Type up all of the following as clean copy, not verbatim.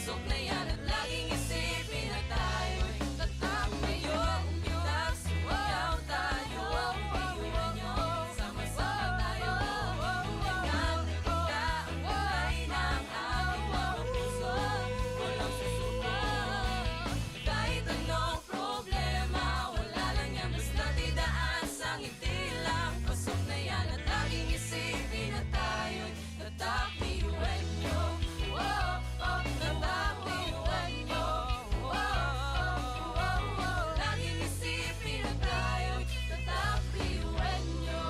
pasok na yan at laging isipin na tayo'y tatak ngayon. Itas, sumayaw tayo, iwan nyo, sama-sama tayo. Hanggang nakita ang kulay ng ating mga puso, walang susuko. Kahit anong problema, wala lang yan, basta't idaan sa ngiti lang. Pasok na yan at laging isipin na tayo'y tatak iwan nyo. Tatak iwan nyo. Laging isipin na tayo'y tatak iwan nyo.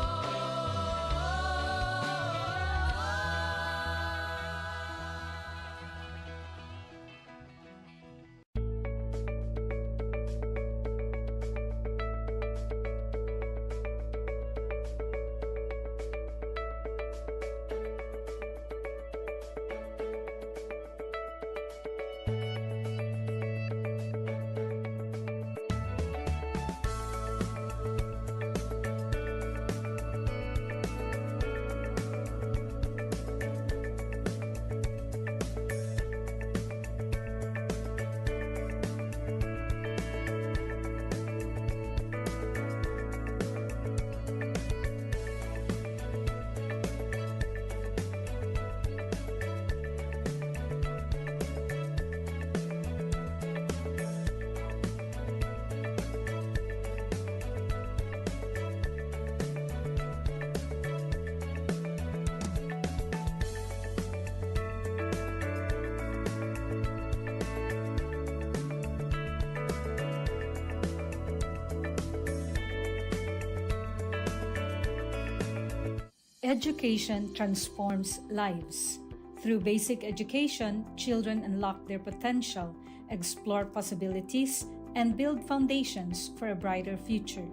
Education transforms lives. Through basic education, children unlock their potential, explore possibilities, and build foundations for a brighter future.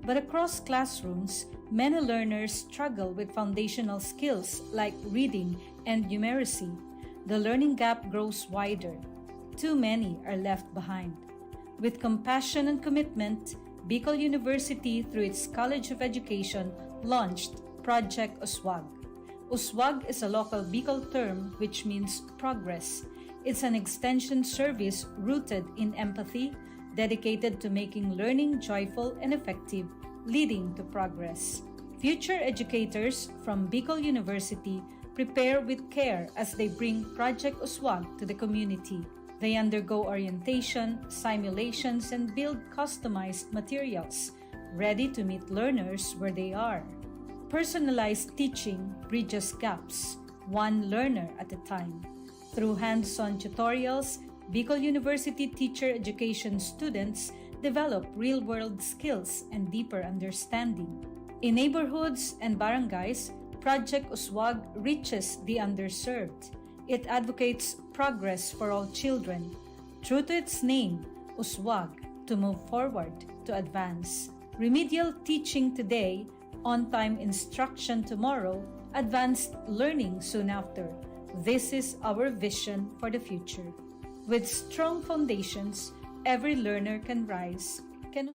But across classrooms, many learners struggle with foundational skills like reading and numeracy. The learning gap grows wider. Too many are left behind. With compassion and commitment, Bicol University, through its College of Education, launched Project Uswag. Uswag is a local Bicol term which means progress. It's an extension service rooted in empathy, dedicated to making learning joyful and effective, leading to progress. Future educators from Bicol University prepare with care as they bring Project Uswag to the community. They undergo orientation, simulations, and build customized materials, ready to meet learners where they are. Personalized teaching bridges gaps, one learner at a time. Through hands-on tutorials, Bicol University teacher education students develop real-world skills and deeper understanding. In neighborhoods and barangays, Project Uswag reaches the underserved. It advocates progress for all children. True to its name, Uswag, to move forward, to advance. Remedial teaching today, on-time instruction tomorrow, advanced learning soon after. This is our vision for the future. With strong foundations, every learner can rise, can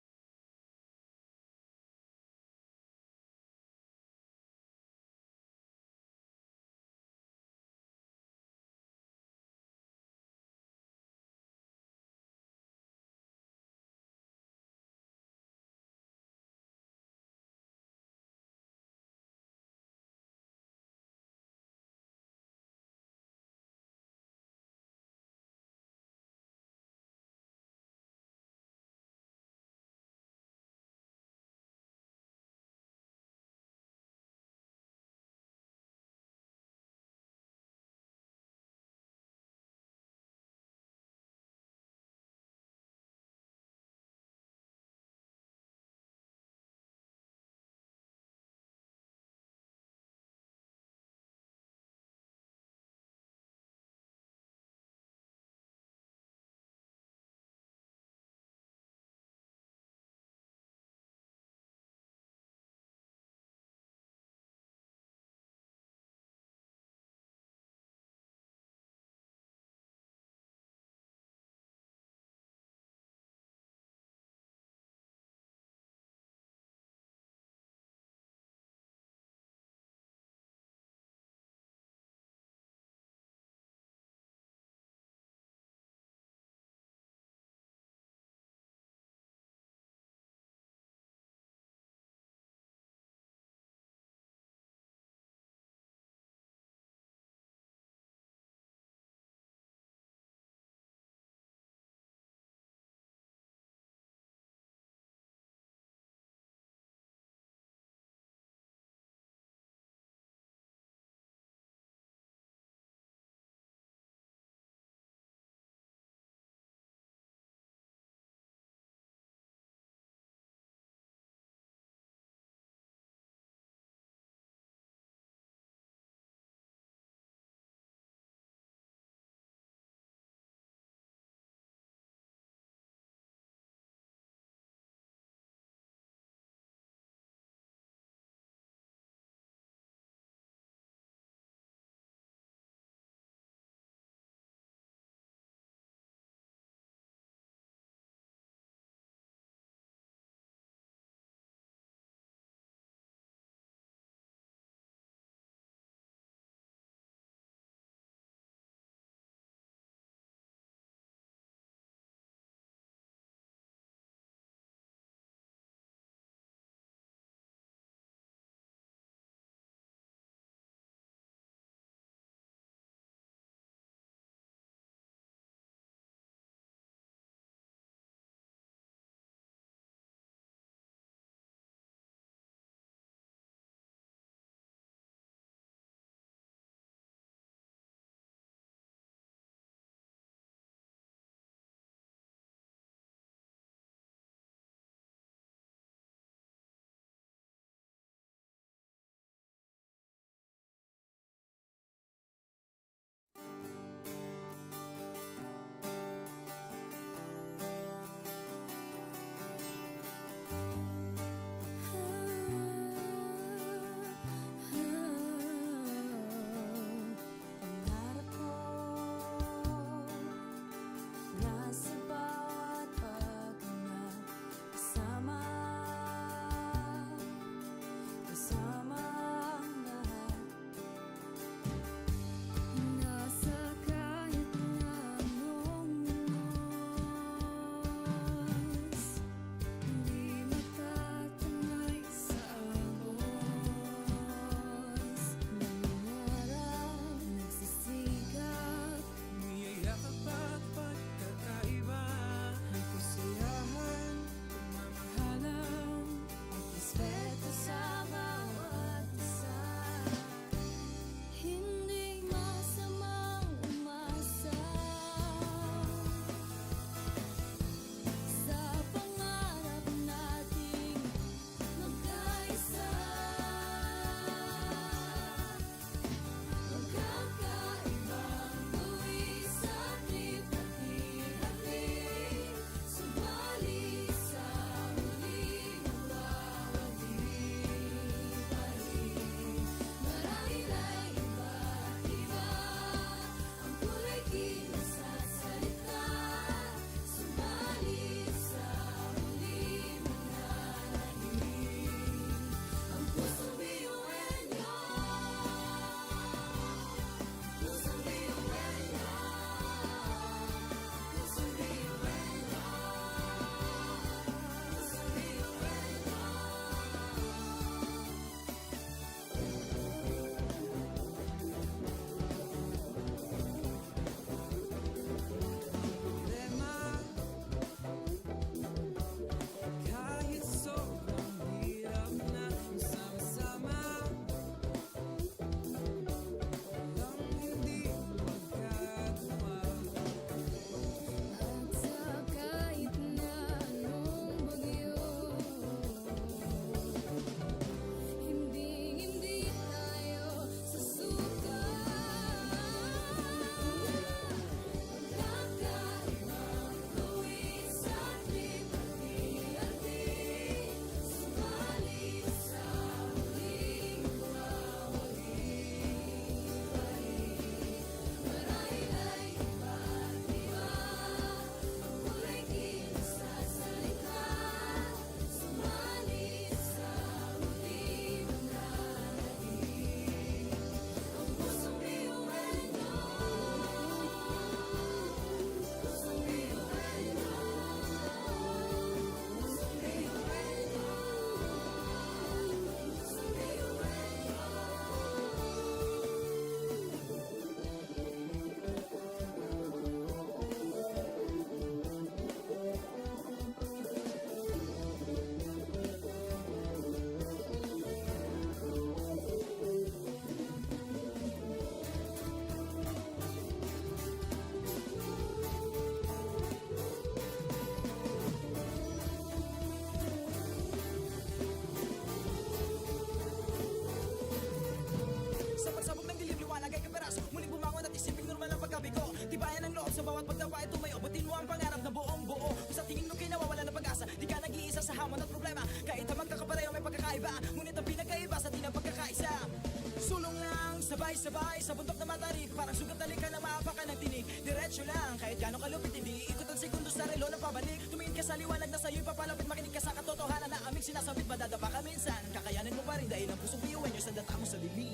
Sugat ka na maapa ka ng tinig. Diretso lang, kahit gano'ng kalupit hindi ikot ang segundo sa relo na pabalik. Tumingin ka sa liwanag na sa'yo'y papalapit. Makinig ka sa katotohanan na aming sinasabit. Madadapa ka minsan, kakayanin mo pa rin dahil ang pusong biyuan nyo sa data mo sa bibig.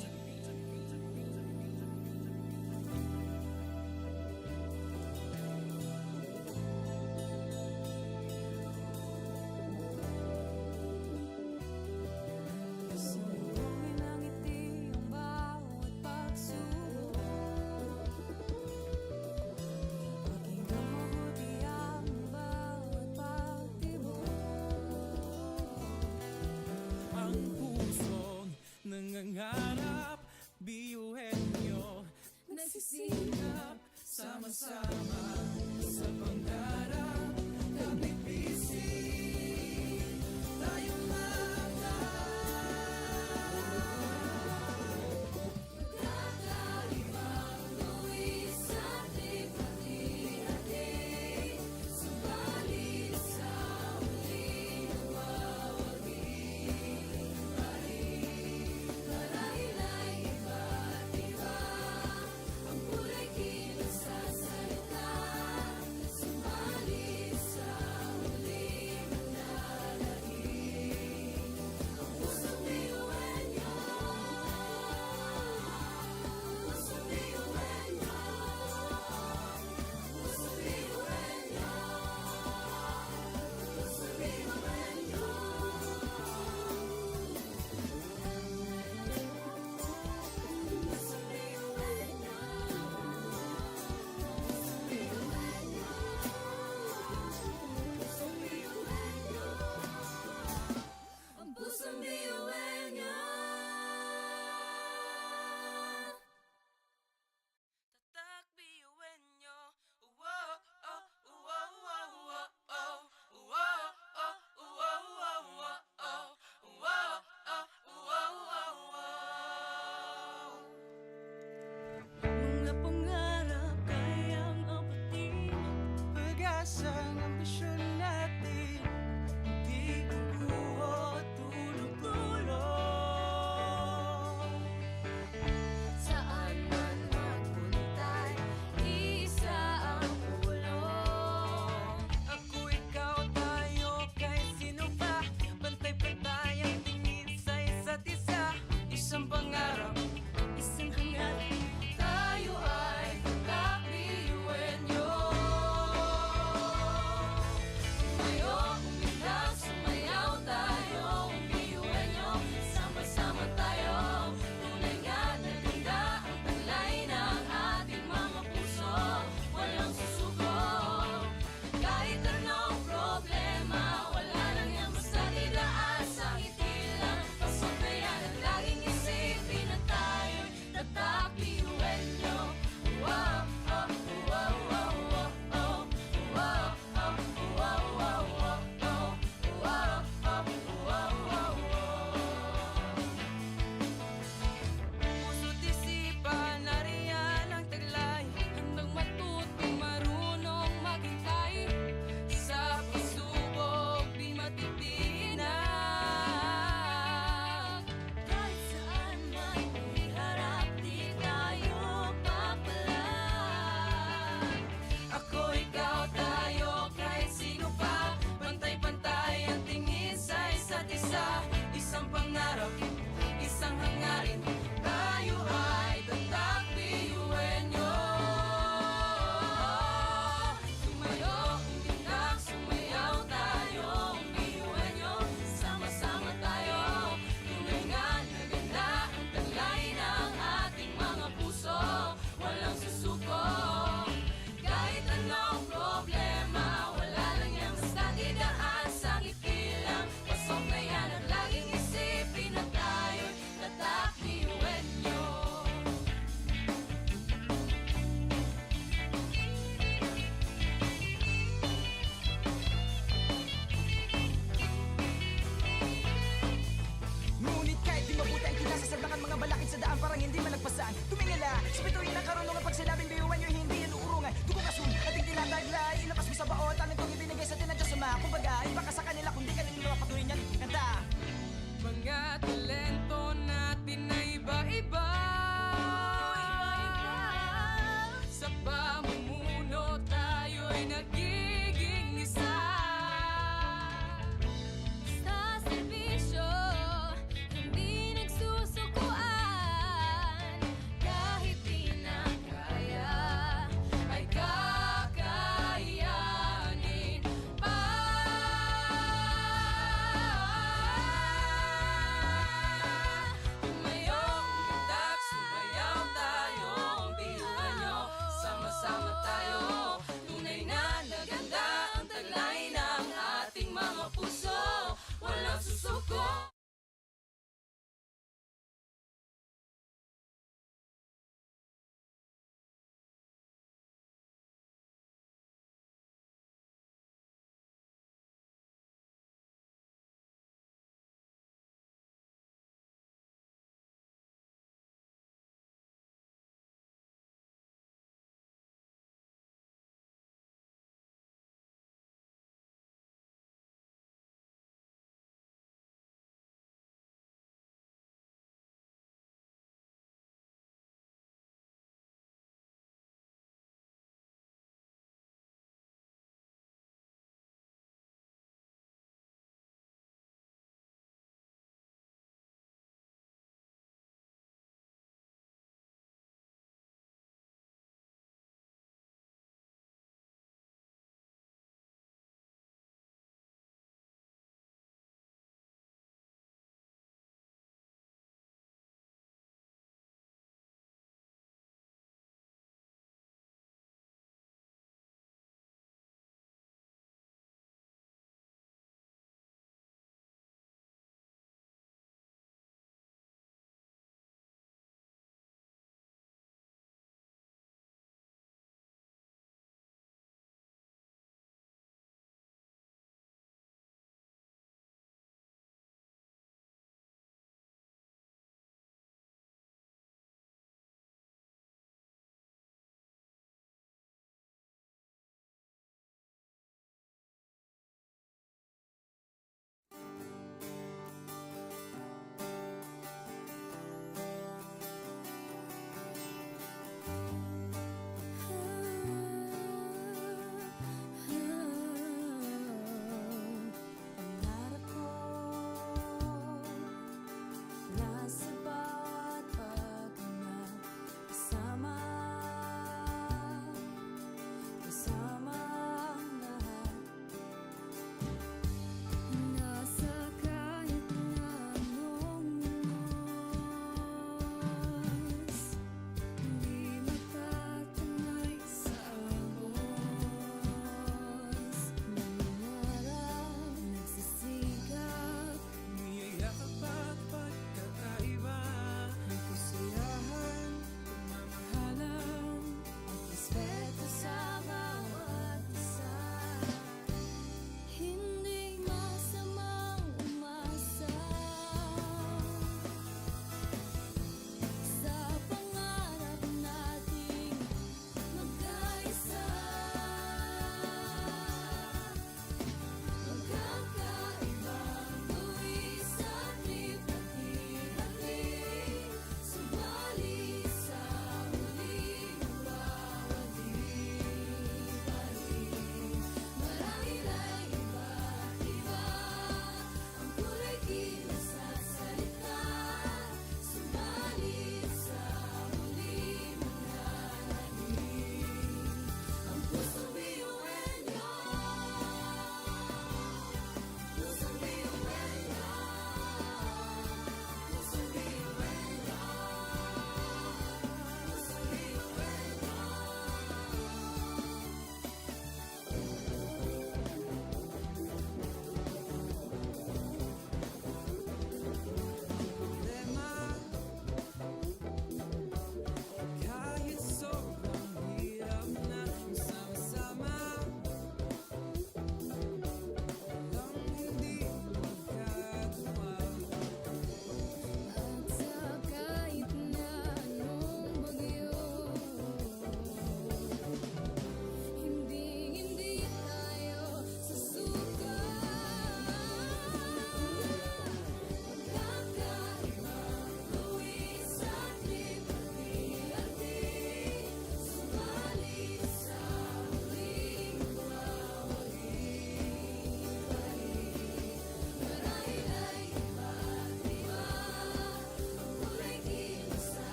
Subuhin ang ngiti ang bawat pagsubok. Pakinggan mabuti ang bawat pagtibok. Ang pusong nangangarap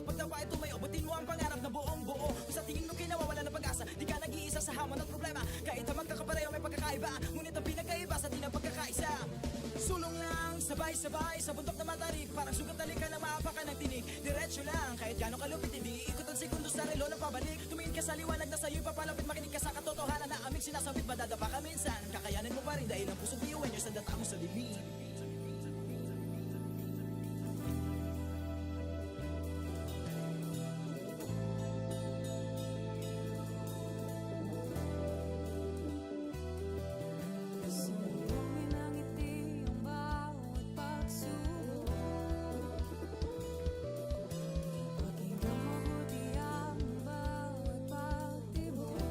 pagtapa ay tumayo, butin mo ang pangarap na buong buo. Kung sa tingin mo kinawawala ng pag-asa, di ka nag-iisa sa hamon at problema. Kahit na magkakapareho may pagkakaiba, ngunit ang pinagkaiba sa di na pagkakaisa. Sulong lang, sabay-sabay sa bundok na matarik, parang sugat talik ka na maapakan ng tinig. Diretso lang, kahit gano'ng kalupit, hindi ikot ang segundo sa relo ng pabalik. Tumingin ka sa liwanag na sa'yo'y papalapit, makinig ka sa katotohanan na aming sinasabit. Madadapa ka minsan, kakayanin mo pa rin dahil ang pusong biyuin nyo sa data mo sa dilim. Sumuhin ang ngiti ang bawat pagsubok. Pakinggan mabuti ang bawat pagtibok.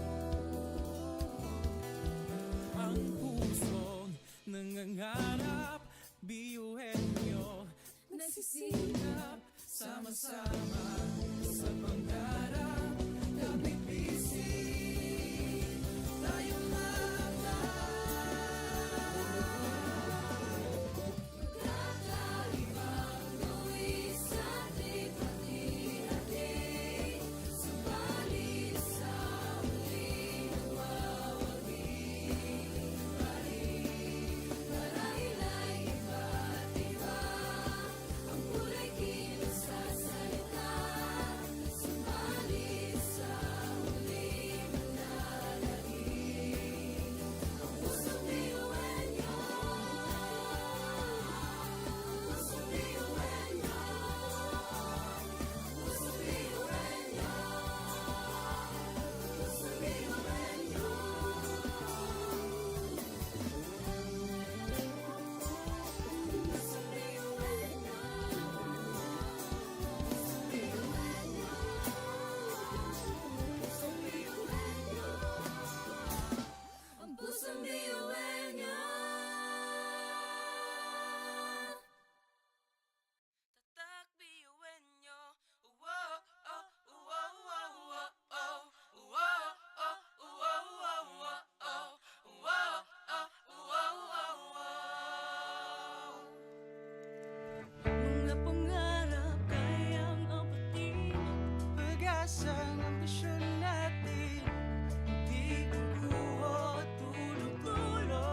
Ang pusong nangangarap, biyuhin nyo, nagsisikap, sama-sama sa pangarap. Kapit bisig, tayong Kakaibang tuwid sa ating hati-hati, subalit sa muling nagwawagi pa rin. Marahil ay iba't iba ang kulay kilos sa salita, subalit sa muling manlalangin. Ang pusong biyuin nyo, pusong biyuin nyo, pusong biyuin nyo, pusong biyuin nyo. Pusong biyuin nyo, pusong biyuin nyo, pusong biyuin nyo. Ang pusong biyuin nyo. tatak biyuhin nyo. Wow, oh, wow, wow, wow, oh. Wow, oh, wow, wow, wow, oh. Wow, oh, wow, wow, wow. Mga pangarap kayang abutin, Pag-asang ambisyon natin, di kukuha tulog-tulog.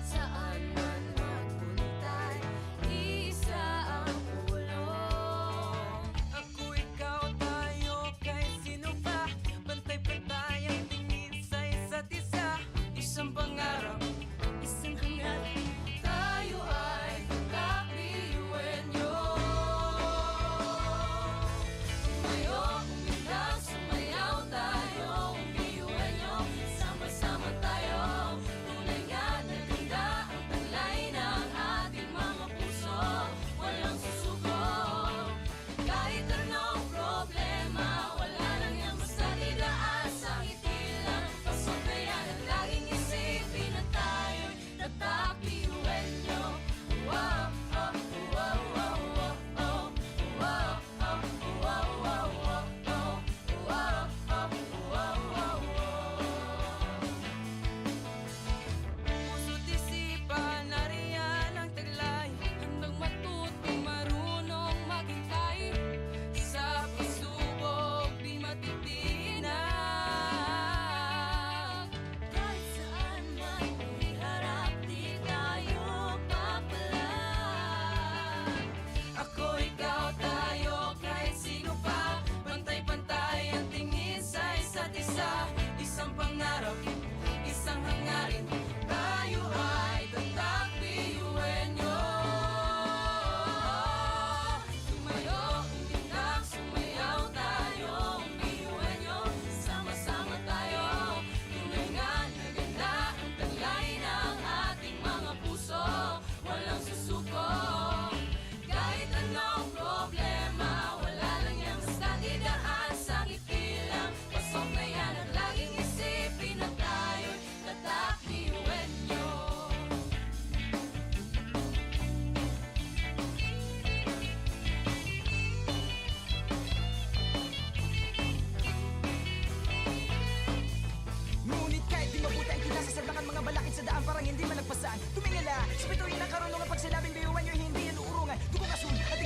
saan man magpuntay, isa ang ulong. Ako, ikaw, tayo, kahit sino pa, pantay-pantay ang tingin sa isa't isa. Isang pangarap, Isang hangarin, tayo ay kakabiyuin nyo. Tumayo, umilag, sumayaw tayo, biyuin nyo. Sama-sama tayo, tunay nga na ganda ang taglay ng ating mga puso. Walang susuko, kahit anong problema, wala lang yan basta didaan sa ngiti lang. Pasok na yan ang laging isipin na tayo'y tatak biyuin nyo. Wow, oh, wow, wow, wow, oh. Wow, oh, wow, wow, wow, oh. Wow, oh, wow, wow, wow. puso't isipan, nariyan ang taglay. Handang matutong marunong maghintay, Sa pagsubok, di matitinag. kahit saan man iharap, di tayo papalag. Ako, ikaw, tayo, kahit sino pa, pantay-pantay ang tingin sa isa't isa. Isang pangarap, isang hangarin, tayo ay tatak biyuhin nyo. Tumayo, umilag, sumayaw tayo, biyuin nyo. Sama-sama tayo, tunay nga na ganda ang taglay ng ating mga puso. Walang susuko, kahit anong problema, wala lang yan basta didaan sa ngiti lang. Pasok na yan ang laging isipin na tayo'y tatak biyuin nyo. Ngunit kahit di mabuti ang kinasasabakan, mga balakid sa daan parang hindi man nagpasan. Tumingala sa bituin ng karunungan, pag sinabing biyuhan nyo hindi yan uurungan. Dugong asul at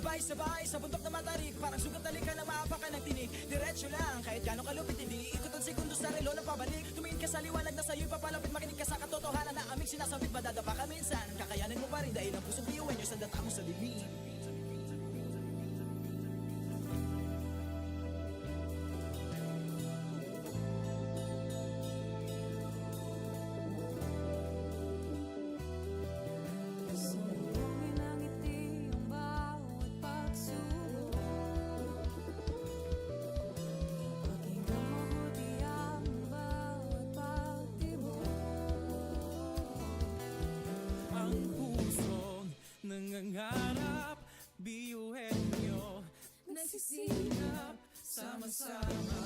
Sabay-sabay sa bundok na matarik, parang sugat na lika na maapakan ng tinig. Diretso lang, kahit gano'ng kalupit hindi ikot ang segundo sa relo ng pabalik. Tumingin ka sa liwanag na sa'yo'y papalapit, makinig ka sa katotohanan na aming sinasabit. Madadapa ka minsan, kakayanin mo pa rin dahil ang pusong biyuin nyo sa data mo sa dilim. Sumugin ang ngiti ang bawat pagsubok. Pakinggan mabuti ang bawat pagtibok. Ang pusong nangangarap, biyuhin nyo, nagsisikap, sama-sama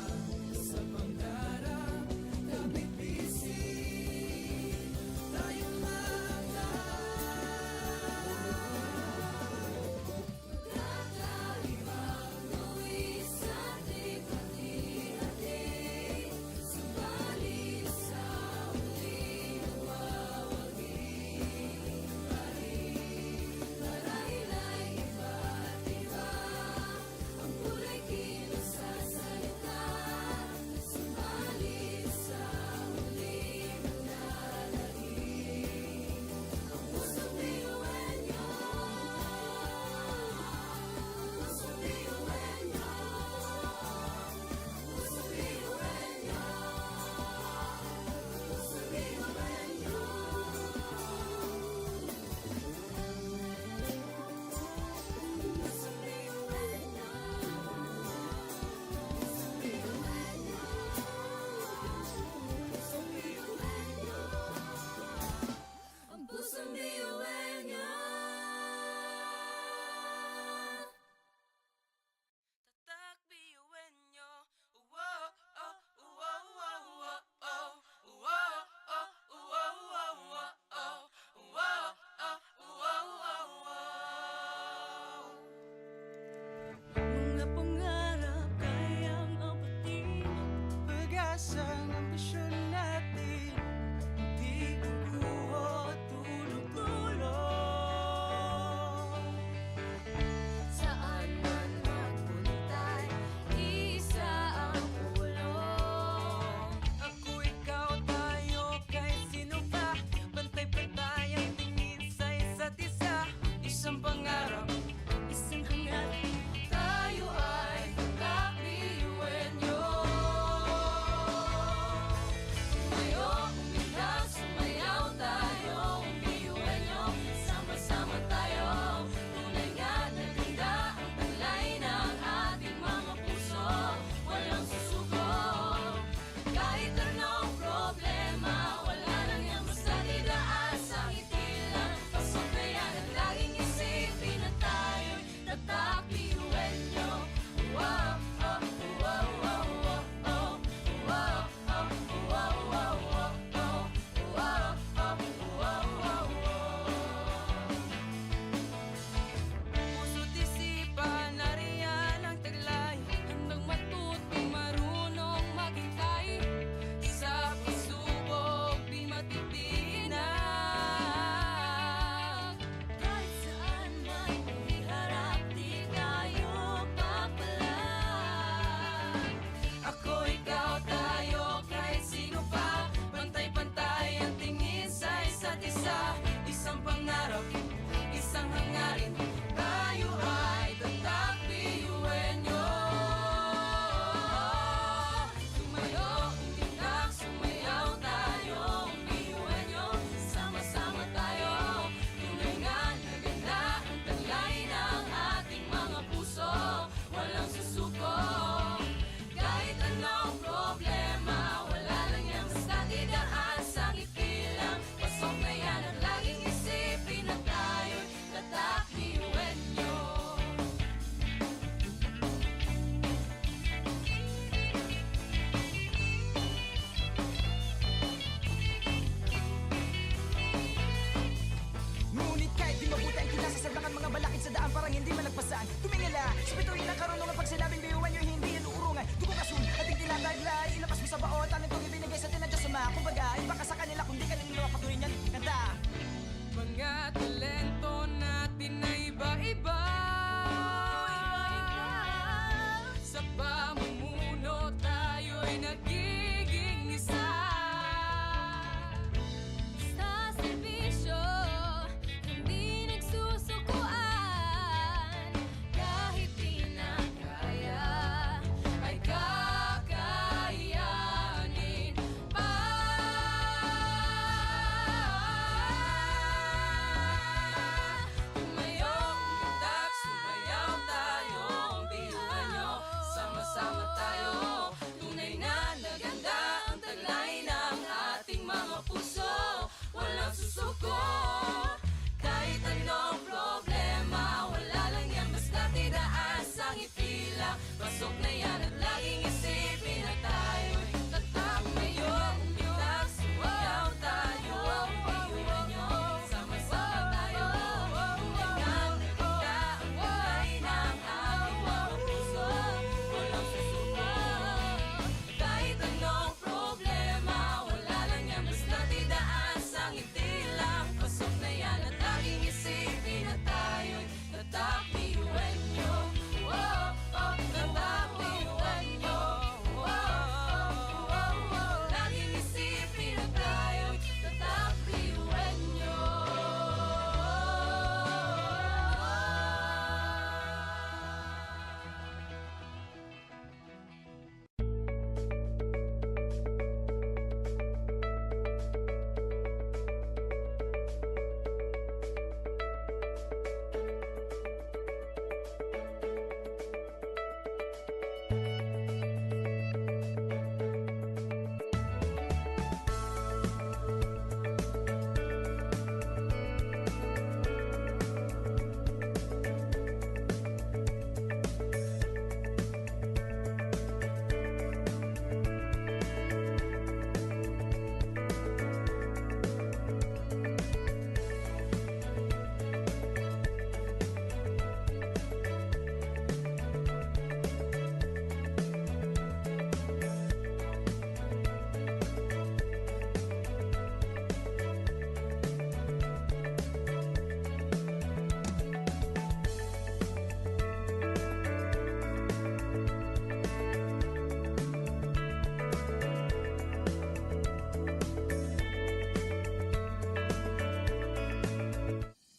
sa pangarap. Kapit bisig, tayong mga Kakaibang buwis sa ating hati-hati. Subalit sa huli nawawagi pa rin. Marahil ay iba't iba ang kulay kilos sa salita. Subalit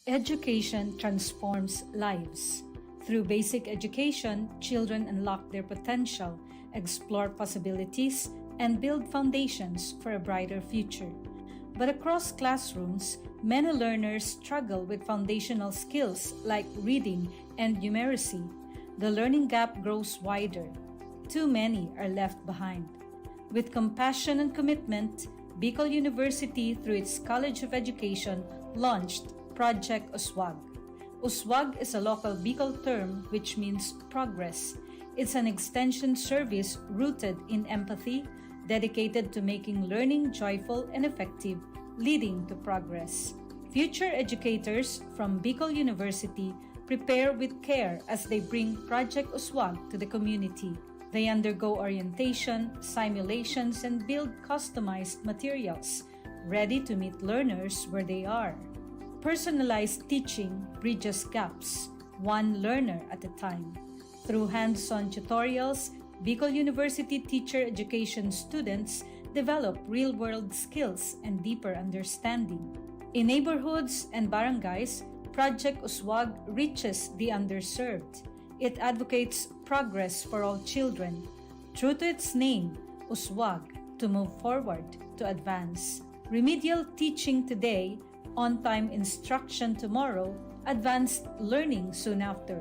Education transforms lives. Through basic education, children unlock their potential, explore possibilities, and build foundations for a brighter future. But across classrooms, many learners struggle with foundational skills like reading and numeracy. The learning gap grows wider. Too many are left behind. With compassion and commitment, Bicol University, through its College of Education, launched Project USWAG. USWAG is a local Bicol term which means progress. It's an extension service rooted in empathy, dedicated to making learning joyful and effective, leading to progress. Future educators from Bicol University prepare with care as they bring Project USWAG to the community. They undergo orientation, simulations, and build customized materials, ready to meet learners where they are. Personalized teaching bridges gaps, one learner at a time. Through hands-on tutorials, Bicol University teacher education students develop real-world skills and deeper understanding. In neighborhoods and barangays, Project USWAG reaches the underserved. It advocates progress for all children. True to its name, USWAG, to move forward, to advance. Remedial teaching today, on-time instruction tomorrow, advanced learning soon after.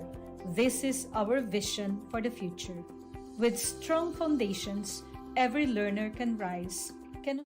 This is our vision for the future. With strong foundations, every learner can rise, can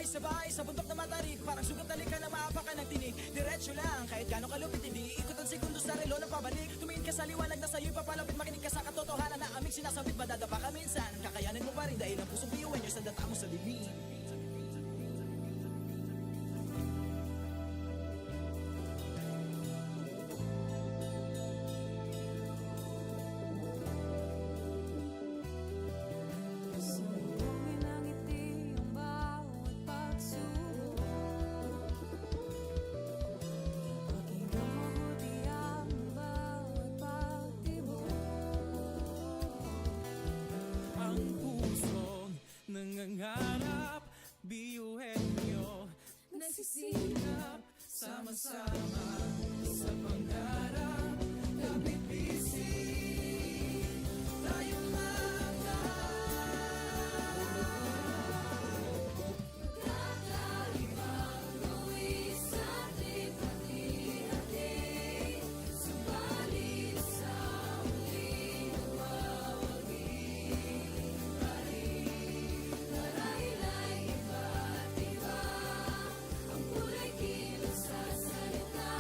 Sabay-sabay sa bundok na matarik, parang sugat na lika na maapakan ng tinig. Diretso lang, kahit gano'ng kalupit, hindi ikot ang segundo sa relo na pabalik. Tumingin ka sa liwanag na sa'yo'y papalapit, makinig ka sa katotohanan na aming sinasabit. Madadapa ka minsan, kakayanin mo pa rin dahil ang pusong biyuin nyo sa data mo sa dilim. Sumbongin ang ngiti ang bawat pagsubok. Pakinggan mabuti ang bawat pagtibok. Ang pusong nangangarap, biyuhin nyo, nagsisikap, sama-sama sa pangarap. Kapit bisig, tayong Kakaibang luwis at lipat-hati, subalit sa huli nawawagi. Marahila'y iba't iba, ang kulay kilos sa salita,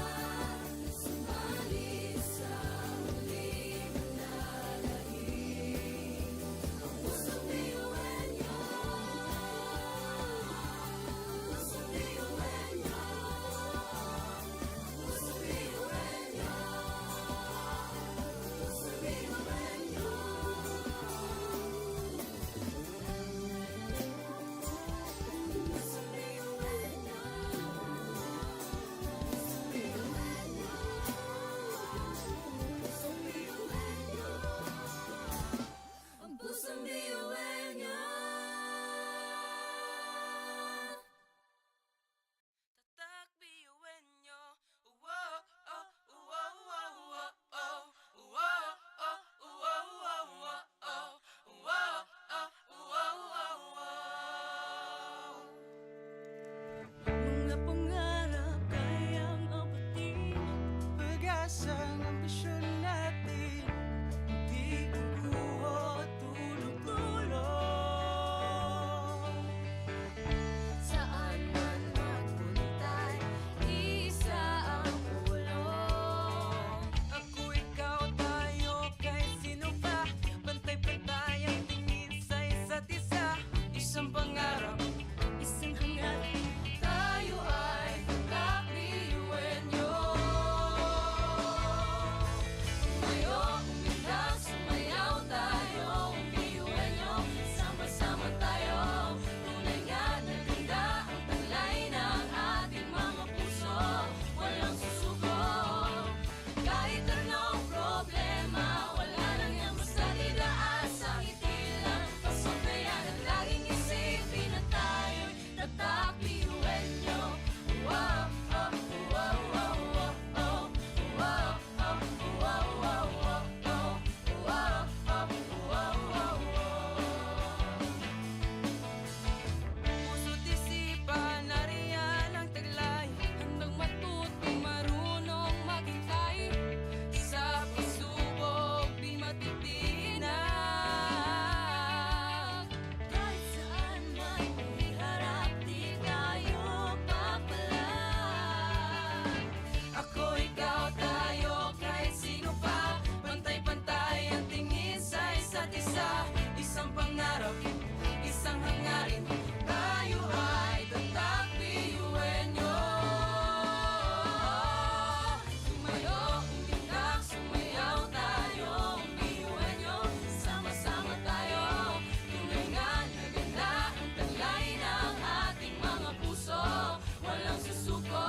subalit sa huli manlalahim. Ang pusong biyuhin niyo, pusong biyuhin niyo, pusong biyuhin niyo, pusong biyuhin niyo. Ang pusong biyuhin niyo. Tatak biyuin nyo. Uwo, oh, uwo, uwo, uwo, oh. Uwo, oh, uwo, uwo, uwo, oh. Uwo, oh, uwo, uwo, uwo. Mga pangarap kayang abutin, pag-asa ng ambisyon natin, di kukuha tulog-tulog. saan man magpuntay, isa ang ulong. Ako, ikaw, tayo, kahit sino pa. Pantay-pantay ang tingin sa isa't isa. Isang pangarap, Isang hangarin, tayo ay tatak biyuhin niyo. Tumayo, umilag, sumayaw tayo, biyuhin niyo. Sama-sama tayo, tunay nga na ganda ang taglay ng ating mga puso. Walang susuko, kahit anong problema, wala nang yan basta didaan sa ngiti lang. Pasabayan at laging isipin na tayo'y tatak biyuhin niyo. Wow, oh, wow, wow, wow, oh. Wow, oh, wow, wow, wow, oh. Wow, oh, wow, wow, wow. puso't isipan, nariyan ang taglay. Handang matuto, marunong maghintay. Sa pagsubok, di matitinag. Kahit saan man iharap, di tayo papalag. Ako, ikaw, tayo, kahit sino pa. Pantay-pantay ang tingin sa isa't isa. Isang pangarap, isang hangarin. Tayo ay tatak biyuhin nyo. Tumayo, umilag, sumayaw tayo, biyuhin nyo. Sama-sama tayo, tunay nga na ganda ang taglay ng ating mga puso. Walang susuko,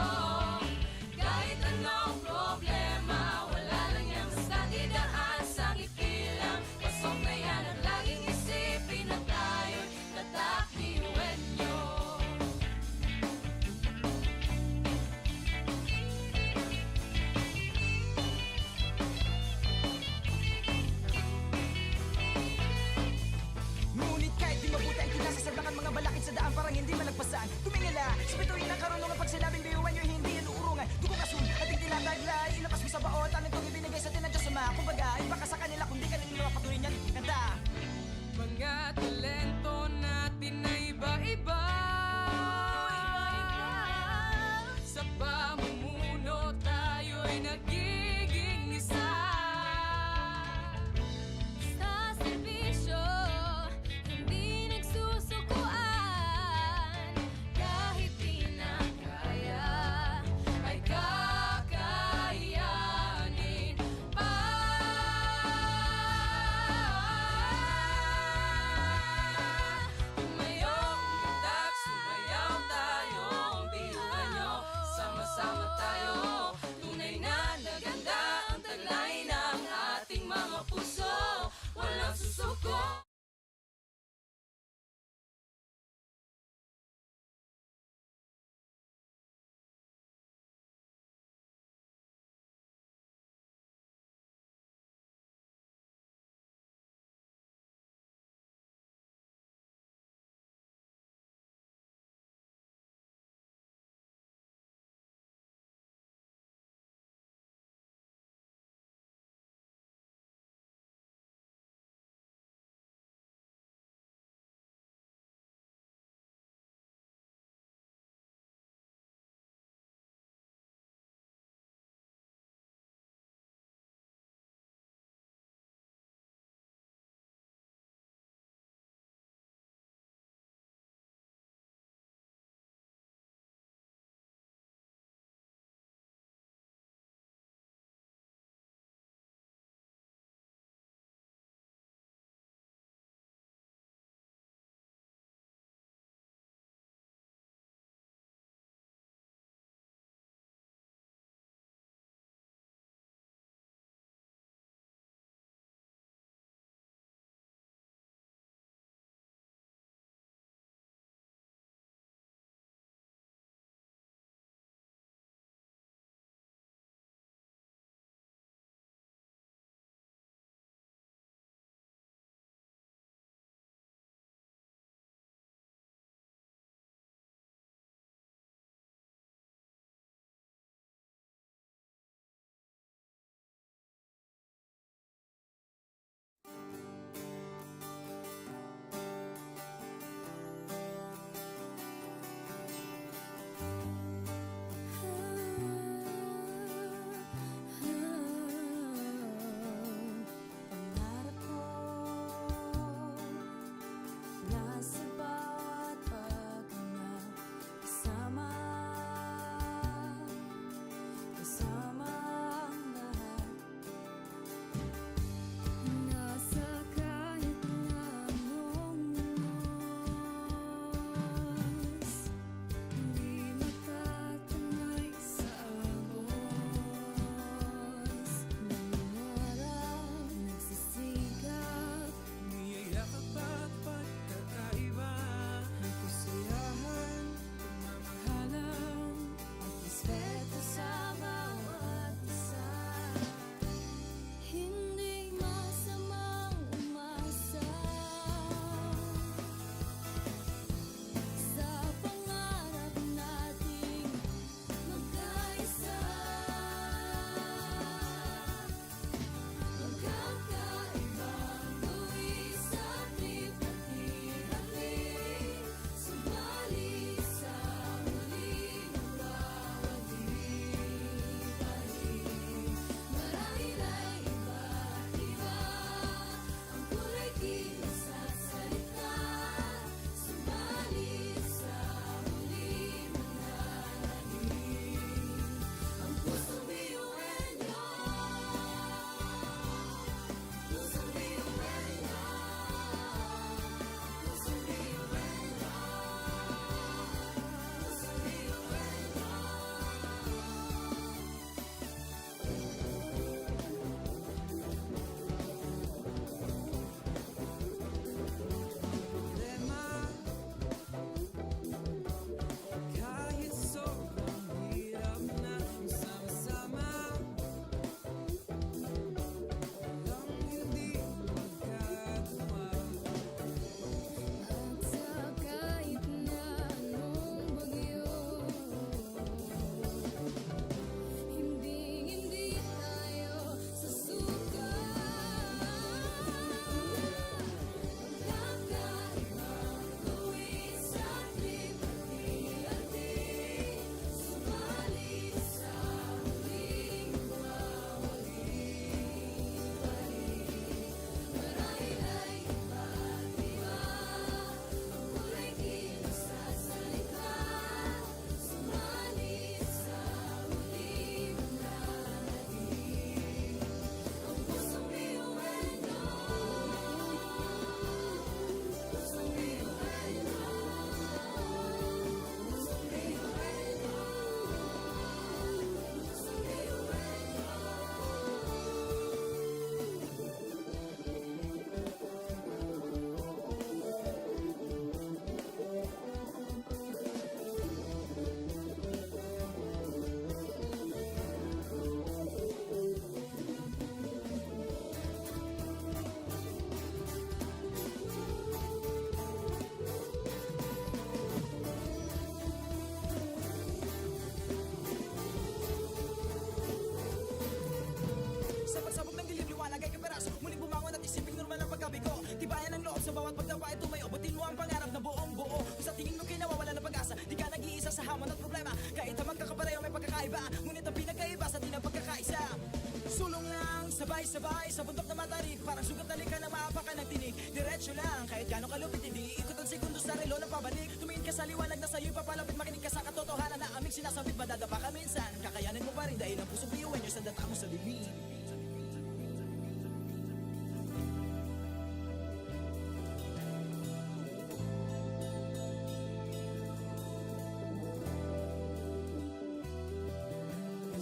Sabay-sabay sa bundok na matarik, parang sugat na lika na maapakan ng tinig. Diretso lang, kahit gano'ng kalupit hindi ikot ang segundo sa relo na pabalik. Tumingin ka sa liwanag na sa'yo'y papalapit, makinig ka sa katotohanan na aming sinasabit. Madadapa ka minsan, kakayanin mo pa rin dahil ang pusong biyuan nyo sa data mo sa bibig.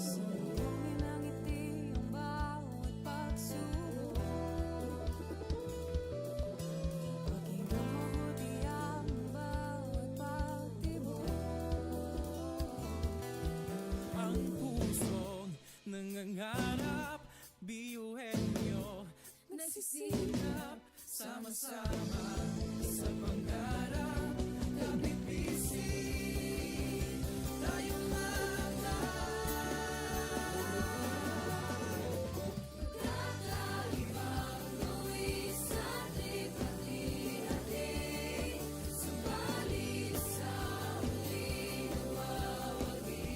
Sumbongin ang ngiti ang bawat pagsubok. Pakinggan mabuti ang bawat pagtibok. Ang pusong nangangarap, biyuhin nyo. Nagsisikap, Sama-sama sa pangarap, nabibisin tayo kakaibang luwis at lipat-hati. Subalit sa huli nawawagi.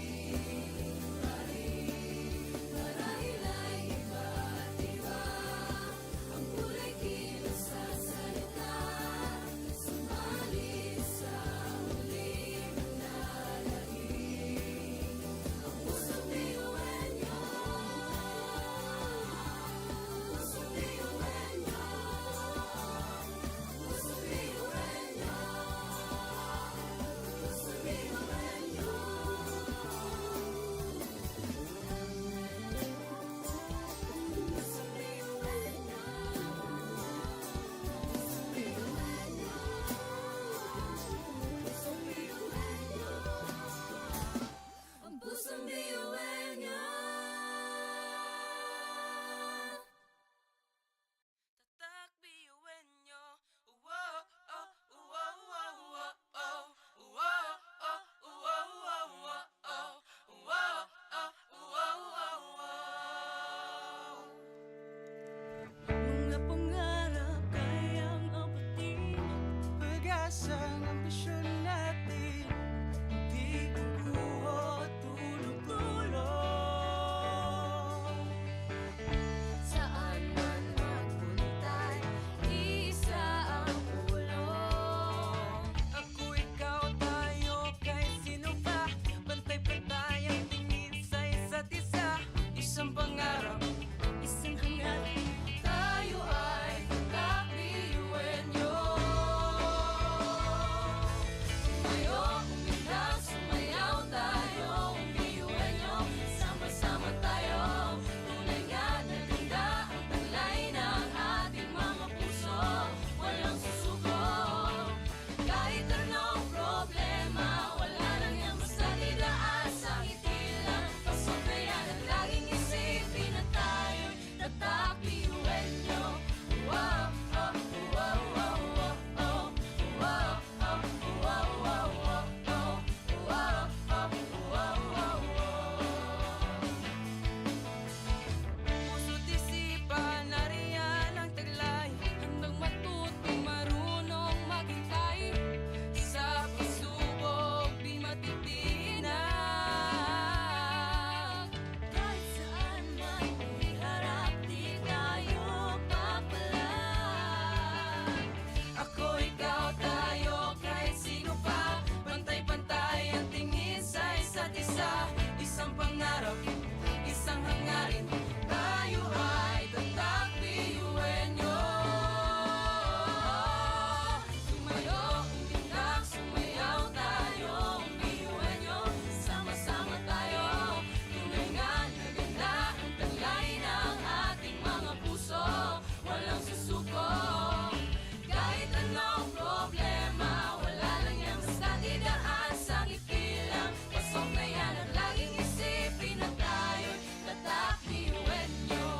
Marahil ay iba't iba ang kulay kilos sa salita. Subalit sa huli manlalangin. Ang pusong biyuhan niyo. Pusong biyuhan niyo. Pusong biyuhan niyo. Pusong biyuhan niyo. Pusong biyuhan niyo. Pusong biyuhan niyo. Ang pusong biyuhan niyo. Tatak biyuhin nyo. Wow, oh, wow, wow, wow, oh. Wow, oh, wow, wow, wow, oh. Wow, oh, wow, wow, wow. Mga pangarap kayang abutin. pag-asa ng ambisyon natin. Di guguho, tulong-tulong. Saan man magpuntay, isa ang pulong. Ako, ikaw, tayo, kahit sino pa. Pantay-pantay ang tingin sa isa't isa. Isang pangarap, Isang hangarin, tayo ay kakbiyuhin nyo. Tumayo, kumilang, sumayaw tayo, biyuhin nyo. Sama-sama tayo, tunay nga na ganda ang taglay ng ating mga puso. Walang susuko, kahit anong problema, wala lang yan basta didaan sa ngiti lang. Pasok na yan at laging isipin na tayo'y tatak biyuhin nyo. Wow, oh, wow, wow, wow, oh. Wow, oh, wow, wow, wow, oh. Wow, oh, wow, wow, wow. puso't isipan, nariyan ang taglay. Handang matuto, marunong maghintay. Sa pagsubok, di matitinag. Kahit saan man iharap, di tayo papalag. Ako, ikaw, tayo, kahit sino pa. Pantay-pantay ang tingin sa isa't isa. Isang pangarap, isang hangarin. Tayo ay tatak biyuhin nyo. Tumayo, umindak, sumayaw tayo, biyuhin nyo. Sama-sama tayo, tunay nga na ganda ang taglay ng ating mga puso. Walang susuko, kahit anong problema, wala lang yan basta didaan sa ngiti lang. Pasok na yan at laging isipin na tayo'y tatak biyuhin nyo.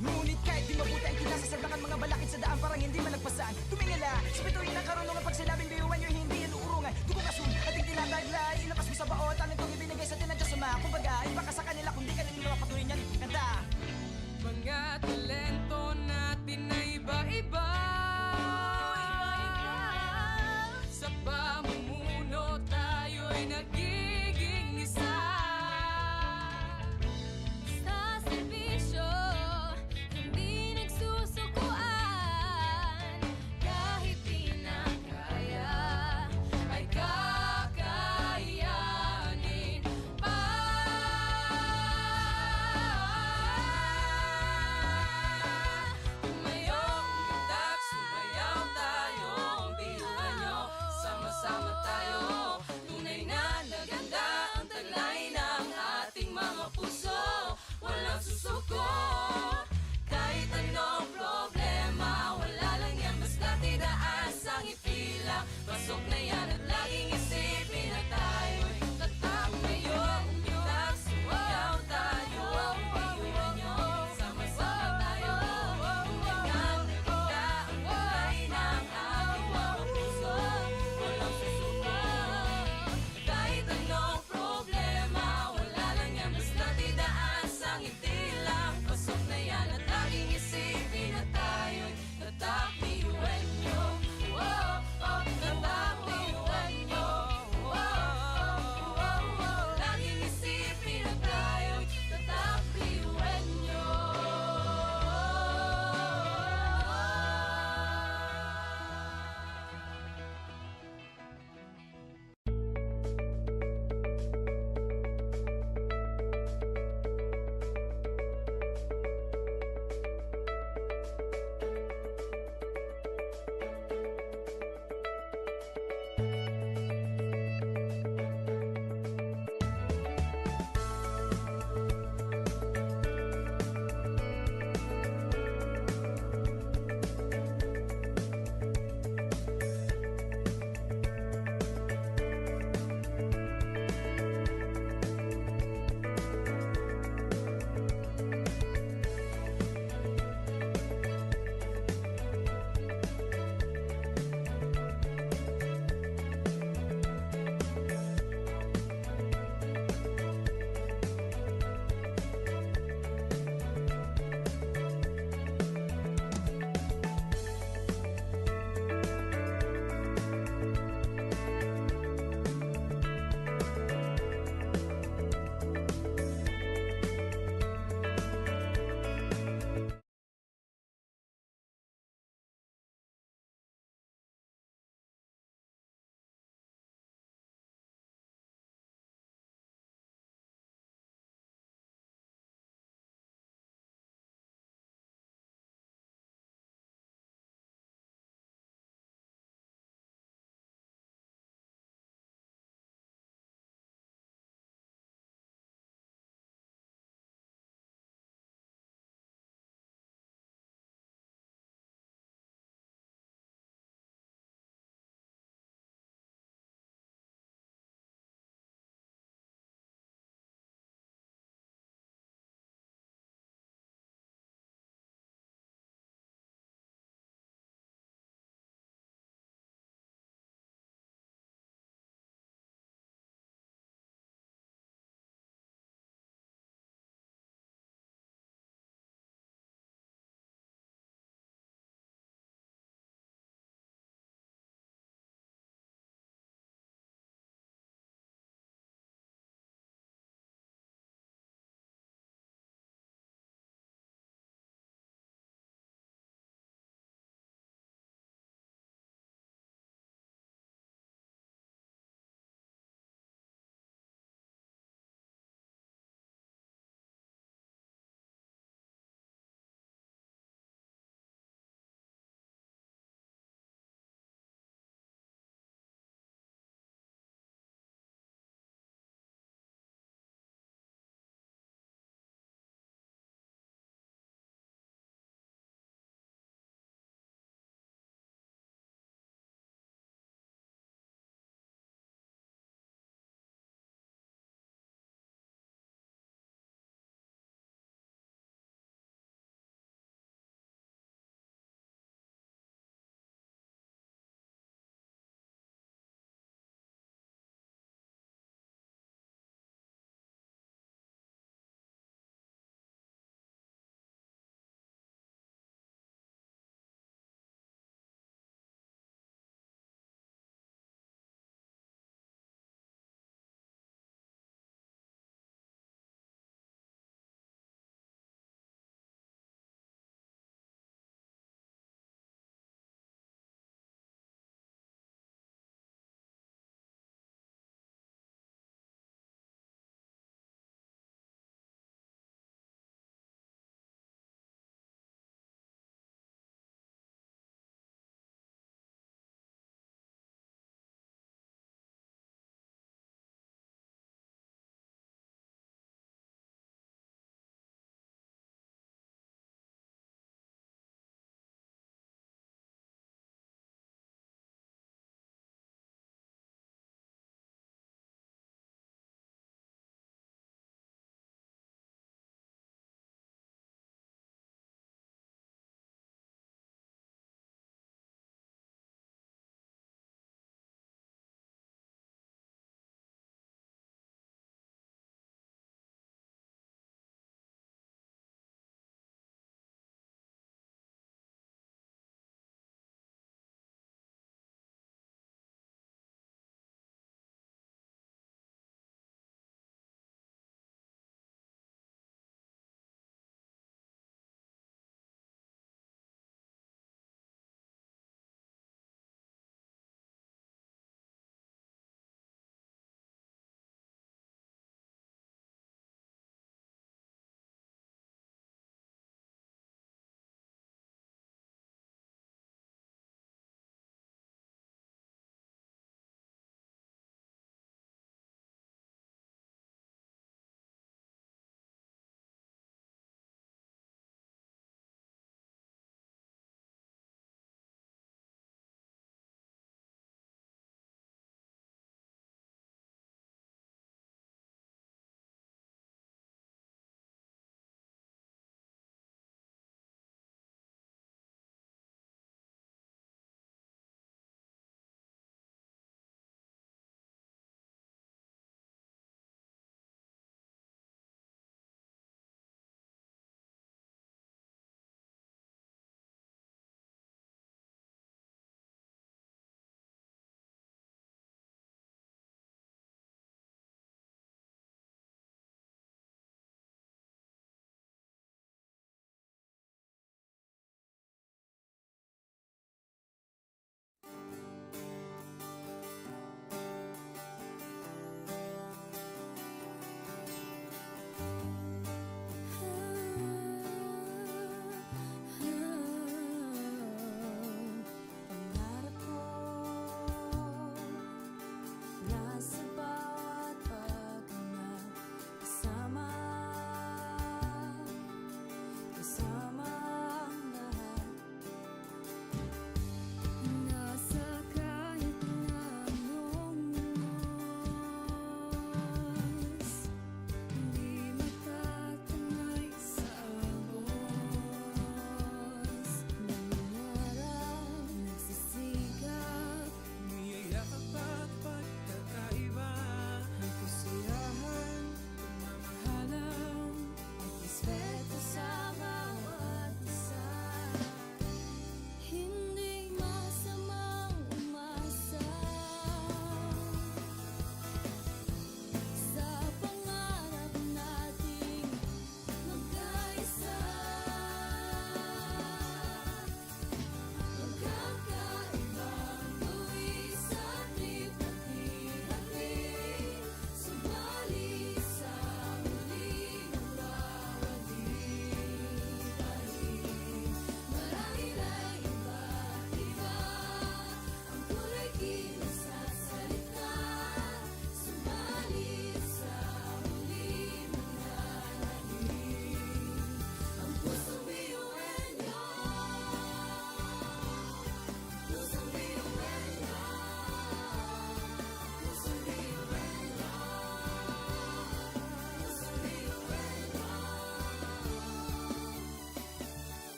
Ngunit kahit di mabuti ang kinasasagdakan mga balakid sa daan parang hindi malagpasan. Tumingala, sa bituin ng karunungan pag sinabing biyuhan nyo hindi yan uurungan. Dugo kasun, ating tinataglay, ilapas mo sa baot, ang itong ibinigay sa tinadya suma. Kumbaga, iba ka sa kanila kung di ka nila mapatuloy niyan. Kanta! Mga talento natin na iba-iba.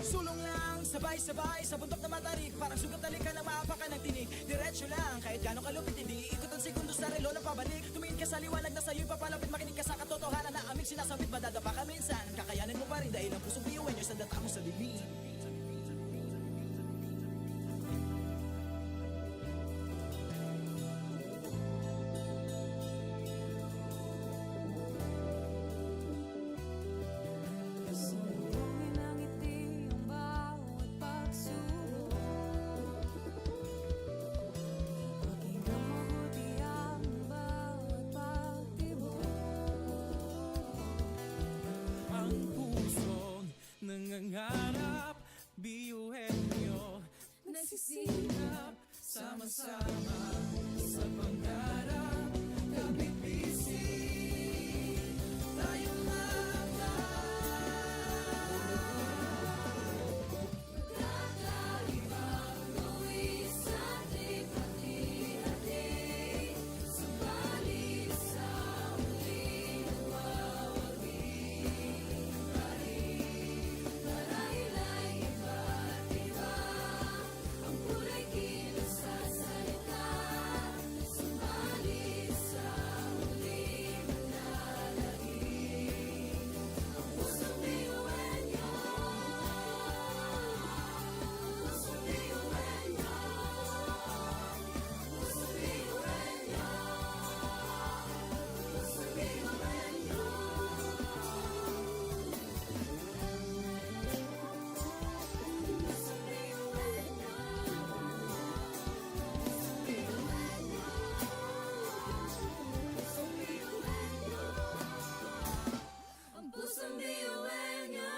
Sulong lang, sabay-sabay sa bundok na matarik. Parang sugat na lika ng maapakan ng tinig. Diretso lang, kahit gano'ng kalupit hindi ikot ang segundo sa relo ng pabalik. Tumingin ka sa liwanag na sa'yo'y papalapit. Makinig ka sa katotohanan na aming sinasabit. Madadapa ka minsan, kakayanin mo pa rin dahil ang pusong biyuin nyo sa data mo sa dilim. Sundungin ang ngiti ang bawat pagsubok. Pakinggan mabuti ang bawat pagtibok. Ang pusong nangangarap, biyuhin nyo Nagsisilap sama-sama sa pangarap. Kapipising tayong Kakaibang luwis sa ating hati-hati. Subalit sa muling nagwawagi. Marahil ay iba't iba ang kulay kilos sa salita. Subalit sa muling manalangin. Ang pusong biyuin niyo. Pusong biyuin niyo. Pusong biyuin niyo. Pusong biyuin niyo. Pusong biyuin niyo. Pusong biyuin niyo. Ang pusong biyuin niyo.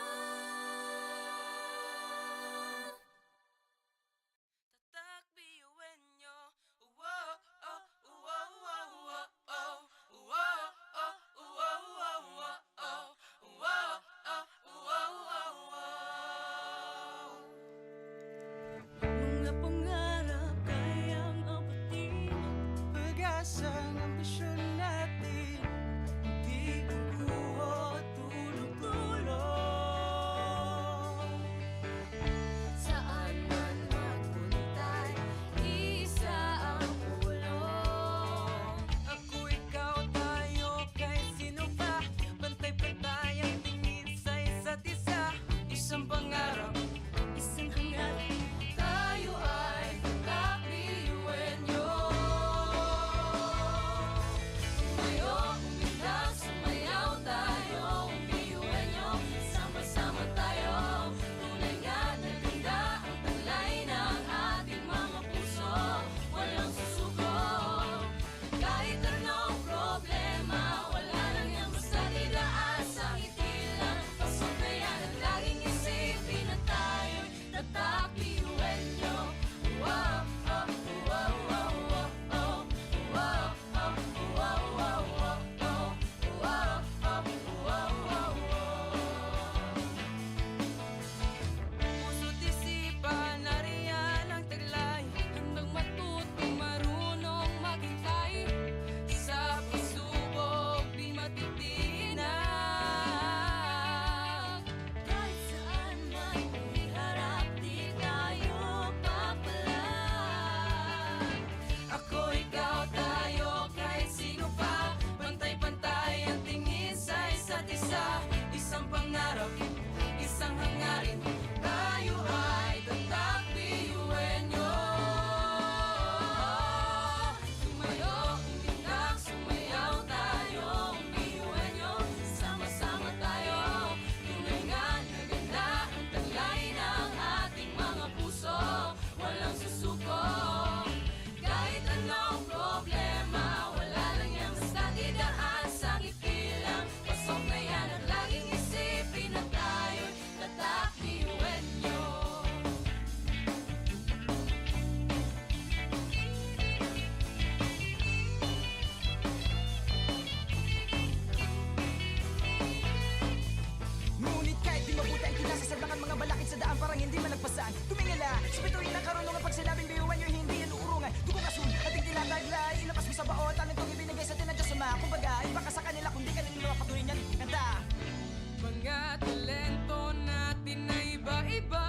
Tatak biyuin nyo. Uwo, oh, uwo, uwo, uwo, oh. Uwo, oh, uwo, uwo, uwo, oh. Uwo, oh, uwo, uwo, uwo. Mga pangarap kayang apatin. pag-asa ng ambisyon natin. Di guguho, tulog-tulog. Saan man magpuntay, isa ang ulong. Ako, ikaw, tayo, kahit sino pa. Pantay-pantay ang tingin sa isa't isa. Isang pangarap, Isang hangarin, tayo ay kakabiyuin nyo. Tumayo, umilag, sumayaw tayo, biyuin nyo. Sama-sama tayo, tunay nga na ganda ang talay ng ating mga puso. Walang susuko, kahit anong problema, wala lang yan basta didaan sa ngiti lang. Pasok na yan at laging isipin na tayo'y tatak biyuin nyo. Wow, oh, wow, wow, wow, oh. Wow, oh, wow, wow, wow, oh. Wow, oh, wow, wow, wow. puso't isipan, nariyan ang taglay. Handang matutong marunong maghintay. Sa pagsubok, di matitinag. Kahit saan man iharap, di tayo papalag. Ako, ikaw, tayo, kahit sino pa. Pantay-pantay ang tingin sa isa't isa. Isang pangarap, isang hangarin. Tayo ay tatak biyuin nyo. Tumayo, umilag, sumayaw tayo, biyuin nyo. Sama-sama tayo, tunay nga na ganda ang talay ng ating mga puso. Walang susuko, kahit anong problema, wala lang yan basta didaan sa ngiti lang. Pasok na yan at laging isipin na tayo'y tatak biyuin nyo. Ngunit kahit di mabuti ang kinasasaglakan mga balakid sa daan parang hindi man nagpasan. Tumingala sa bituin ng karunungan pag sinabing biyuan nyo hindi yan uurungan. Dugong asul at hindi tinataglay, ilabas mo sa baon. Talentong ibinigay sa tinadya sa mga. Kumbaga, iba ka sa kanila kung di ka nila patuloy niyan. Kanta! Mga talento natin na iba-iba.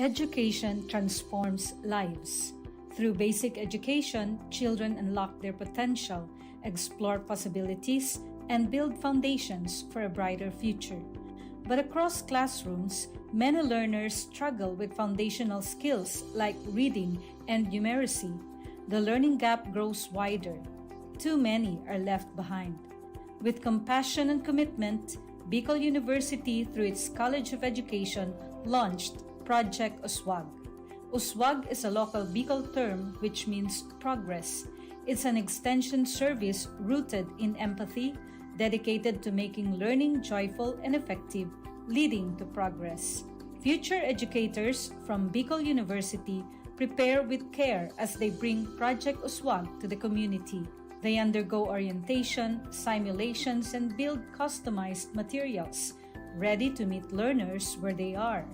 Education transforms lives. Through basic education, children unlock their potential, explore possibilities, and build foundations for a brighter future. But across classrooms, many learners struggle with foundational skills like reading and numeracy. The learning gap grows wider. Too many are left behind. With compassion and commitment, Bicol University, through its College of Education, launched Project Uswag. Uswag is a local Bicol term which means progress. It's an extension service rooted in empathy, dedicated to making learning joyful and effective, leading to progress. Future educators from Bicol University prepare with care as they bring Project Uswag to the community. They undergo orientation, simulations, and build customized materials, ready to meet learners where they are.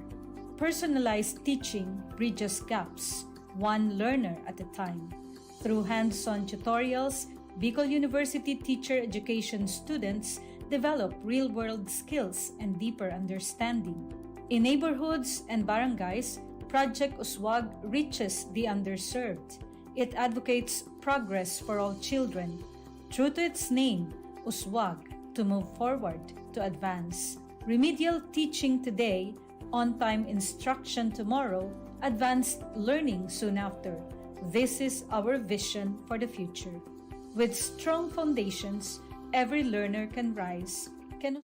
Personalized teaching bridges gaps, one learner at a time. Through hands-on tutorials, Bicol University teacher education students develop real-world skills and deeper understanding. In neighborhoods and barangays, Project Uswag reaches the underserved. It advocates progress for all children. True to its name, Uswag, to move forward, to advance. Remedial teaching today, on-time instruction tomorrow, advanced learning soon after. This is our vision for the future. With strong foundations, every learner can rise, can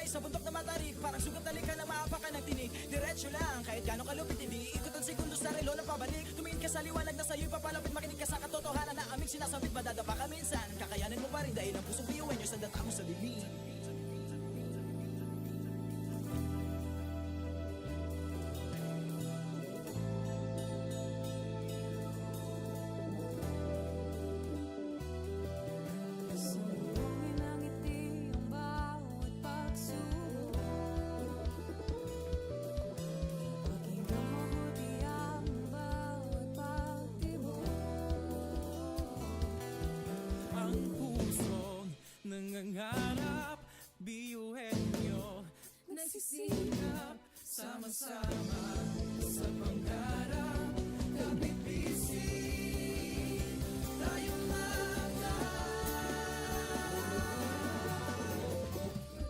Buhay sa bundok na matarik, parang sugat na ka na maapa ka ng tinig. Diretso lang, kahit gano'ng kalupit, hindi ikot ang segundo sa relo na pabalik. Tumingin ka sa liwanag na sa'yo'y papalapit, makinig ka sa katotohanan na aming sinasabit. Madadapa ka minsan, kakayanin mo pa rin dahil ang pusong biyuhin nyo sa data mo sa dilim. Sumulungin ang ngiti ang bawat pagsubok. Pakinggan mabuti ang bawat pagtibok. Ang pusong nangangarap, biyuhin nyo Nagsisikap sama-sama sa pangarap. Kapipising tayong mga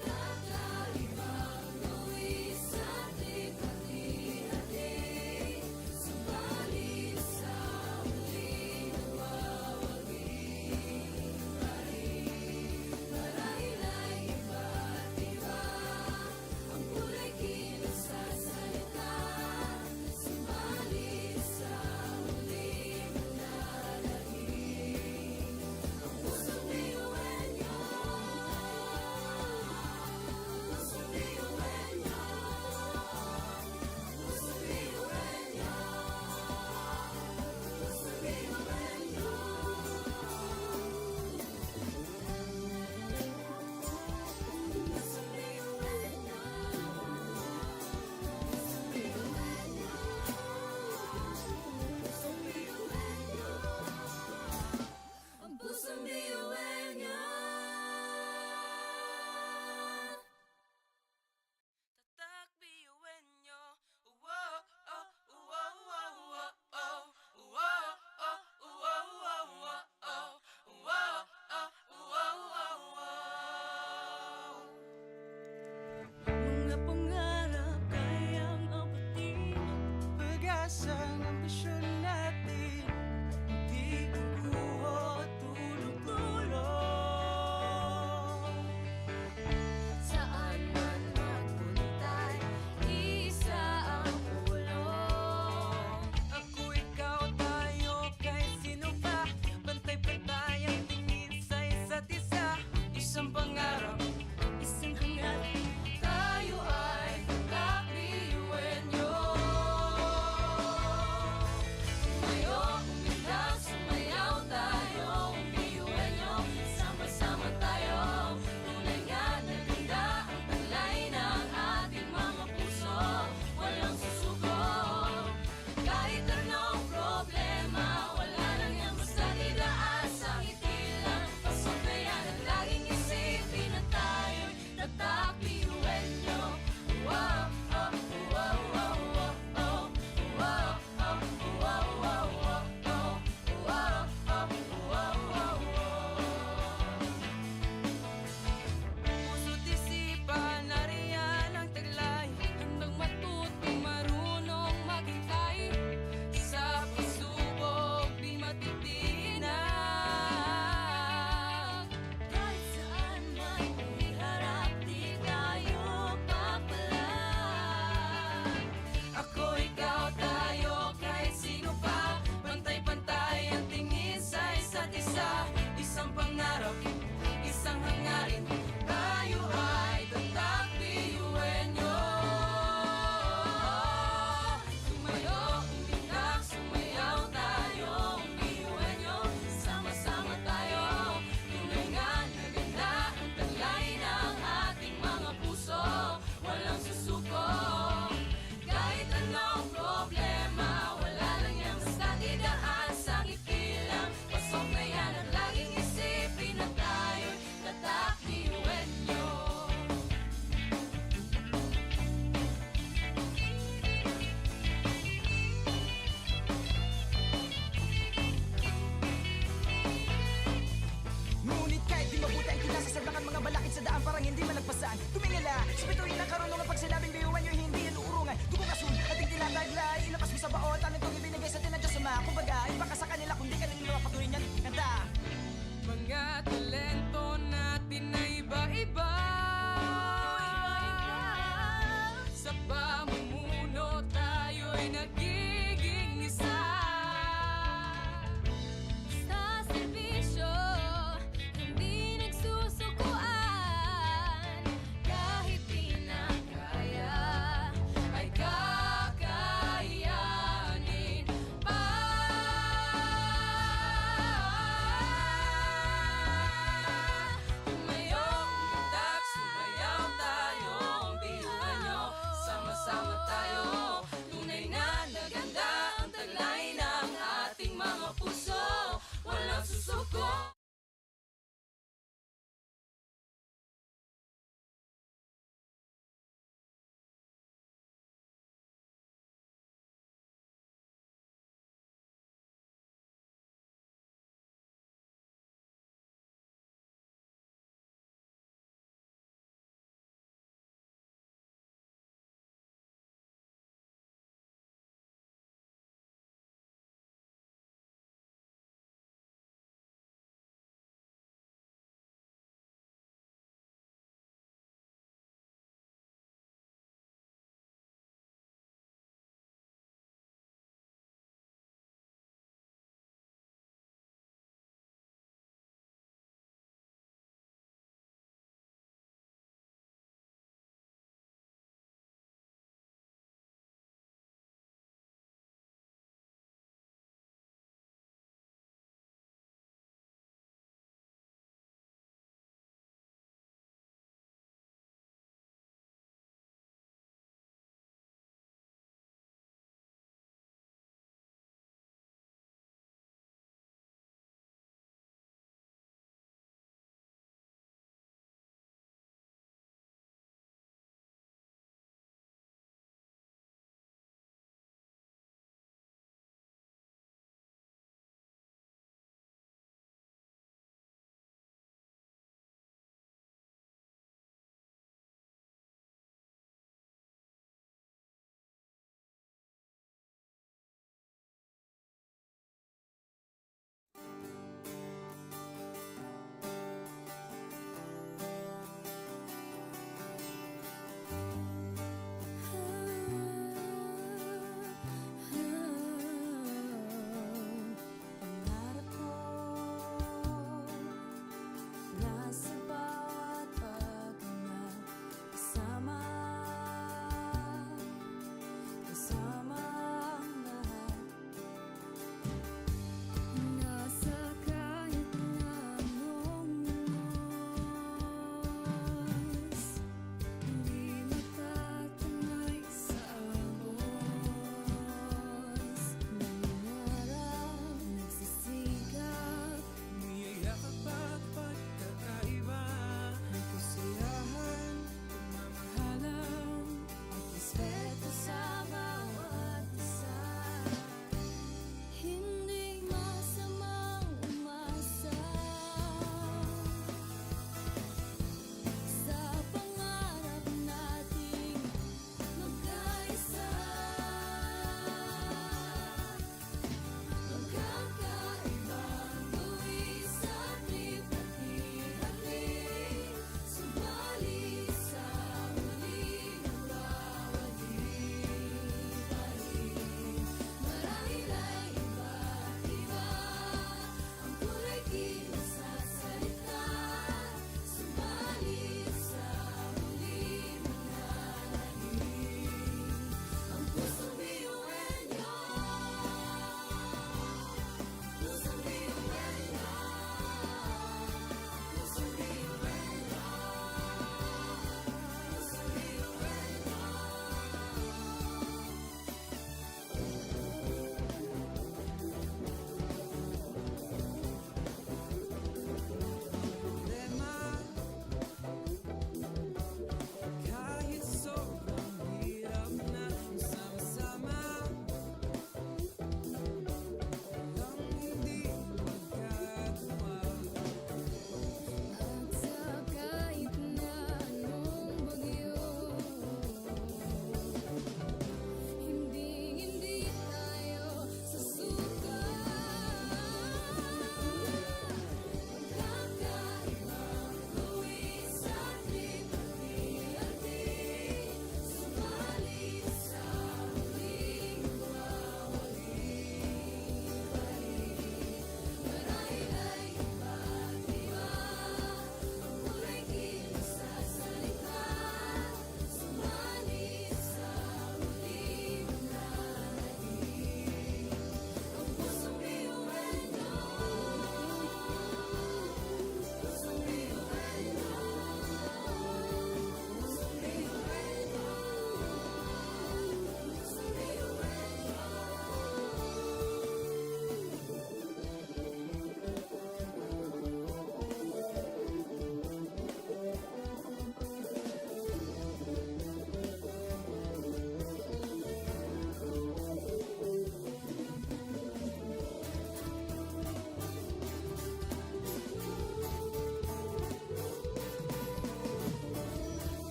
Kakaibang luwis at ikati-hati. Subalit sa muling nagwawagi. Marahil ay iba't iba. Ang kulay kilos sa salita. Subalit sa muling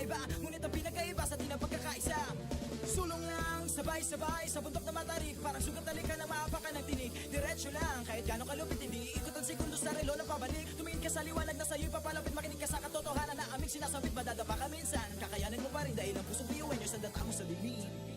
magkaiba Ngunit ang pinagkaiba sa di na pagkakaisa Sulong lang, sabay-sabay sa bundok na matarik Parang sugat talika na maapakan ng tinig Diretso lang, kahit gano'ng kalupit hindi Ikot ang segundo sa relo na pabalik Tumingin ka sa liwanag na sa'yo'y papalapit Makinig ka sa katotohanan na aming sinasabit Madadapa ka minsan, kakayanin mo pa rin Dahil ang pusong biyuin nyo sa data mo sa dilim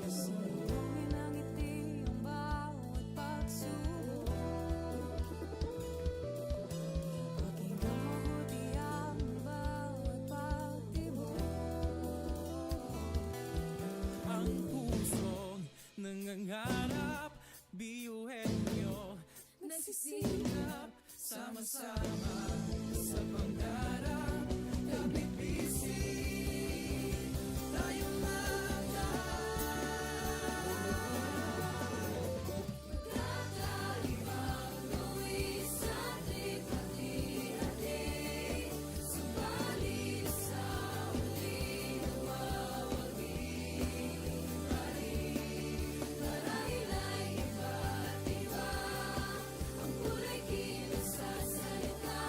Sumbongin ang ngiti ang bawat pagsubok Pakinggan mabuti ang bawat pagtibok Ang pusong nangangarap, biyuhin nyo Nagsisikap sama-sama sa pangarap. Kapit bisig, tayong Kakalibang luwi sa ating hati-hati Subalit sa huli nawawagi Marahil ay iba't iba Ang kulay kilos sa salita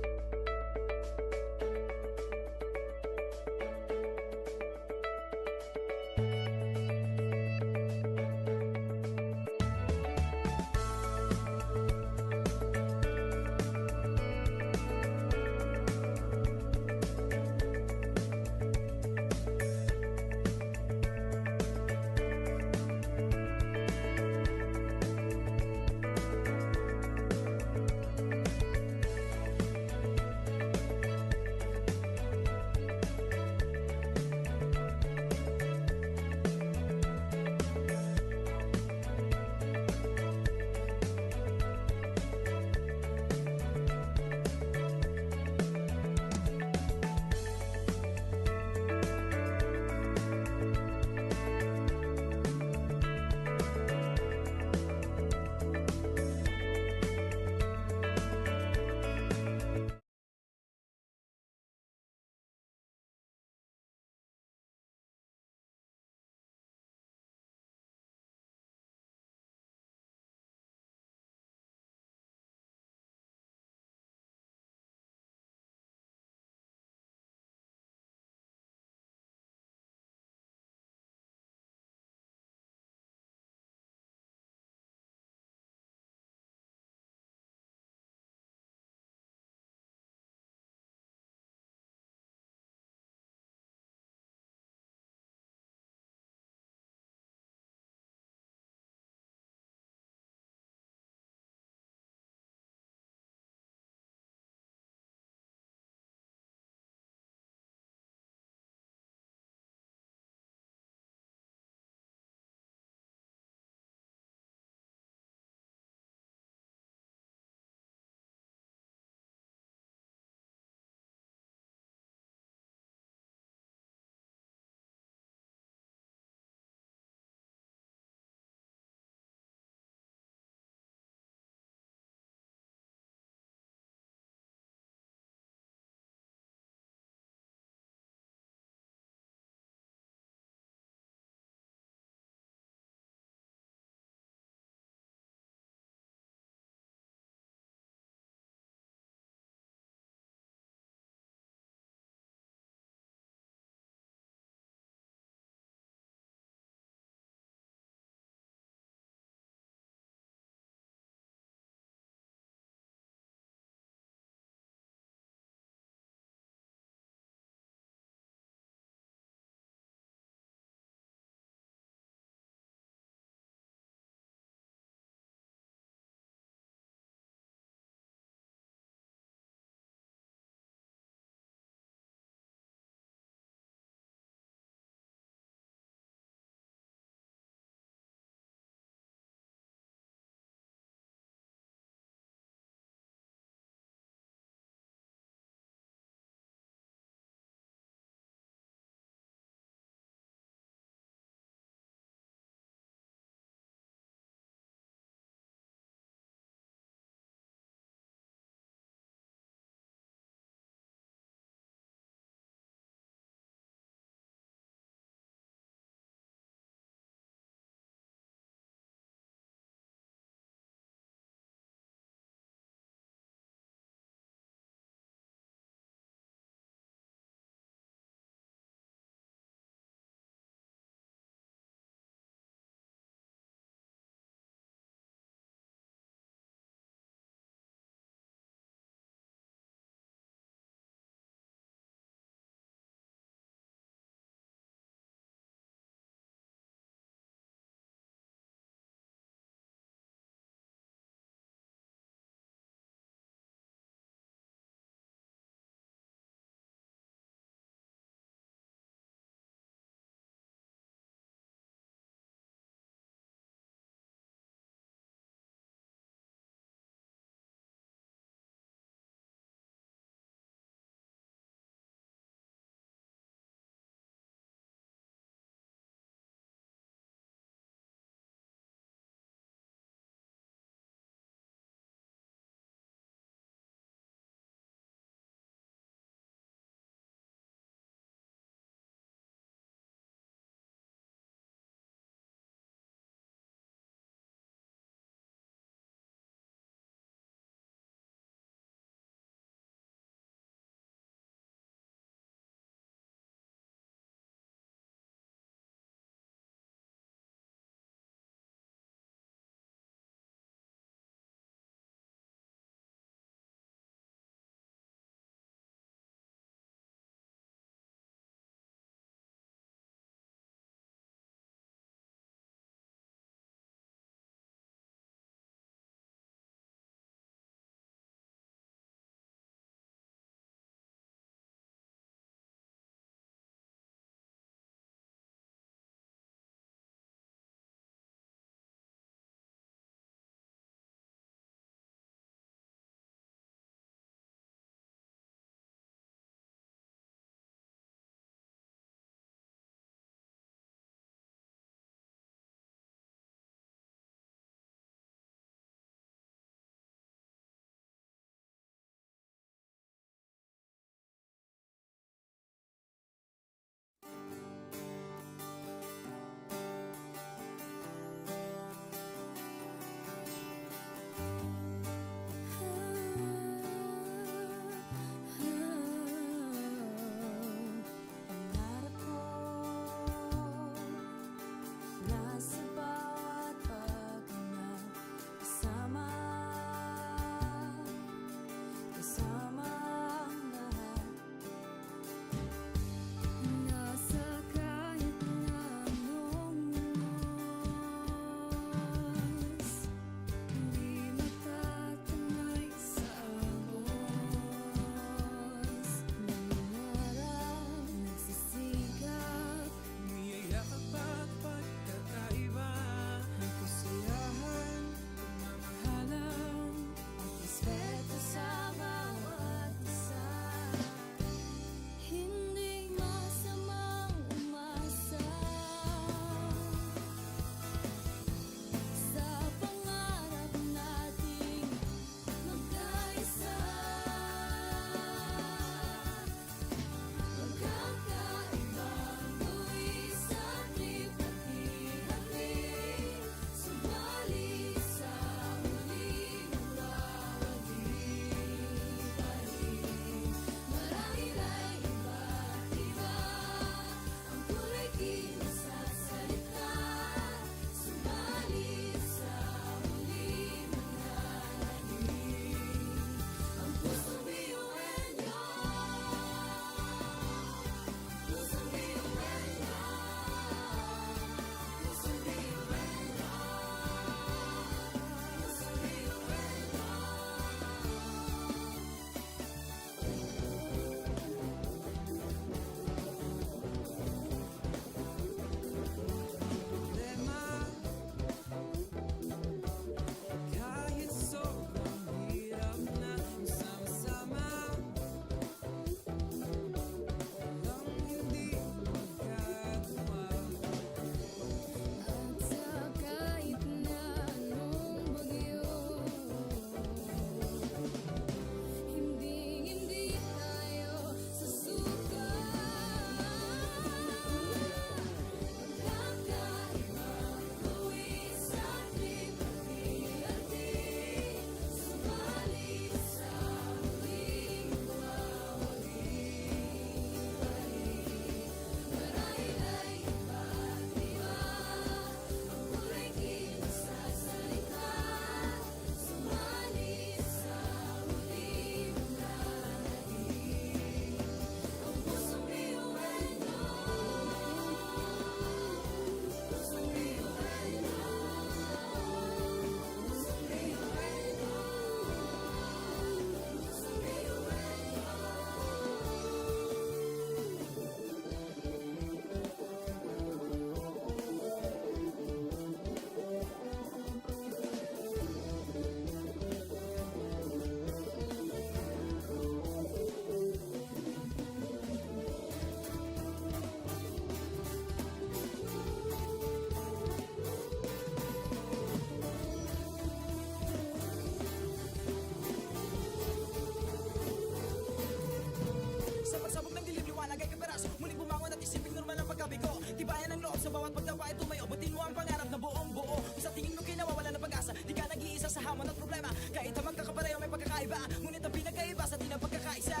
magkaiba Ngunit ang pinagkaiba sa di na pagkakaisa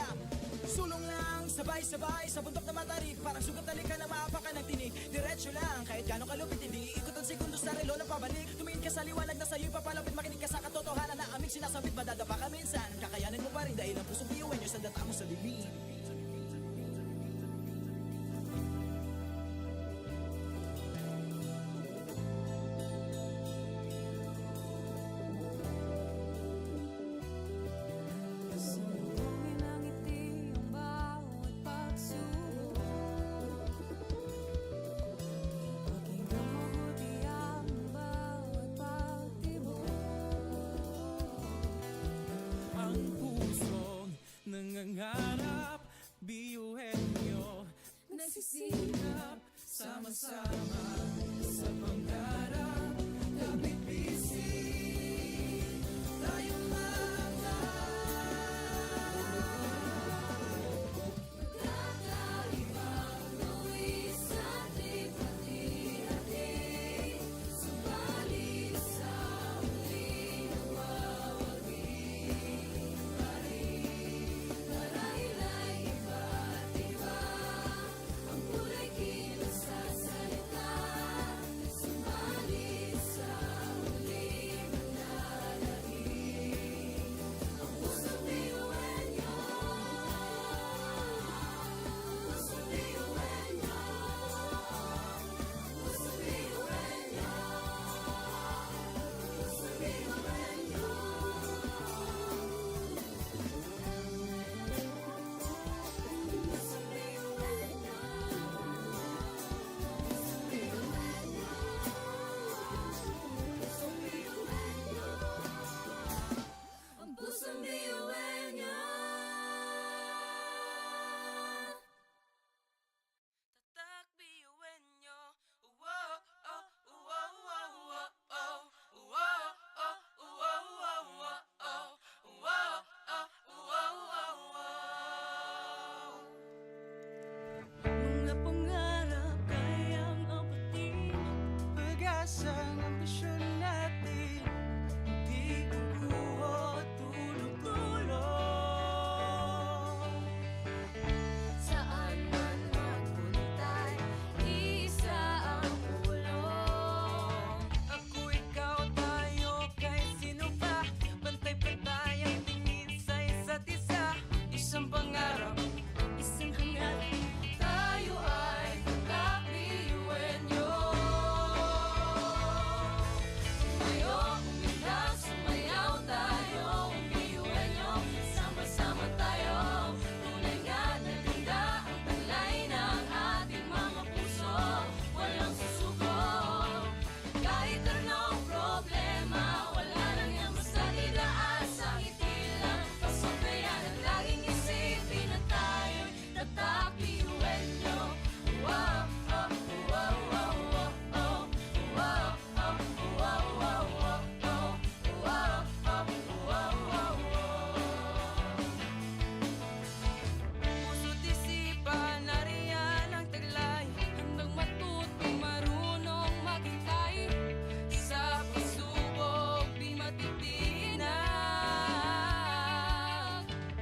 Sulong lang, sabay-sabay sa bundok na matarik Parang sugat talik ka na maapa ka ng tinig Diretso lang, kahit gano'ng kalupit Hindi ikot ang sekundos sa relo na pabalik Tumingin ka sa liwanag na sa'yo'y papalapit Makinig ka sa katotohanan na aming sinasabit Madadapa ka minsan, kakayanin mo pa rin Dahil ang pusong biyuin nyo sa data mo sa limin Sandungin ang ngiti ang bawat pagsubok Pakinggang mabuti ang bawat pagtibok Ang pusong nangangarap, biyuhin nyo Nagsisikap sama-sama sa pangarap. Kapit bisig, tayong mga Kakaibang luwi sa ating hati-hati Subalit sa huli nawawagi pa rin Marahil ay iba't iba Ang kulay kilos sa salita Subalit sa huli manlalahim Ang pusong biyuhin niyo Pusong biyuhin niyo Pusong biyuhin niyo Pusong biyuhin niyo Pusong biyuhin niyo Pusong biyuhin niyo Pusong biyuhin niyo Ang pusong biyuhin niyo Tatak biyuin nyo. Wow, oh, wow, wow, wow, oh. Wow, oh, wow, wow, wow, oh. Wow, oh, wow, wow, wow. Mga pangarap kayang abutin pag-asang ambisyon natin. Di kukuha tulog-tulog. Saan man magpuntay Isa ang ulong Ako, ikaw, tayo, kahit sino pa. Pantay-pantay ang tingin sa isa't isa. Isang pangarap, Isang hangarin Tayo ay kakabiyuhin nyo Tumayo, umilag, sumayaw tayo Biyuhin nyo, sama-sama tayo Tunay nga na ganda ang talay ng ating mga puso Walang susuko Kahit anong problema Wala lang yan basta didaan sa ngiti lang Pasok na yan at laging isipin na tayo'y tatak biyuhin nyo Wow, oh, wow, wow, wow, oh Wow, oh, wow, wow, wow, oh Wow, oh, wow, wow, wow puso't isipan, nariyan ang taglay. Handang matuto, marunong maghintay Sa pagsubok, di matitinag.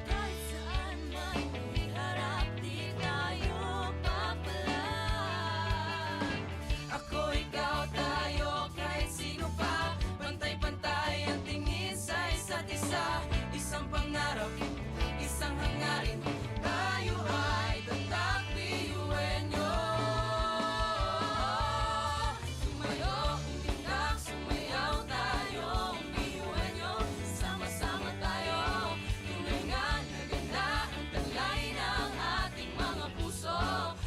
Kahit saan man iharap, di tayo papalag Ako, ikaw, tayo, kahit sino pa. Pantay-pantay ang tingin sa isa't isa. Isang pangarap, isang hangarin. Tayo ay tatak biyuhin nyo. Tumayo, umilag, sumayaw tayo. Biyuhin nyo, sama-sama tayo. Tunay nga na ganda ang talay ng ating mga puso.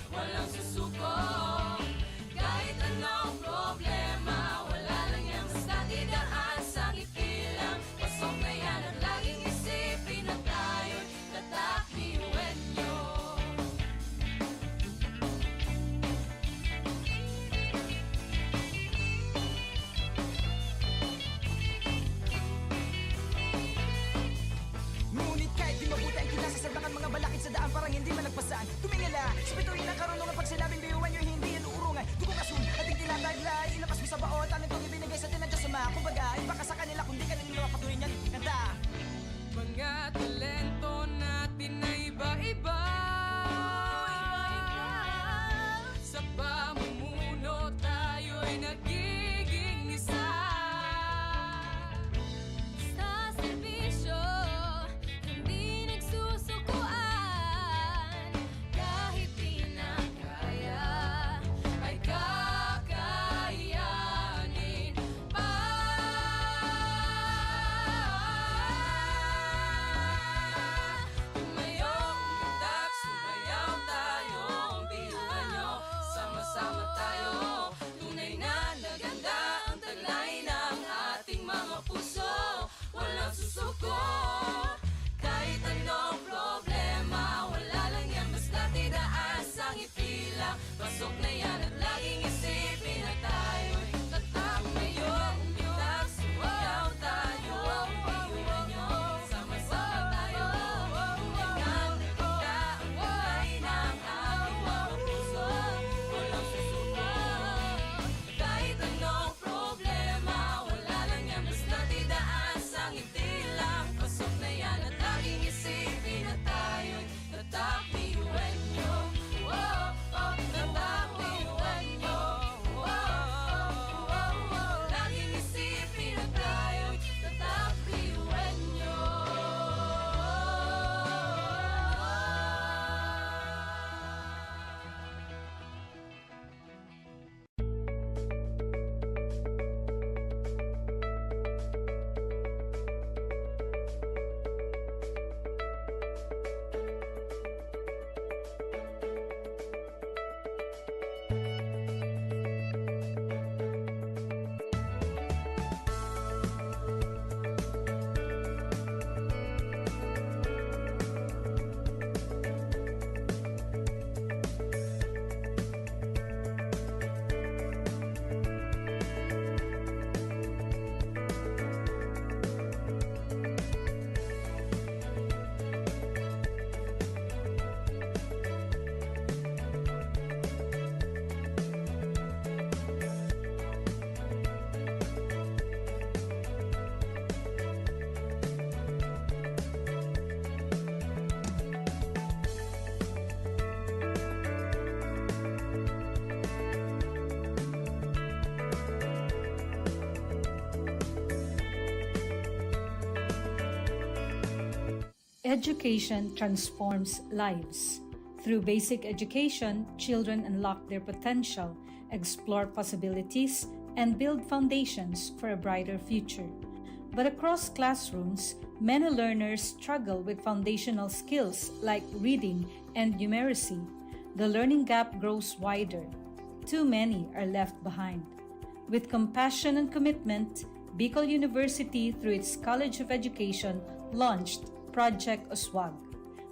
Walang susuko. Kahit anong problema, wala lang yan basta didaan sa ngiti lang. Pasok na yan at laging isipin na tayo'y tatak biyuhin nyo. Ngunit kahit di mabuti ang kinasasaldakan mga balakid sa daan parang hindi malagpasan Tumingala, spituin ang karunungan pag sinabing biyuhan nyo hindi yan uurungan Dugo kasun, ating tinataglay, ilabas mo sa baot Ang itong ibinigay sa atin ng Diyos Ama Kumbaga, iba ka sa kanila kundi kanila patuloy niyan kanta Mga Education transforms lives. Through basic education, children unlock their potential, explore possibilities, and build foundations for a brighter future. But across classrooms, many learners struggle with foundational skills like reading and numeracy. The learning gap grows wider. Too many are left behind. With compassion and commitment, Bicol University, through its College of Education, launched Project Uswag.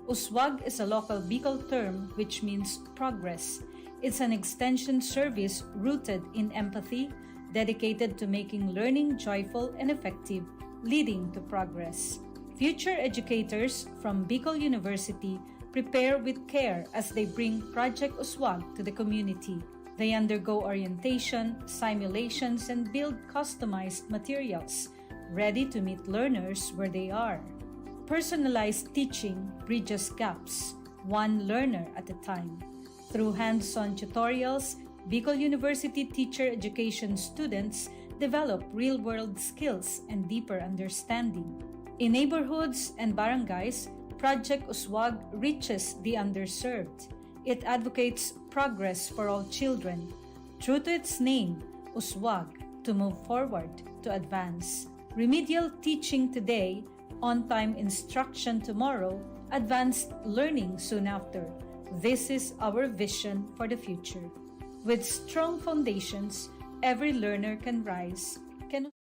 Uswag is a local Bicol term which means progress. It's an extension service rooted in empathy, dedicated to making learning joyful and effective, leading to progress. Future educators from Bicol University prepare with care as they bring Project Uswag to the community. They undergo orientation, simulations, and build customized materials, ready to meet learners where they are. Personalized teaching bridges gaps, one learner at a time. Through hands-on tutorials, Bicol University teacher education students develop real-world skills and deeper understanding. In neighborhoods and barangays, Project Uswag reaches the underserved. It advocates progress for all children. True to its name, Uswag, to move forward, to advance. Remedial teaching today, on-time instruction tomorrow, advanced learning soon after. This is our vision for the future. With strong foundations, every learner can rise, can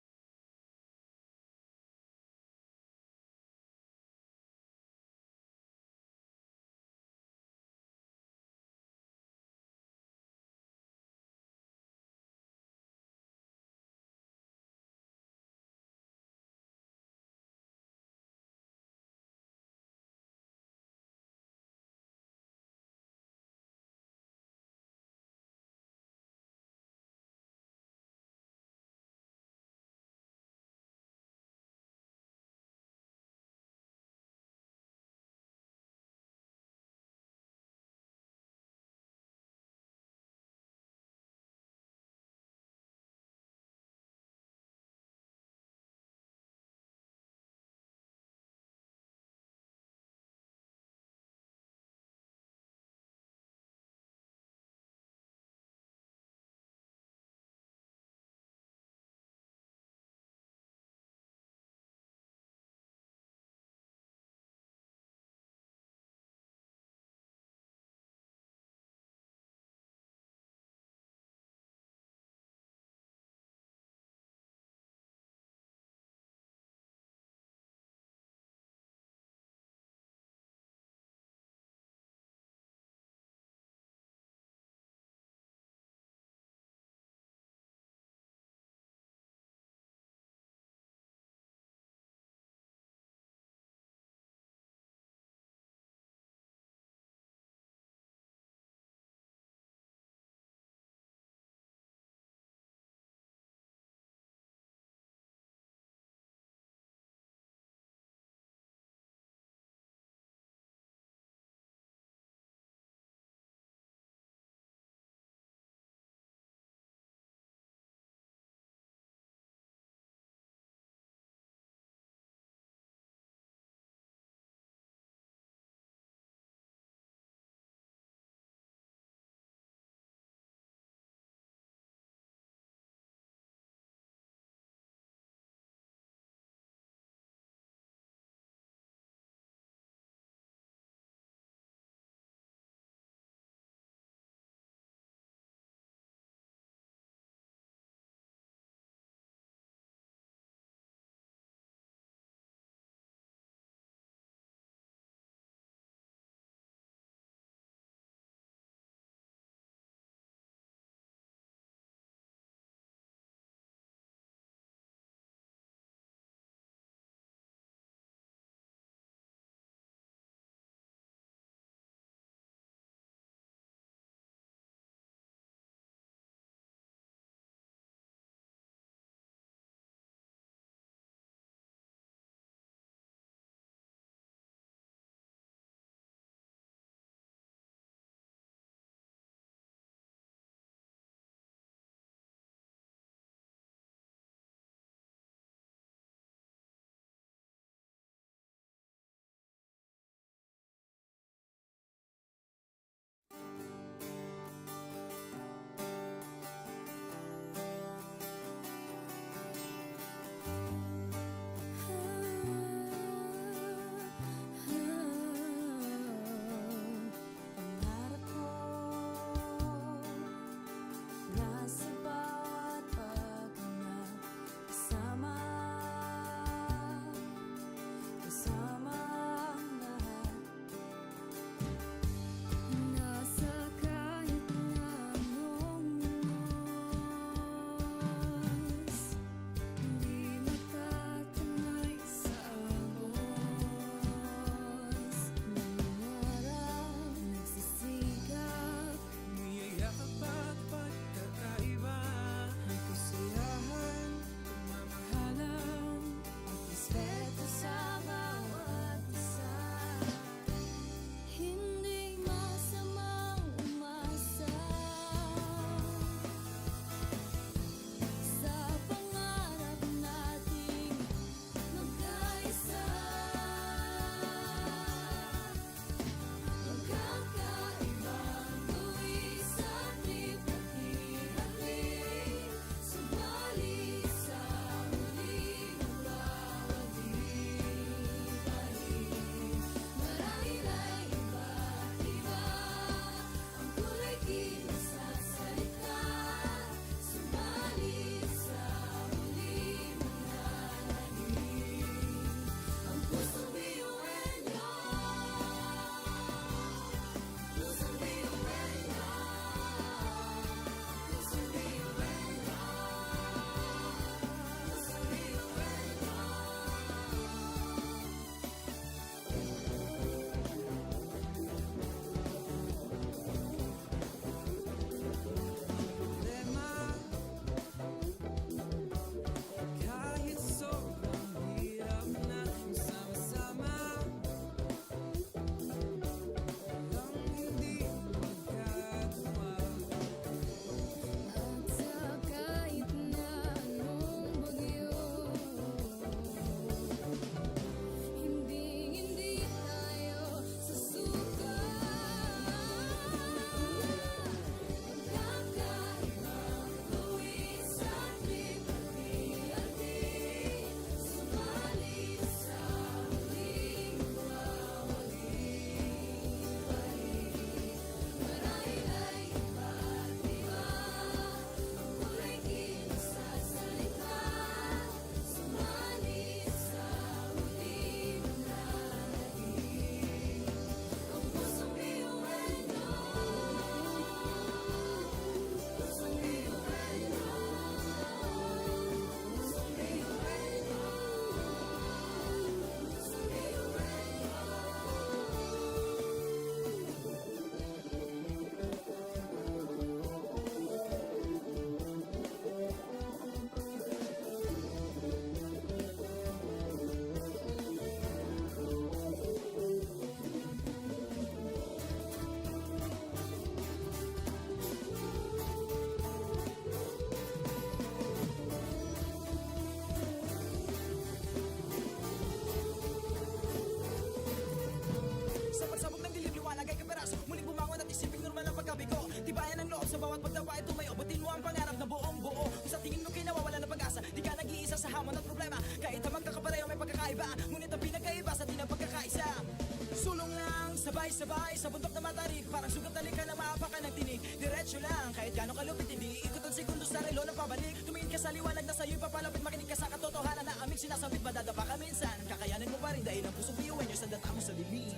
Sabay-sabay sa bundok na matarik, parang sugat na lika na maapak ka ng tinig. Diretso lang, kahit gano'ng kalupit hindi ikot ang segundo sa relo na pabalik. Tumingin ka sa liwanag na sa'yo'y papalapit, makinig ka sa katotohanan na aming sinasabit. Madadapa ka minsan, kakayanin mo pa rin dahil ang pusong biyuin nyo sa data mo sa dilim.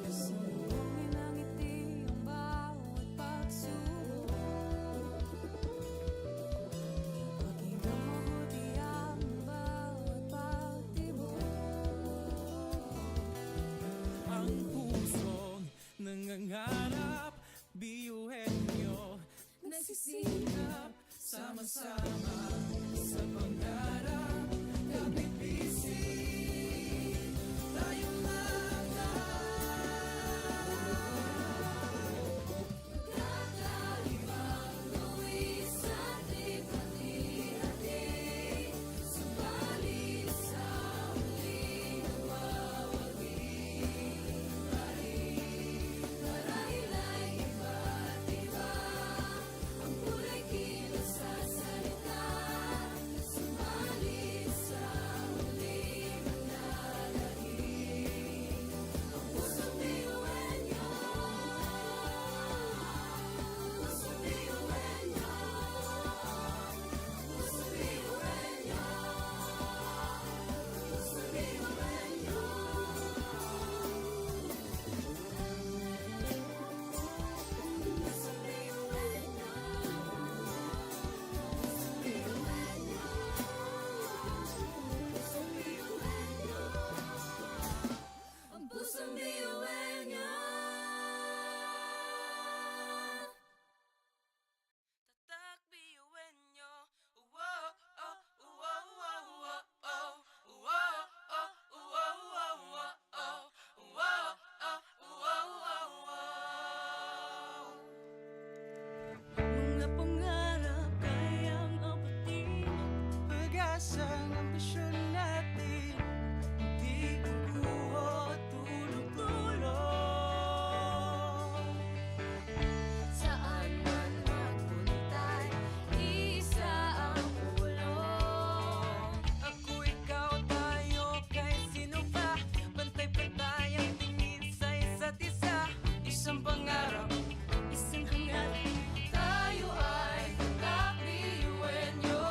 Sumbungin ang ngiti ang bawat pagsubok. Pakinggan mabuti ang bawat pagtibok. Ang pusong nangangarap, biyuhin nyo Nagsisikap sama-sama sa pangarap. Kapit bisig, tayong kakaibang luwis at ikati-hati. Subalit sa huling nawawagi. Marahil ay iba't iba ang kulay kilos sa salita. Subalit sa huling nanlalahim. Ang pusong biyuin niyo. Pusong biyuin niyo. Pusong biyuin niyo. Pusong biyuin niyo. Pusong biyuin niyo. Pusong biyuin niyo. Pusong biyuin niyo. Ang pusong biyuin niyo. Tatak biyuin nyo. Wow, oh, wow, wow, wow, oh. Wow, oh, wow, wow, wow, oh. Wow, oh, wow, wow, wow. Mga pangarap kayang abutin. pag-asang ambisyon natin, di kukuha tulog-tulog. Saan man magpuntay, isa ang ulo. Ako, ikaw, tayo, kahit sino pa. Pantay-pantay ang tingin sa isa't isa. Isang pangarap, Isang hangarin, tayo ay kakabiyuin nyo.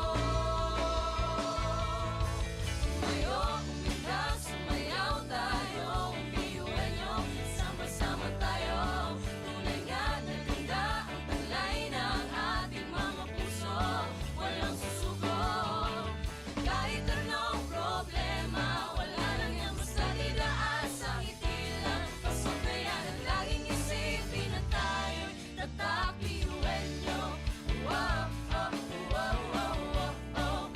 Tumayo, umilag, sumayaw tayo, biyuin nyo. Sama-sama tayo, tunay nga na ganda ang talay ng ating mga puso. Walang susuko, kahit anong problema, wala lang yan basta dilaan sa ngiti lang. Pasok na yan at laging isipin na tayo'y tatak biyuin nyo. Wow, oh, wow, wow, wow, oh.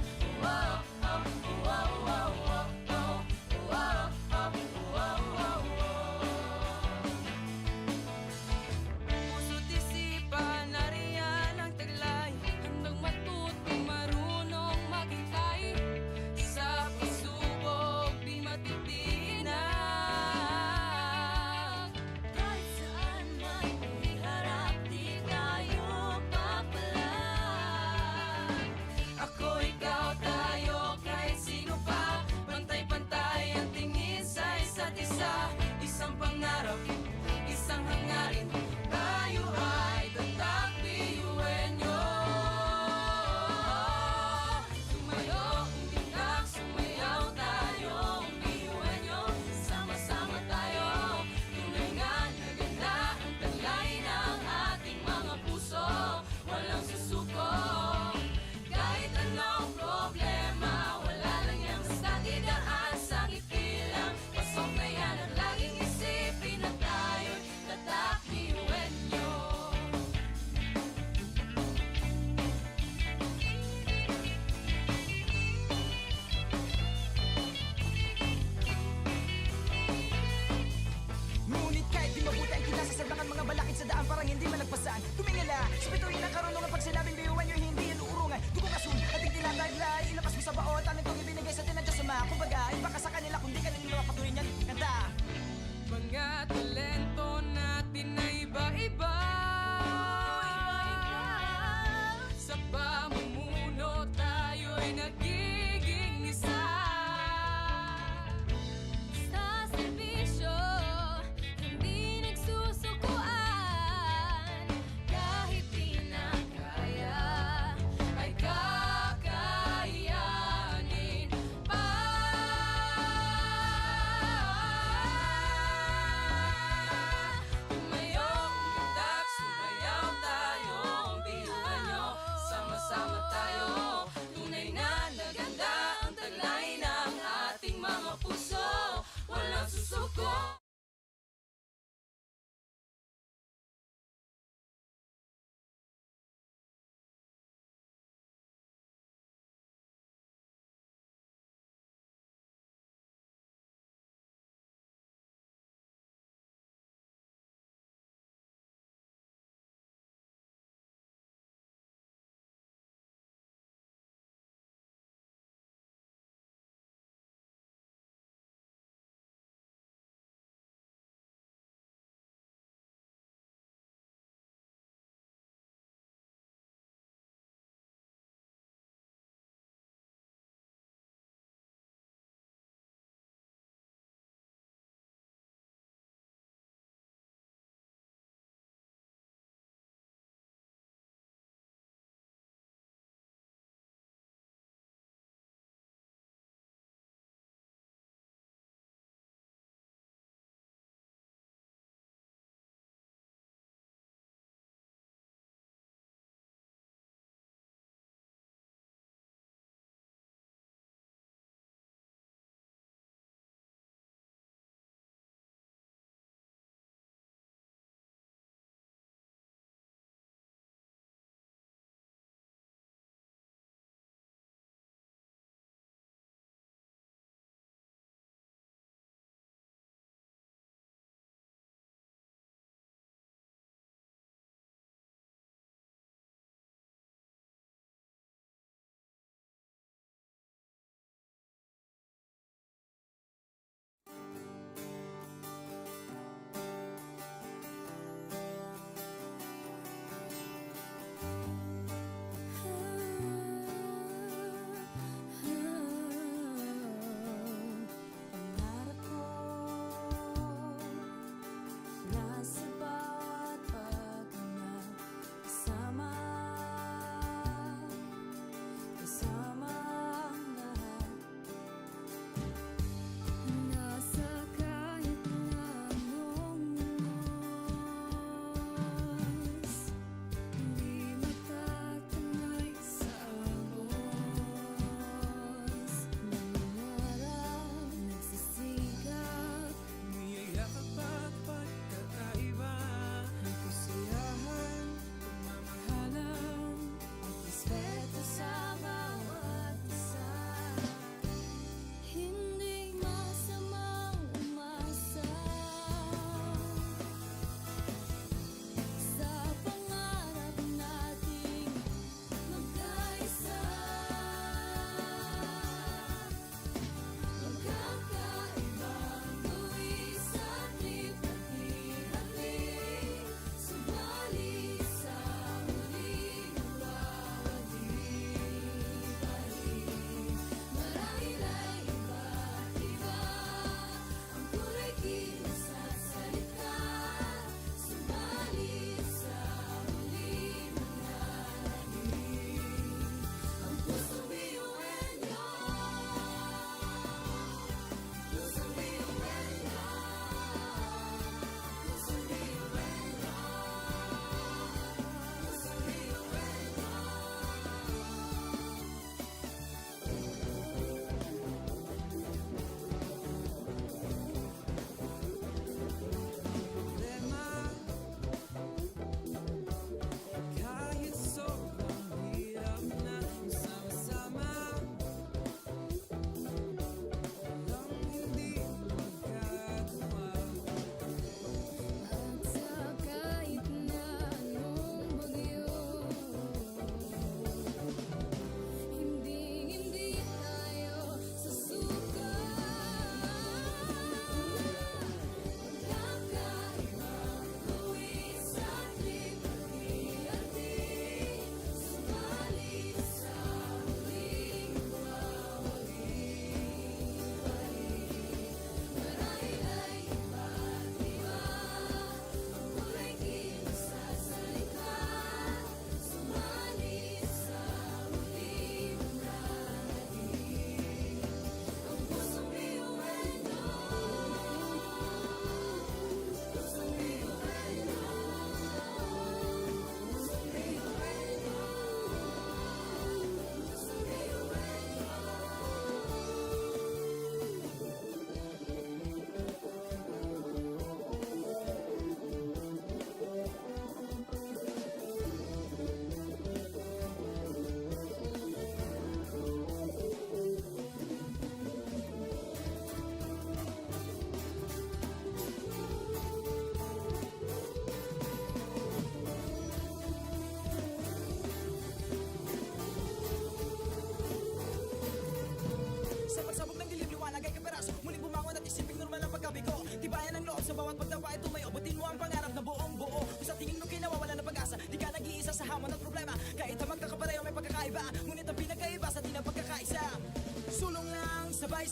Wow, oh, wow, wow, wow, oh. Wow, oh, wow, wow, wow. puso't isipan, nariyan ang taglay. Handang matuto, marunong maghintay. Sa pagsubok, di matitinag. Kahit saan man iharap, di tayo papalag. Ako, ikaw, tayo, kahit sino pa. Pantay-pantay ang tingin sa isa't isa. Isang pangarap, isang hangarin. Tayo ay tatak biyuin nyo. Tumayo, umilag, sumayaw tayo, biyuin nyo. Sama-sama tayo, tunay nga na ganda ang talay ng ating mga puso. Walang susuko, kahit anong problema, wala lang yan basta didaan sa ngiti lang. Pasok na yan at laging isipin na tayo'y tatak biyuin nyo. Ngunit kahit di mabuti ang kinasasalangan mga balakid sa daan parang hindi malagpasan. Tumingala, sa bituin ang karunungan pag sinabing biyuan nyo hindi yan uurungan. Dugong asun, ating tinataglay, ilabas mo sa baot, ang itong ibinigay sa tinadya sa mga. Kumbaga, iba ka sa kanila kung di ka nila mapatuloy niyan. Kanta! Mga talento natin na iba-iba.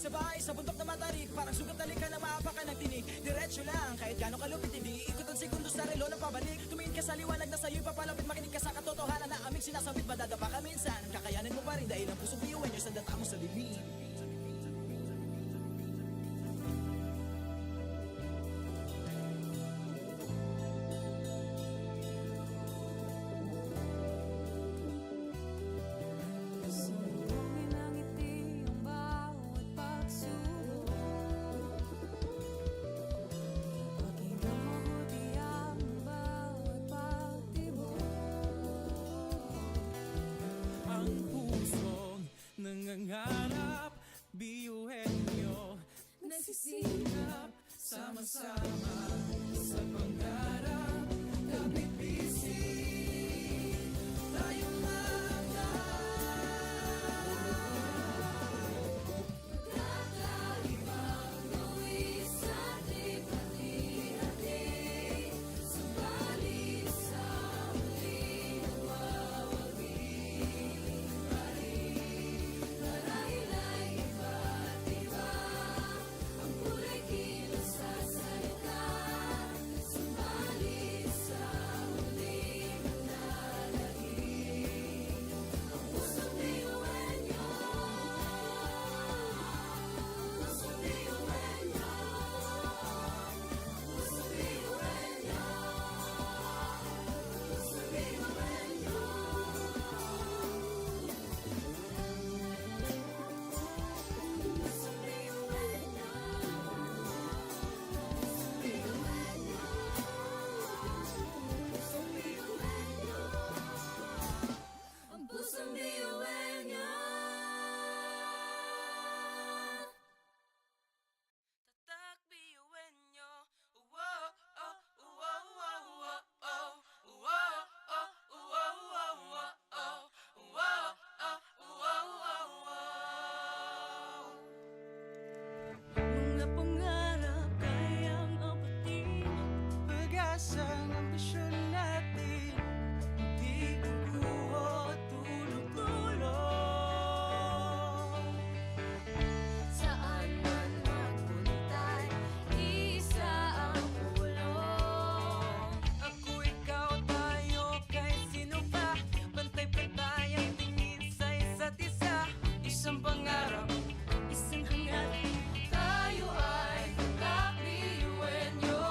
sabay sa bundok na matarik. Parang sugat na lika na maapak ka ng tinig. Diretso lang, kahit gano'ng kalupit hindi ikot ang segundo sa relo na pabalik. Tumingin ka sa liwanag na sa'yo'y papalapit. Makinig ka sa katotohanan na aming sinasabit. Madadapa ka minsan, kakayanin mo pa rin dahil ang pusong biyuan nyo sa data mo sa dilim. Sumbungin ang ngiti ang bawat pagsubok. Pakinggang mabuti ang bawat pagtibok. Ang pusong nangangarap, biyuhin nyo Nagsisikap sama-sama sa pangarap. Kapit bisig, tayong Kakaibang luwis at hati-hati. Subalit sa muling nagwawagi. Marahil ay iba't iba ang kulay kilos sa salita. Subalit sa muling nananagin. Ang pusong biyuan nyo. Pusong biyuan nyo. Pusong biyuan nyo. Pusong biyuan nyo. Pusong biyuan nyo. Pusong biyuan nyo. Ang pusong biyuan nyo. Tatak biyuin nyo. Wow, oh, wow, wow, wow, oh. Wow, oh, wow, wow, wow, oh. Wow, oh, wow, wow, wow. Mga pangarap kayang apatin. pag-asang ambisyon natin. Di kukuha tulog-tulog. Saan man magpuntay, isa ang kulong. Ako, ikaw, tayo, kahit sino pa. Pantay-pantay ang tingin sa isa't isa. Isang pangarap, Isang hangarin, tayo ay tatak biyuin nyo.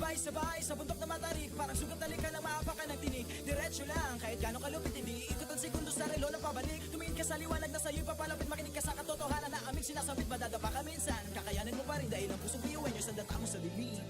Sabay-sabay sa bundok na matarik, parang sugat talik ka na maapakan ng tinig. Diretso lang, kahit gano'ng kalupit, hindi ikot ang segundo sa relo na pabalik. Tumingin ka sa liwanag na sa'yo'y papalapit, makinig ka sa katotohanan na aming sinasabit. Madadapa ka minsan, kakayanin mo pa rin dahil ang pusong biyuan nyo sa data mo sa dilim.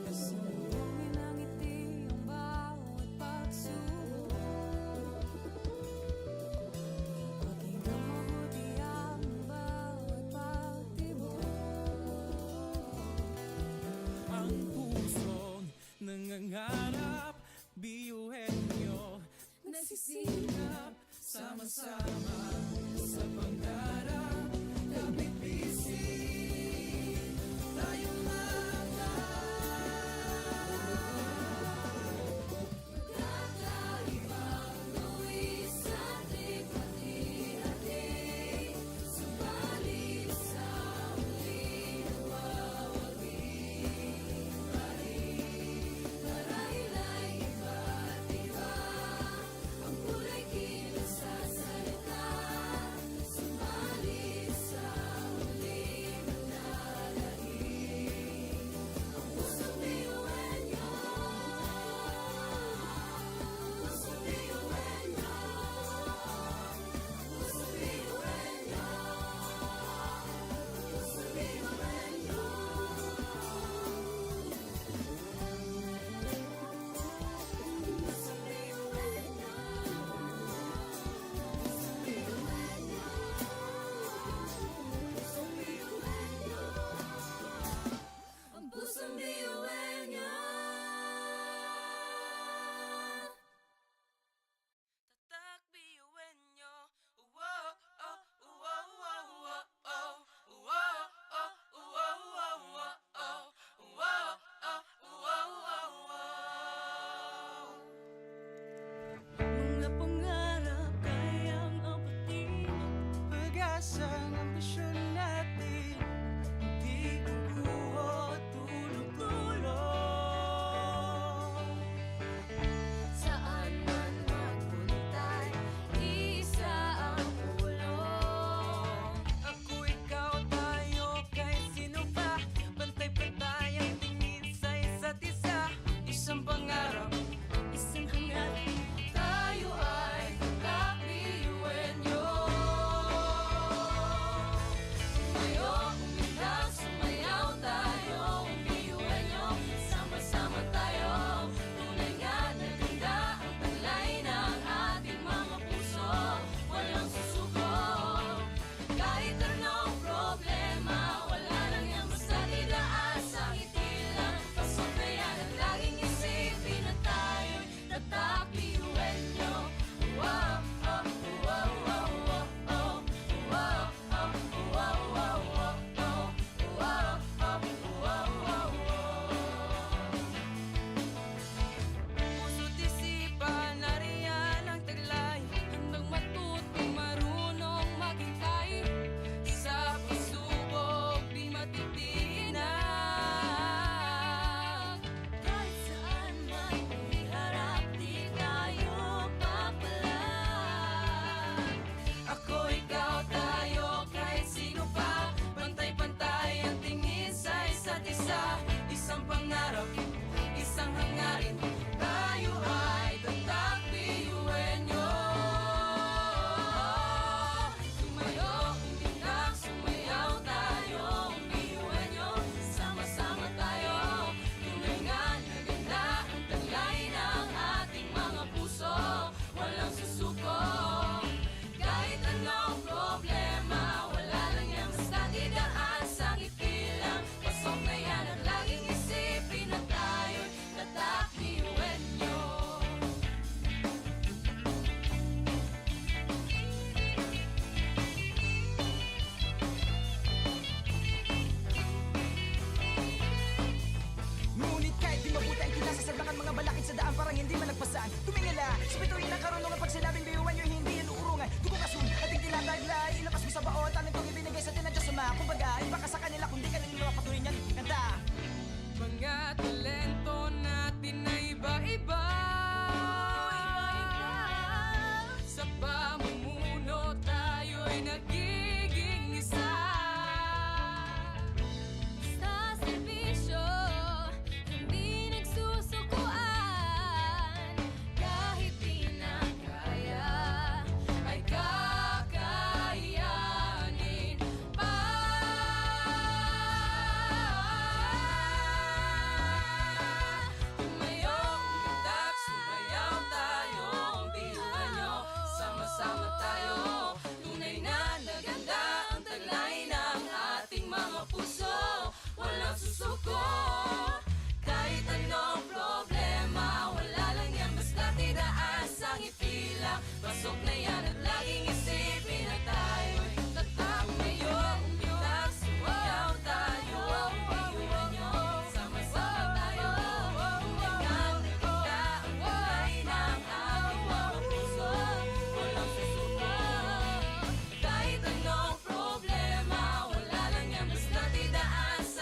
Pasalubungin ng ngiti ang bawat pagsubok. Pakinggan mabuti ang bawat pagtibok. Ang pusong nangangarap, biyuhin nyo Nagsisikap, sama-sama sa pangarap. Kapit bisig, tayong mga kakaibang luwi sa likha-hati. Subalit sa huli nawawagi pa rin. Marahil ay iba't iba ang kulay kilos sa salita. Subalit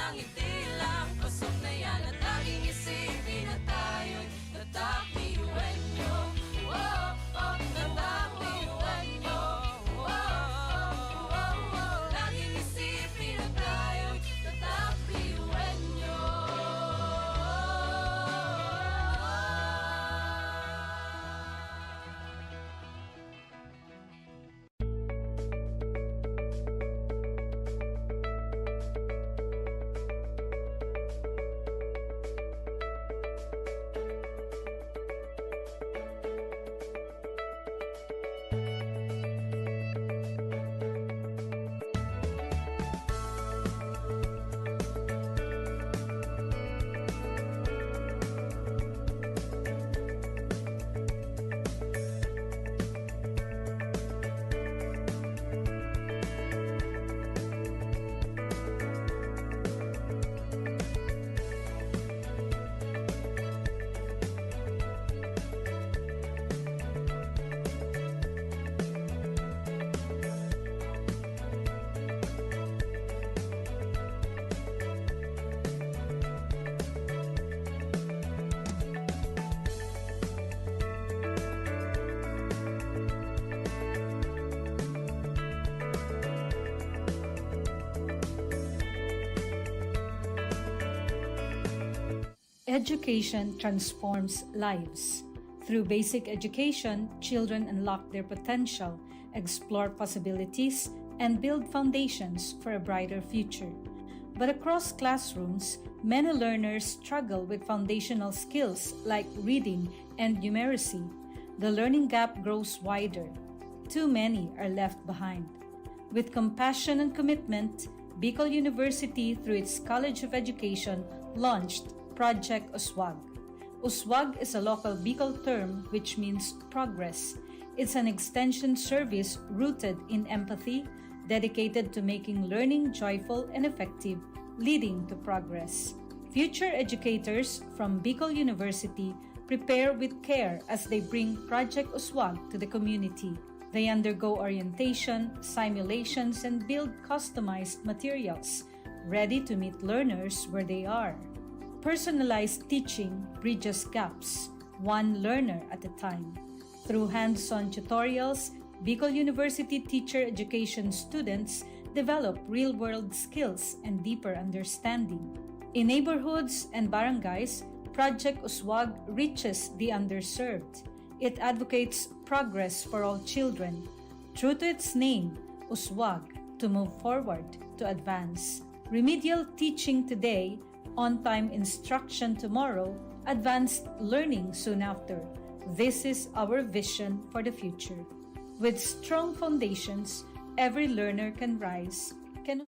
isang ngiti lang, pasok na yan at laging isipin na tayo'y tatak pinuwenyo. Oh, oh, tatak pinuwenyo. Oh, oh, oh, oh, laging isipin na tayo'y tatak pinuwenyo. Education transforms lives. Through basic education, children unlock their potential, explore possibilities, and build foundations for a brighter future. But across classrooms, many learners struggle with foundational skills like reading and numeracy. The learning gap grows wider. Too many are left behind. With compassion and commitment, Bicol University, through its College of Education, launched Project Uswag. Uswag is a local Bicol term which means progress. It's an extension service rooted in empathy, dedicated to making learning joyful and effective, leading to progress. Future educators from Bicol University prepare with care as they bring Project Uswag to the community. They undergo orientation, simulations, and build customized materials, ready to meet learners where they are. Personalized teaching bridges gaps, one learner at a time. Through hands-on tutorials, Bicol University teacher education students develop real-world skills and deeper understanding. In neighborhoods and barangays, Project Uswag reaches the underserved. It advocates progress for all children. True to its name, Uswag, to move forward, to advance. Remedial teaching today, on-time instruction tomorrow, advanced learning soon after. This is our vision for the future. With strong foundations, every learner can rise, can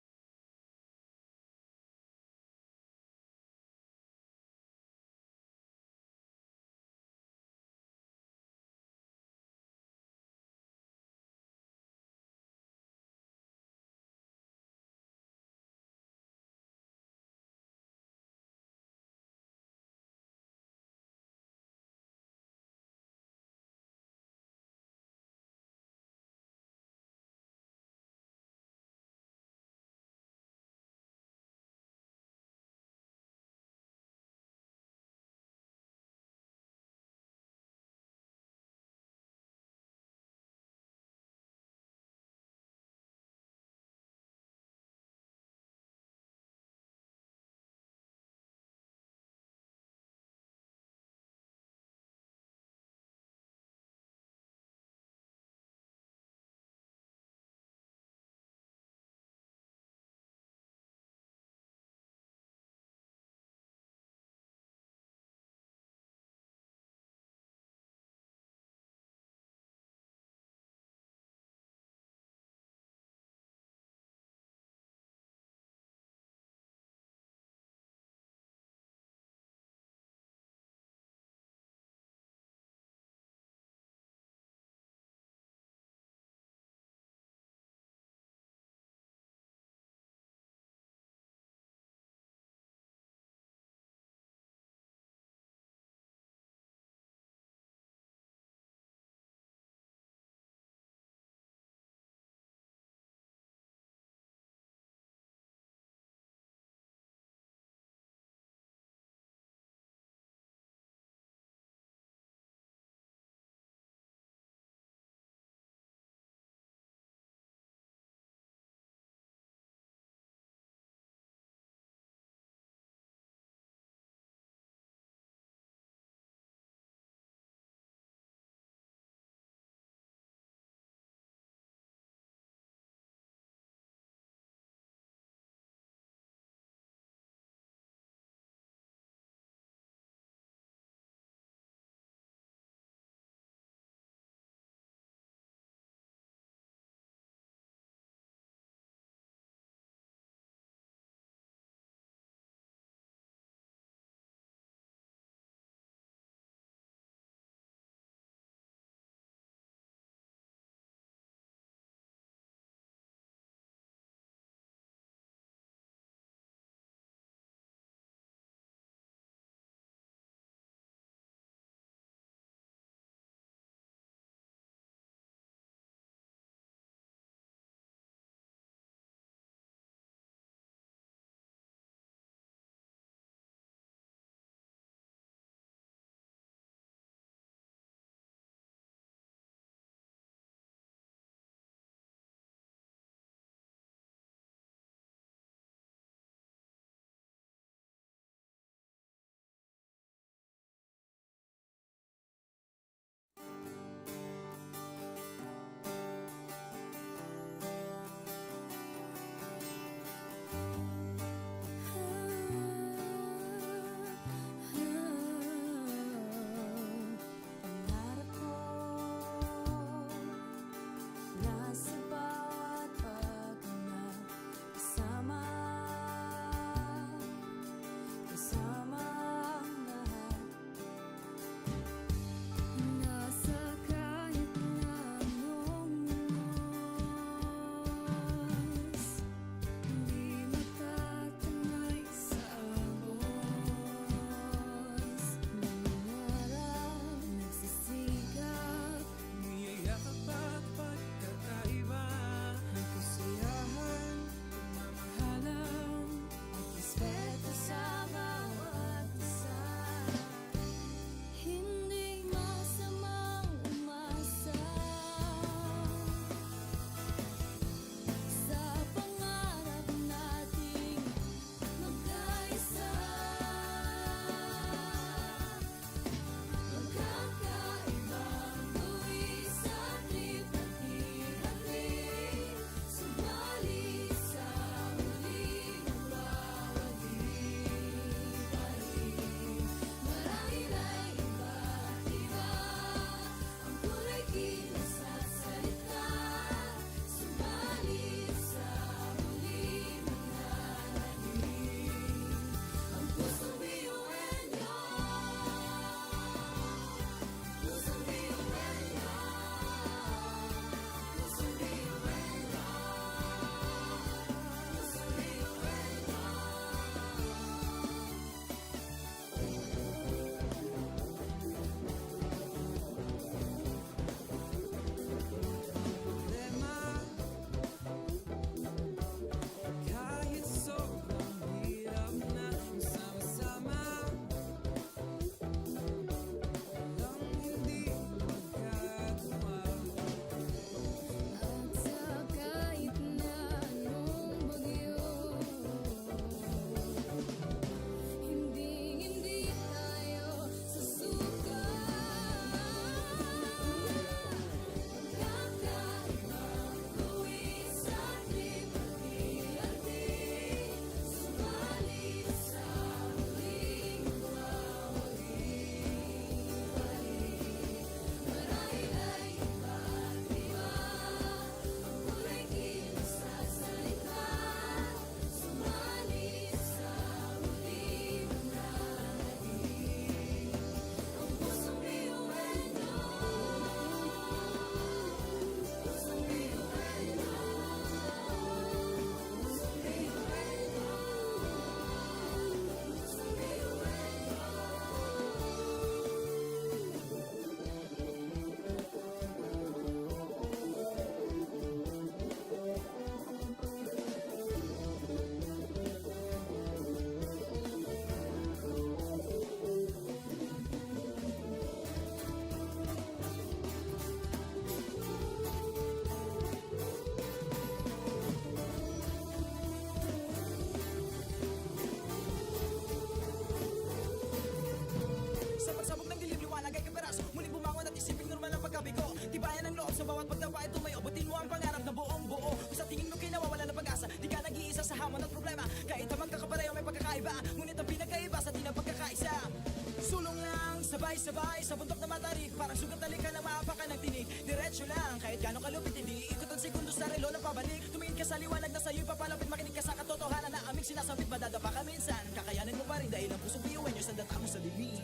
Sabay-sabay sa bundok na matarik, parang sugat talikan ng maapakan ng tinig. Diretso lang, kahit gano'ng kalupit hindi ikot ang segundo sa relo ng pabalik. Tumingin ka sa liwanag na sa'yo'y papalapit, makinig ka sa katotohanan na aming sinasabit. Madadapa ka minsan, kakayanin mo pa rin dahil ang pusong biyuan nyo sa data mo sa dilim.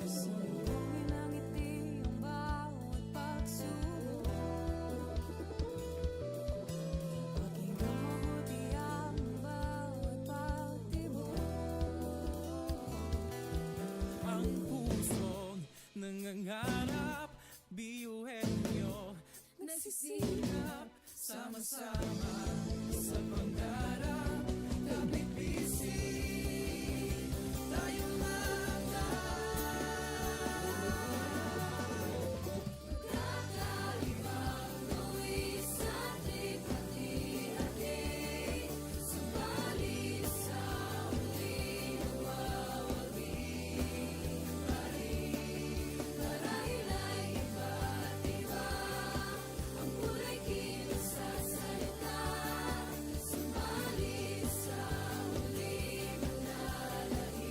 Sumbungin ang ngiti ang bawat pagsubok. Pakinggan mabuti ang bawat pagtibok. Ang pusong nangangarap, biyuhin nyo, nagsisikap, sama-sama sa pangarap. Kapit bisig, tayo Kakaibang luwi sa hati-hati, subalit sa huli nawawagi pa rin. Marahil ay iba't iba, ang kulay kilos sa salita, subalit sa huli manlalahim.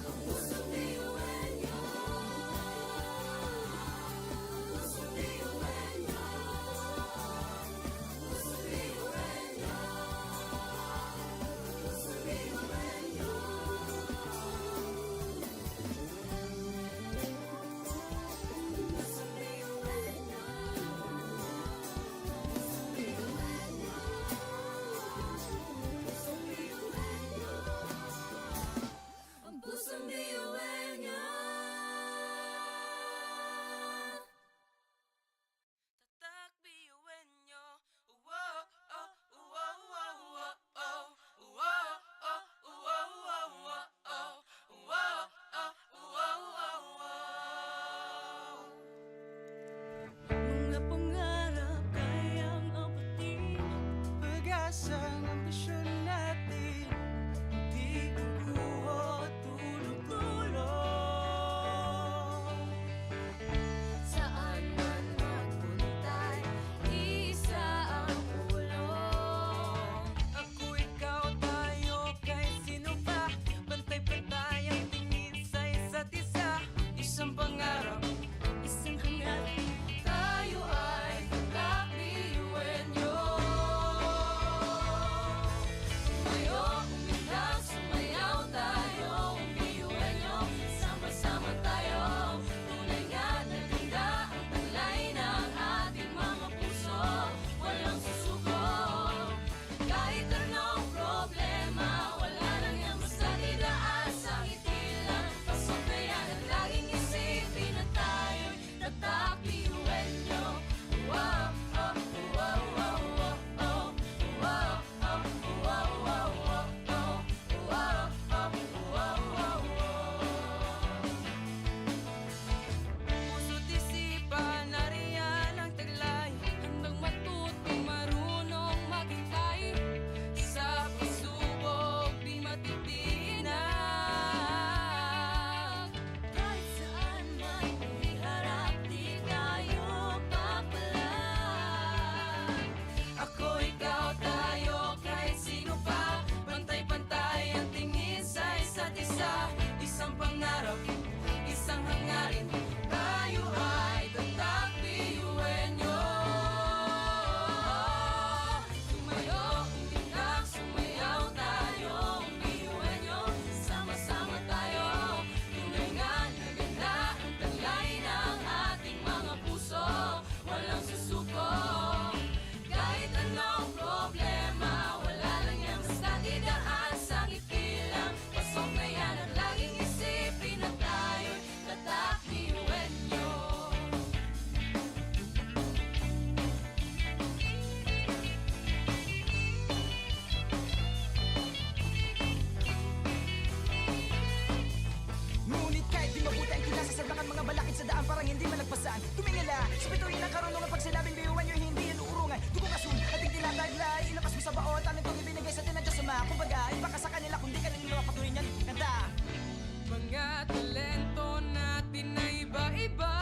Ang pusong biyuhan niyo, pusong biyuhan niyo, pusong biyuhan niyo, pusong biyuhan niyo. Pusong biyuhan niyo, pusong biyuhan niyo, pusong biyuhan niyo. Ang pusong biyuhan niyo. Tatak biyuhin nyo. Wow, oh, wow, wow, wow, oh. Wow, oh, wow, wow, wow, oh. Wow, oh, wow, wow, wow. Mga pangarap kayang abutin, pag-asa ng ambisyon natin, di kukuha tulog-tulog. saan man magpuntay, isa ang ulong. Ako, ikaw, tayo, kahit sino pa. Pantay-pantay ang tingin sa isa't isa. Isang pangarap, Isang hangarin, tayo ay kakabiyuhin niyo. Tumayo, umilag, sumayaw tayo, biyuhin niyo. Sama-sama tayo, tunay nga na ganda ang taglay ng ating mga puso. Walang susuko, kahit anong problema, wala nang yan basta didaan sa ngiti lang. Pasok na yan at laging isipin na tayo'y tatakbiyuhin niyo. Wow, oh, wow, wow, wow, oh. Wow, oh, wow, wow, wow, oh. Wow, oh, wow, wow, wow. puso't isipan, nariyan ang taglay. Handang matuto, marunong maghintay. Sa pagsubok, di matitinag. Kahit saan man iharap, di tayo papalag. Ako, ikaw, tayo, kahit sino pa. Pantay-pantay ang tingin sa isa't isa. Isang pangarap, isang hangarin. Tayo ay tatakbiyuhin nyo. Tumayo, umilag, sumayaw tayo, biyuhin nyo. Sama-sama tayo, tunay nga na ganda ang taglay ng ating mga puso. Walang susuko, kahit anong problema, wala lang yan basta didaan sa ngiti lang. Pasok na yan at laging isipin na tayo'y tatakbiyuhin nyo. Ngunit kahit di mabuti ang kinasasabakan mga balakid sa daan parang hindi malagpasan. Tumingala, sa bituin ng karunungan pag sinabing biyuhan nyo hindi yan uurungan. Dugong asul, ating tinataglay, ilakas mo sa baon, tanong itong ibinigay sa tinadya sa mga. Kumbaga, iba ka sa kanila kung di ka nila mapatuloy niyan. Kanta! Mga talento natin na iba-iba.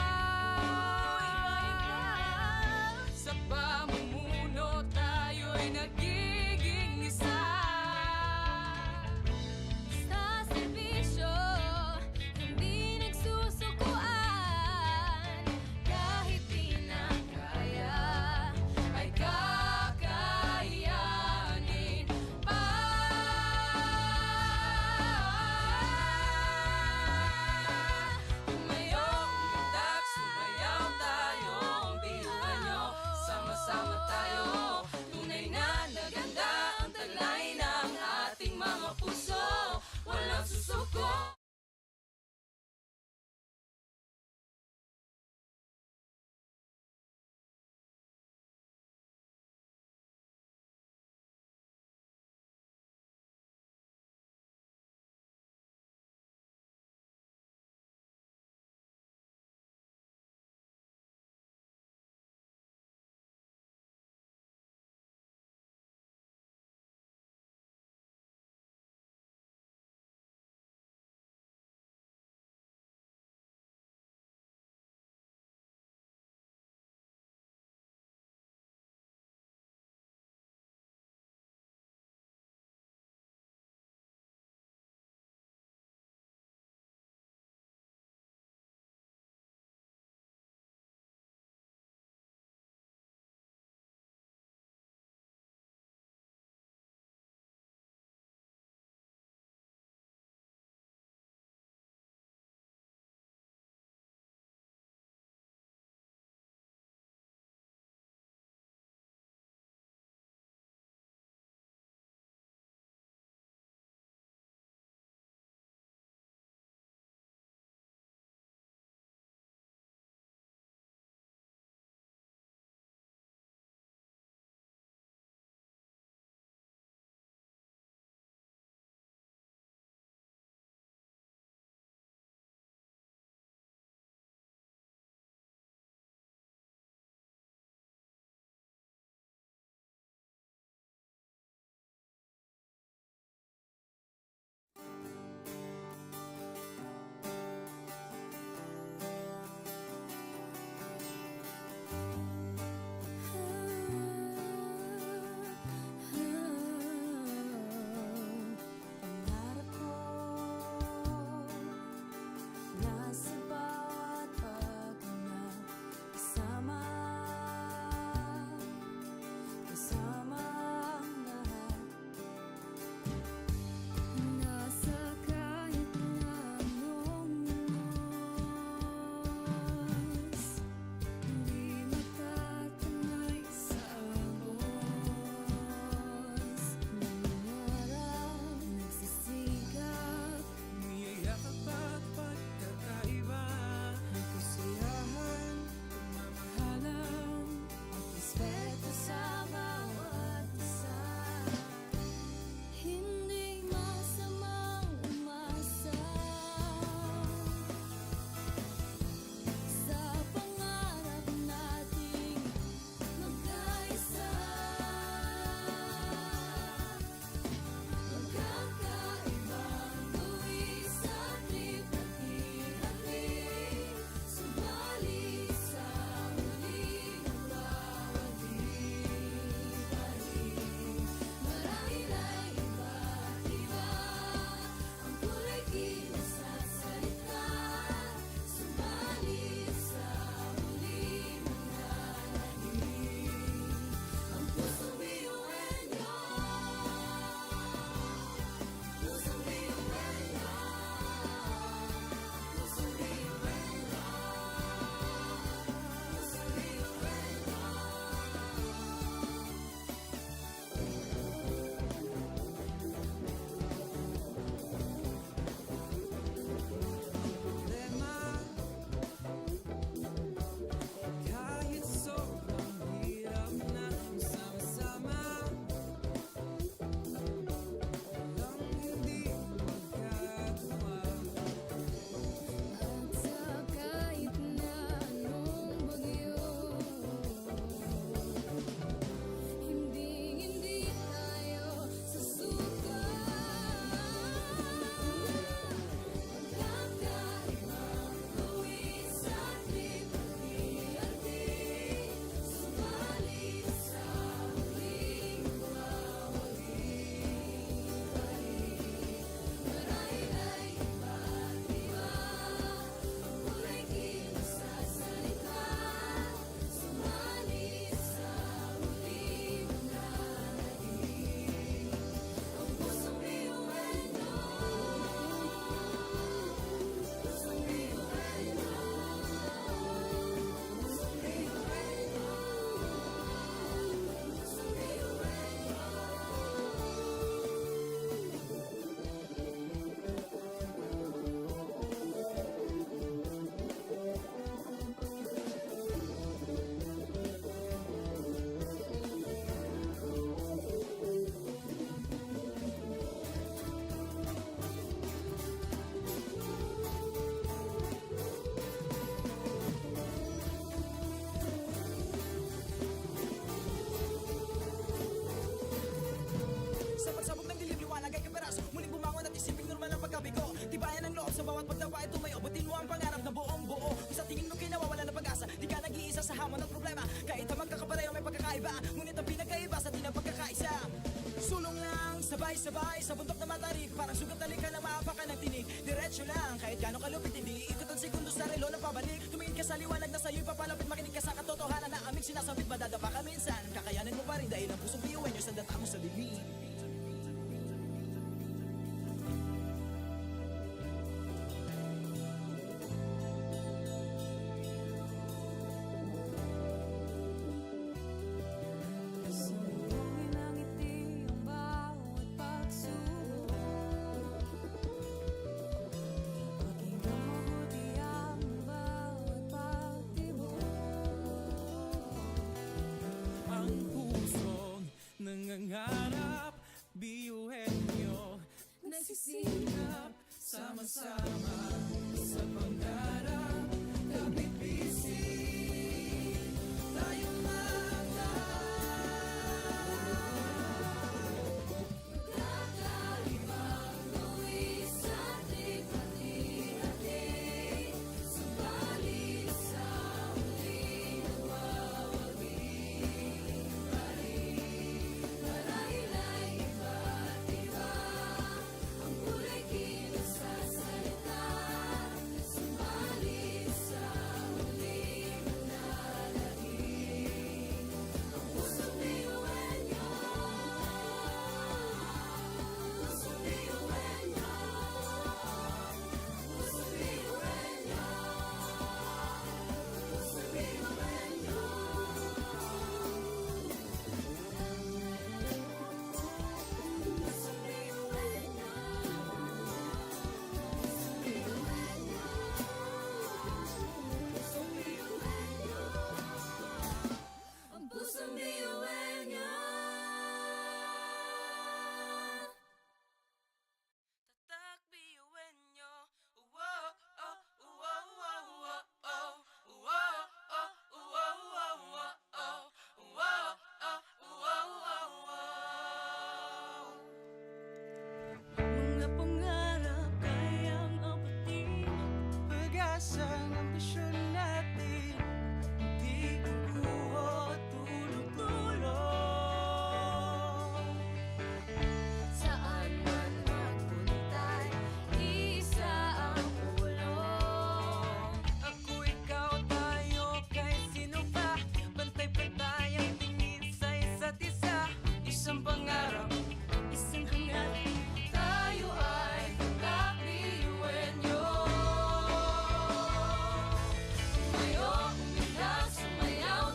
Sabay-sabay sa bundok na matarik, parang sugat na lika ng maapakan ng tinig. Diretso lang, kahit gano'ng kalupit hindi ikot ang segundo sa relo ng pabalik. Tumingin ka sa liwanag na sa'yo'y papalapit, makinig ka sa katotohanan na aming sinasabit. Madadapa ka minsan, kakayanin mo pa rin dahil ang pusong biyuin nyo sa data mo sa dilim. Sumugin ang ngiti ang bawat pagsubok. Pakinggan mabuti ang bawat pagtibok. Ang pusong nangangarap, biyuhin nyo. Nagsisikap Sama-sama sa pangarap, kapit bisig, tayong Kakaibang buwis sa ating hati-hati. Subalit sa huling nagwawagi pa rin. Marahil ay iba't iba ang kulay kinasasalita. Subalit sa huling nanlalagim ang pusong biyuhin niyo. Pusong biyuhin niyo. Pusong biyuhin niyo. Pusong biyuhin niyo. Pusong biyuhin niyo. Pusong biyuhin niyo. Ang pusong biyuhin niyo. Tatak biyuhin nyo. Wow, oh, wow, wow, wow, oh. Wow, oh, wow, wow, wow, oh. Wow, oh, wow, wow, wow. Mga pangarap kayang abutin. pag-asa ng ambisyon natin. Di kukuha tulong-tulong. Saan man magpuntay, isa ang pulong. Ako, ikaw, tayo, kahit sino pa. Pantay-pantay ang tingin sa isa't isa. Isang pangarap, Isang hangarin, tayo ay kakabiyuhin niyo. Sumayo, umiyak, sumayaw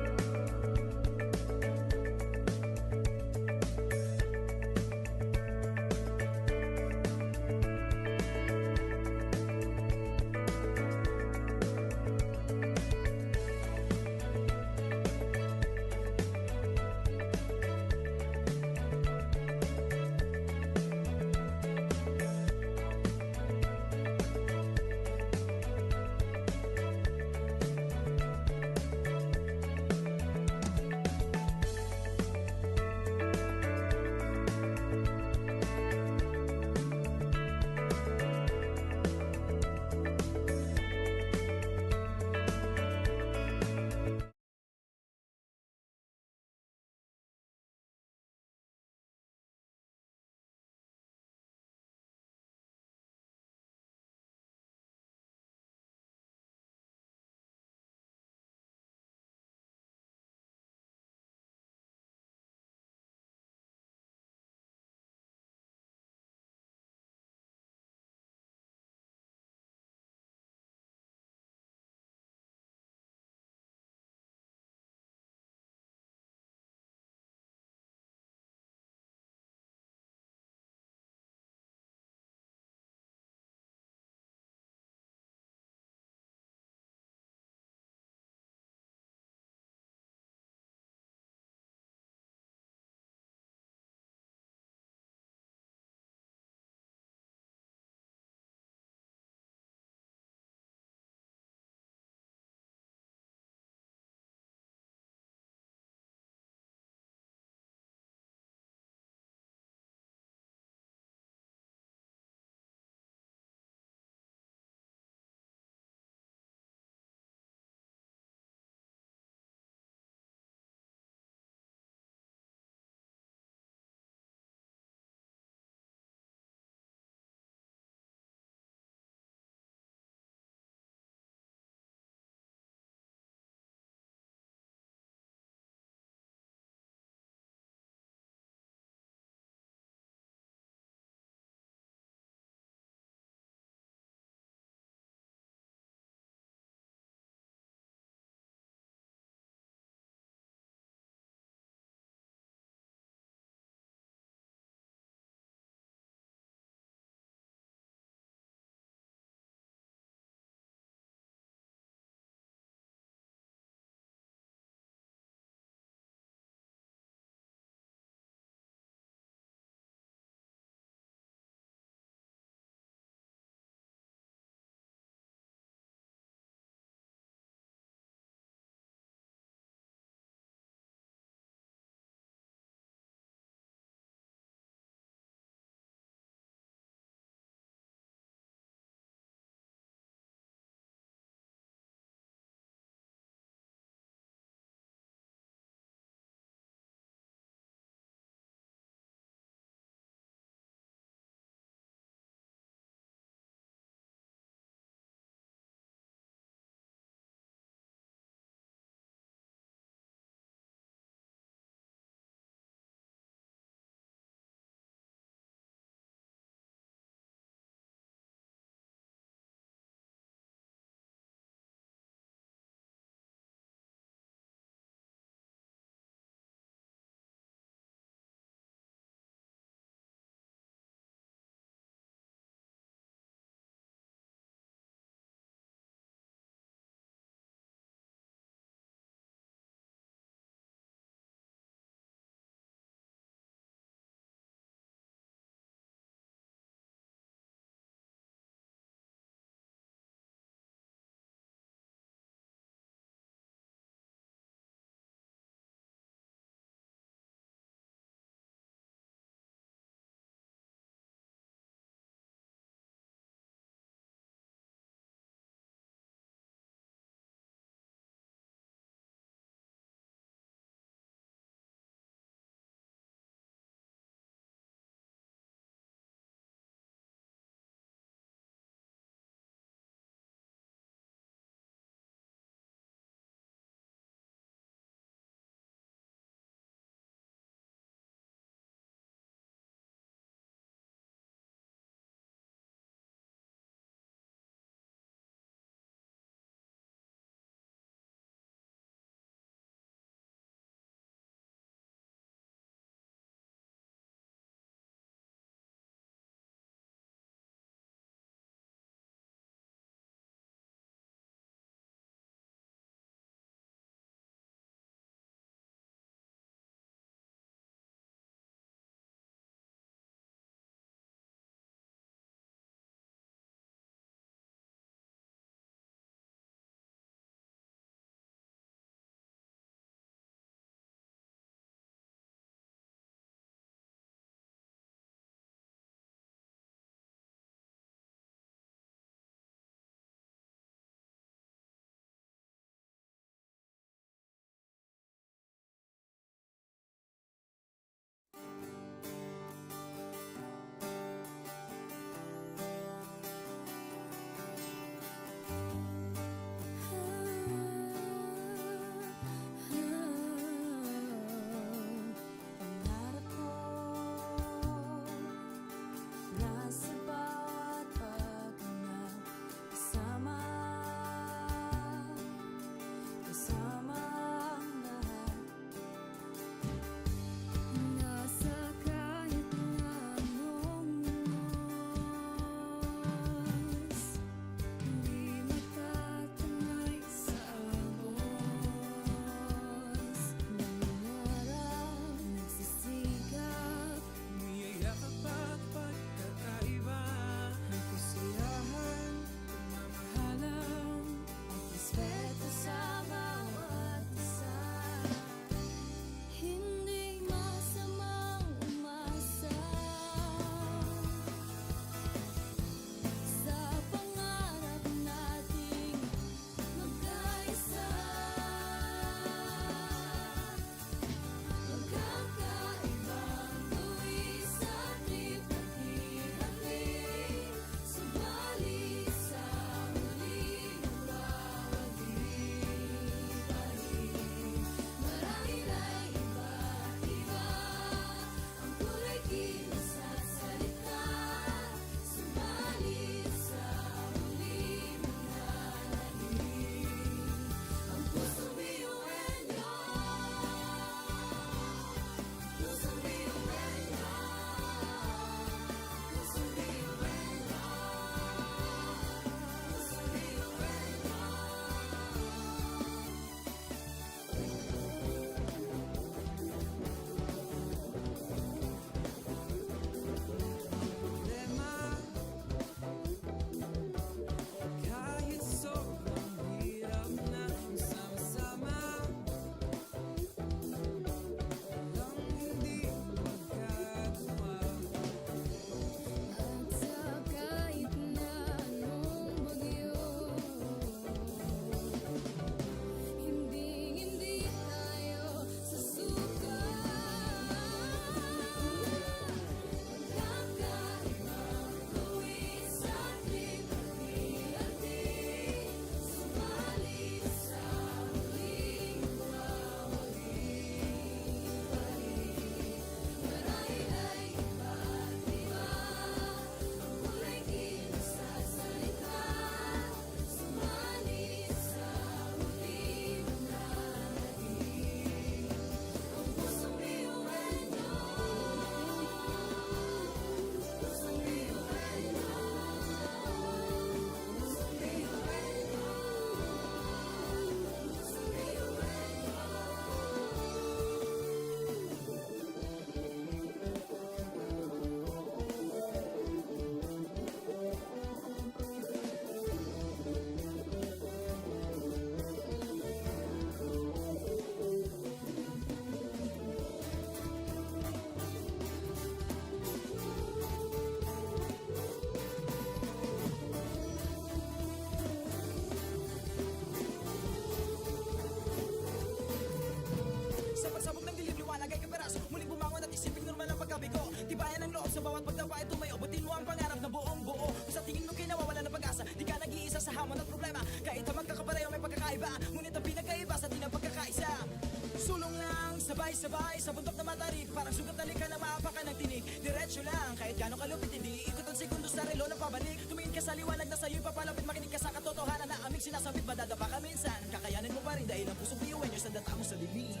ng pabalik. Tumingin ka sa liwanag na sa'yo'y papalapit, makinig ka sa katotohanan na aming sinasabit. Madadapa ka minsan, kakayanin mo pa rin dahil ang pusong biyuin nyo sa data mo sa dilim.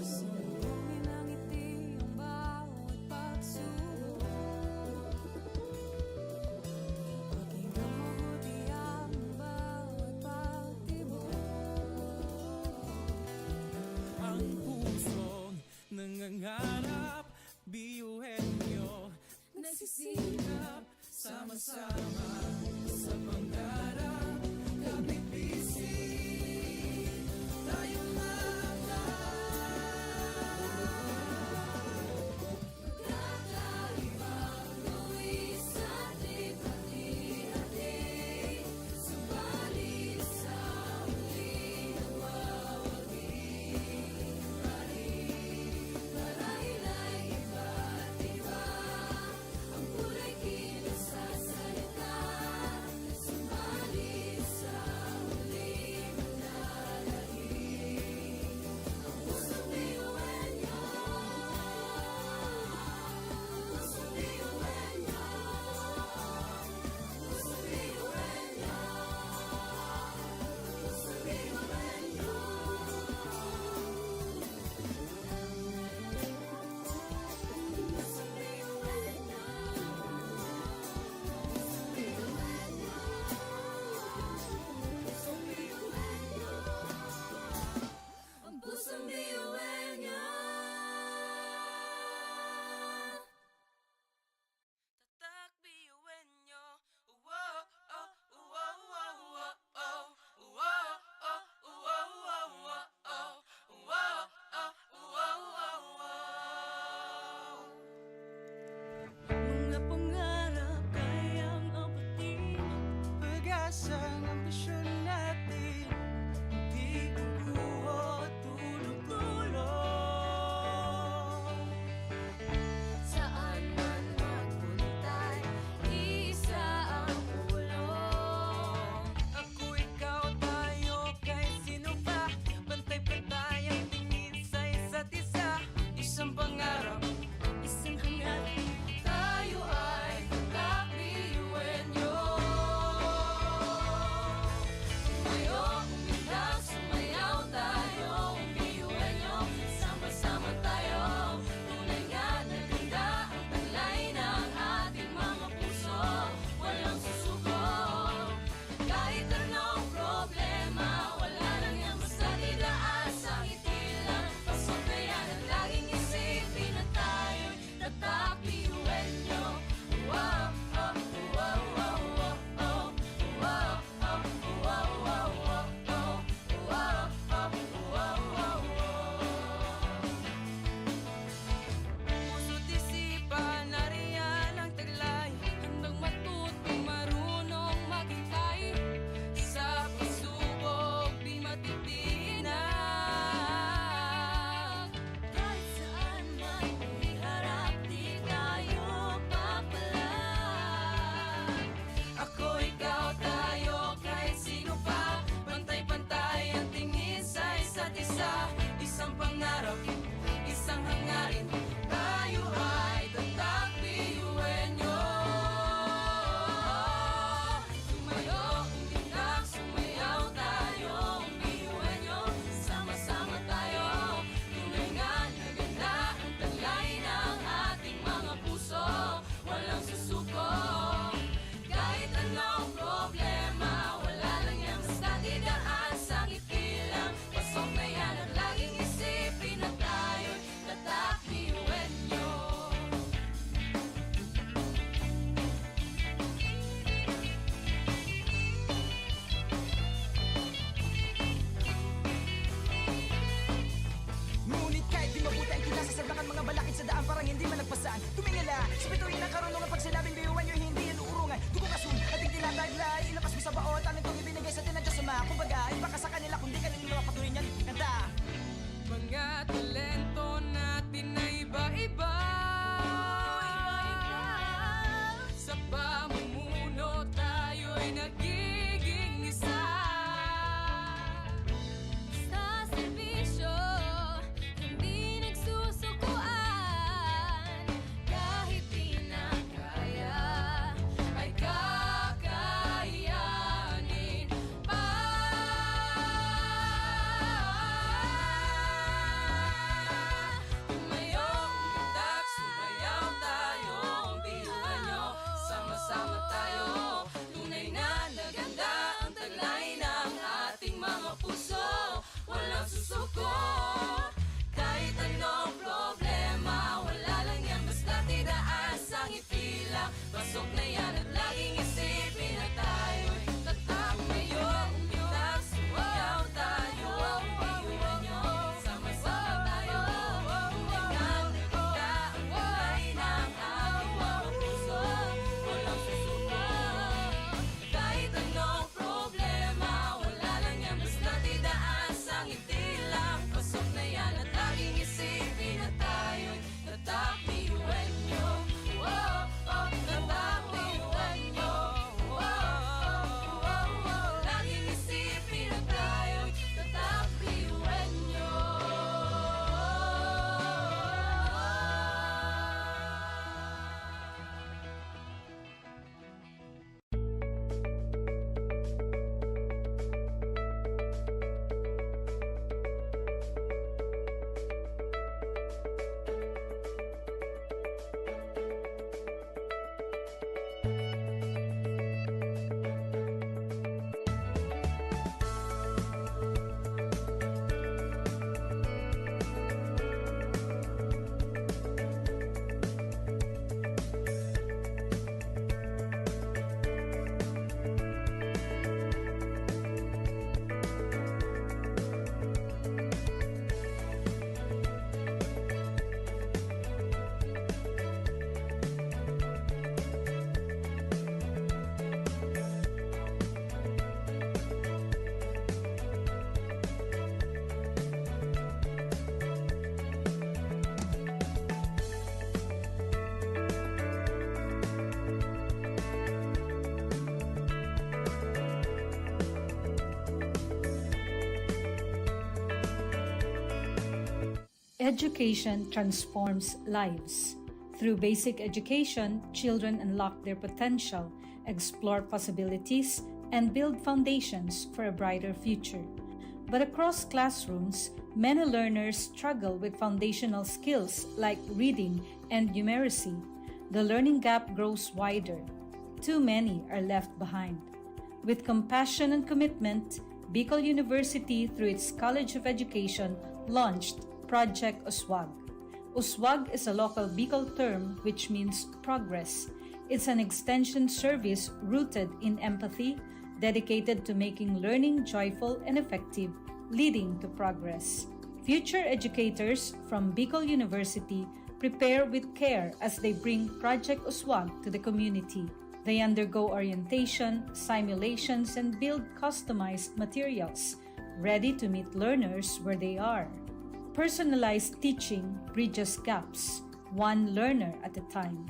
Sumbongin ang ngiti ang bawat pagsubok. Pakinggan mabuti ang bawat pagtibok. Ang pusong nangangarap, biyuhin nyo Nagsisikap sama-sama sa pangarap. Kapit bisig, tayong Kakaibang luwis at lipat-hati. Subalit sa huli nawawagi. Marahil ay iba't iba ang kulay kilos sa salita. Education transforms lives. Through basic education, children unlock their potential, explore possibilities, and build foundations for a brighter future. But across classrooms, many learners struggle with foundational skills like reading and numeracy. The learning gap grows wider. Too many are left behind. With compassion and commitment, Bicol University, through its College of Education, launched Project USWAG. USWAG is a local Bicol term which means progress. It's an extension service rooted in empathy, dedicated to making learning joyful and effective, leading to progress. Future educators from Bicol University prepare with care as they bring Project USWAG to the community. They undergo orientation, simulations, and build customized materials, ready to meet learners where they are. Personalized teaching bridges gaps, one learner at a time.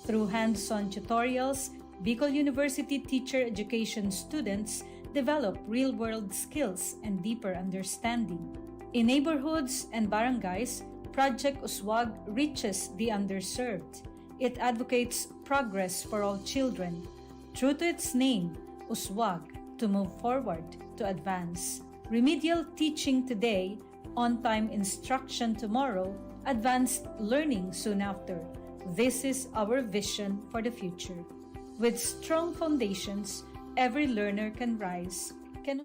Through hands-on tutorials, Bicol University teacher education students develop real-world skills and deeper understanding. In neighborhoods and barangays, Project USWAG reaches the underserved. It advocates progress for all children. True to its name, USWAG, to move forward, to advance. Remedial teaching today, on-time instruction tomorrow, advanced learning soon after. This is our vision for the future. With strong foundations, every learner can rise, can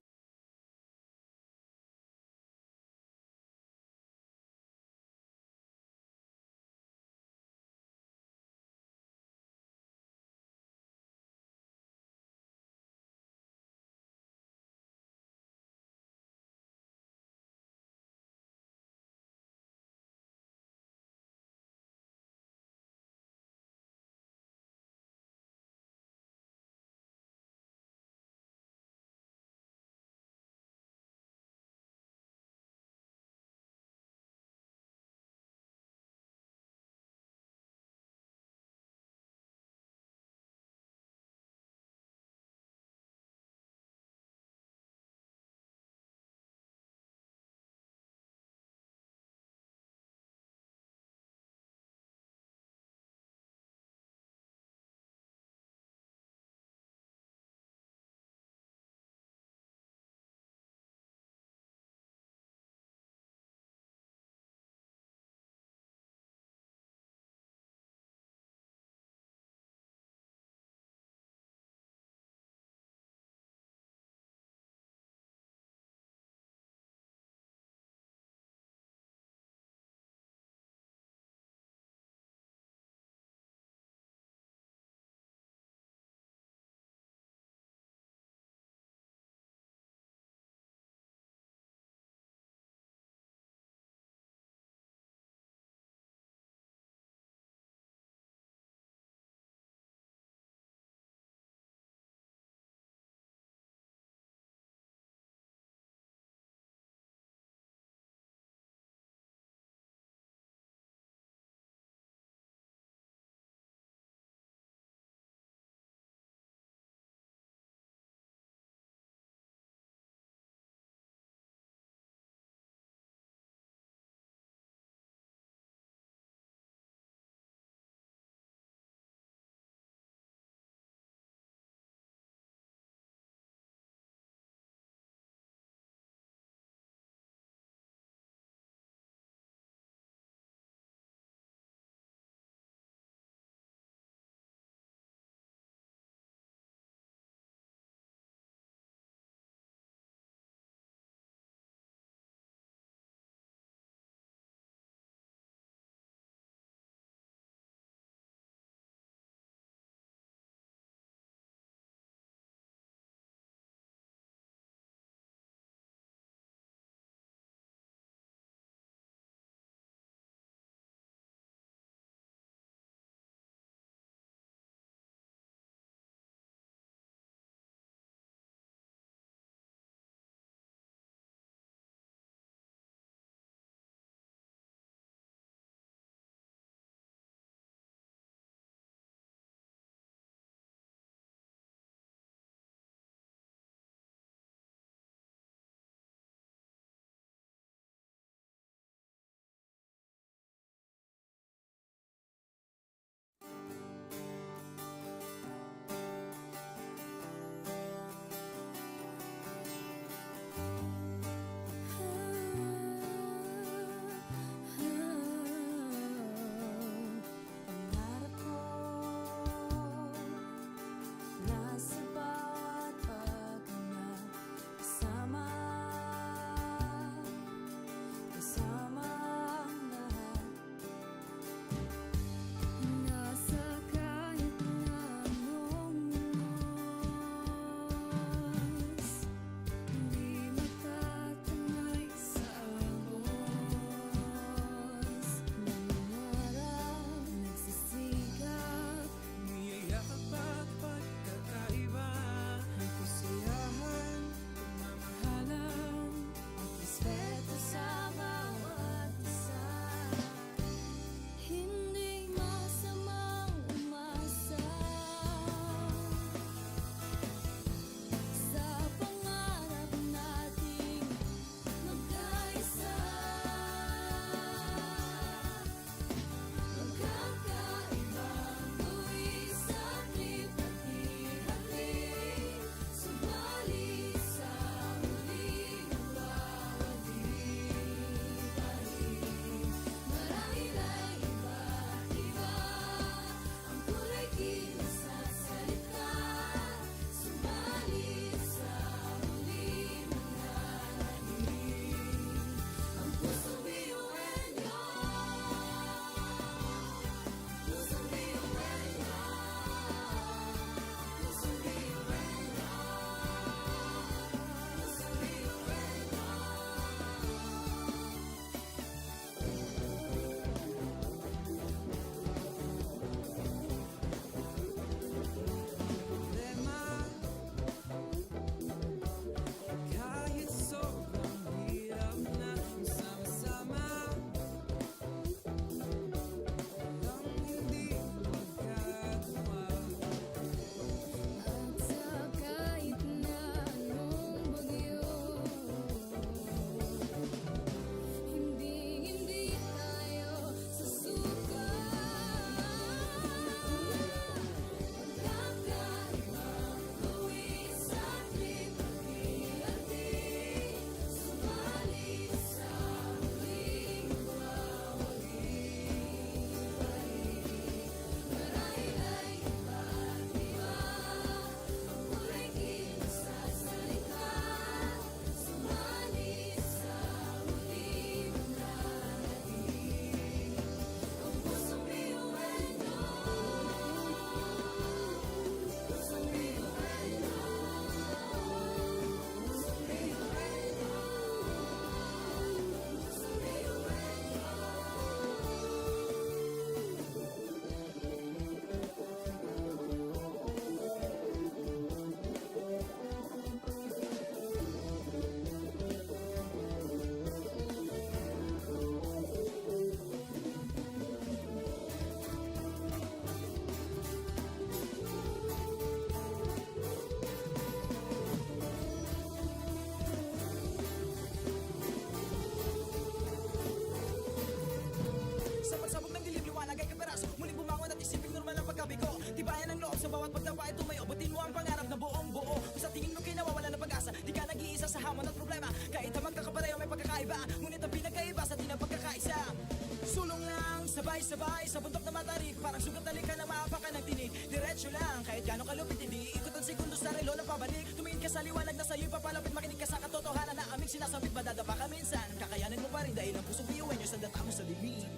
problema. Kahit na magkakapareho may pagkakaiba, ngunit ang pinagkaiba sa atin ang pagkakaisa. Sulong lang, sabay-sabay sa bundok na matarik, parang sugat na lika na maapakan ng tinig. Diretso lang, kahit gano'ng kalupit, hindi ikot ang segundo sa relo ng pabalik. Tumingin ka sa liwanag na sa'yo'y papalapit, makinig ka sa katotohanan na aming sinasabit. Madadapa ka minsan, kakayanin mo pa rin dahil ang pusong biyuin nyo sa data mo sa dilim.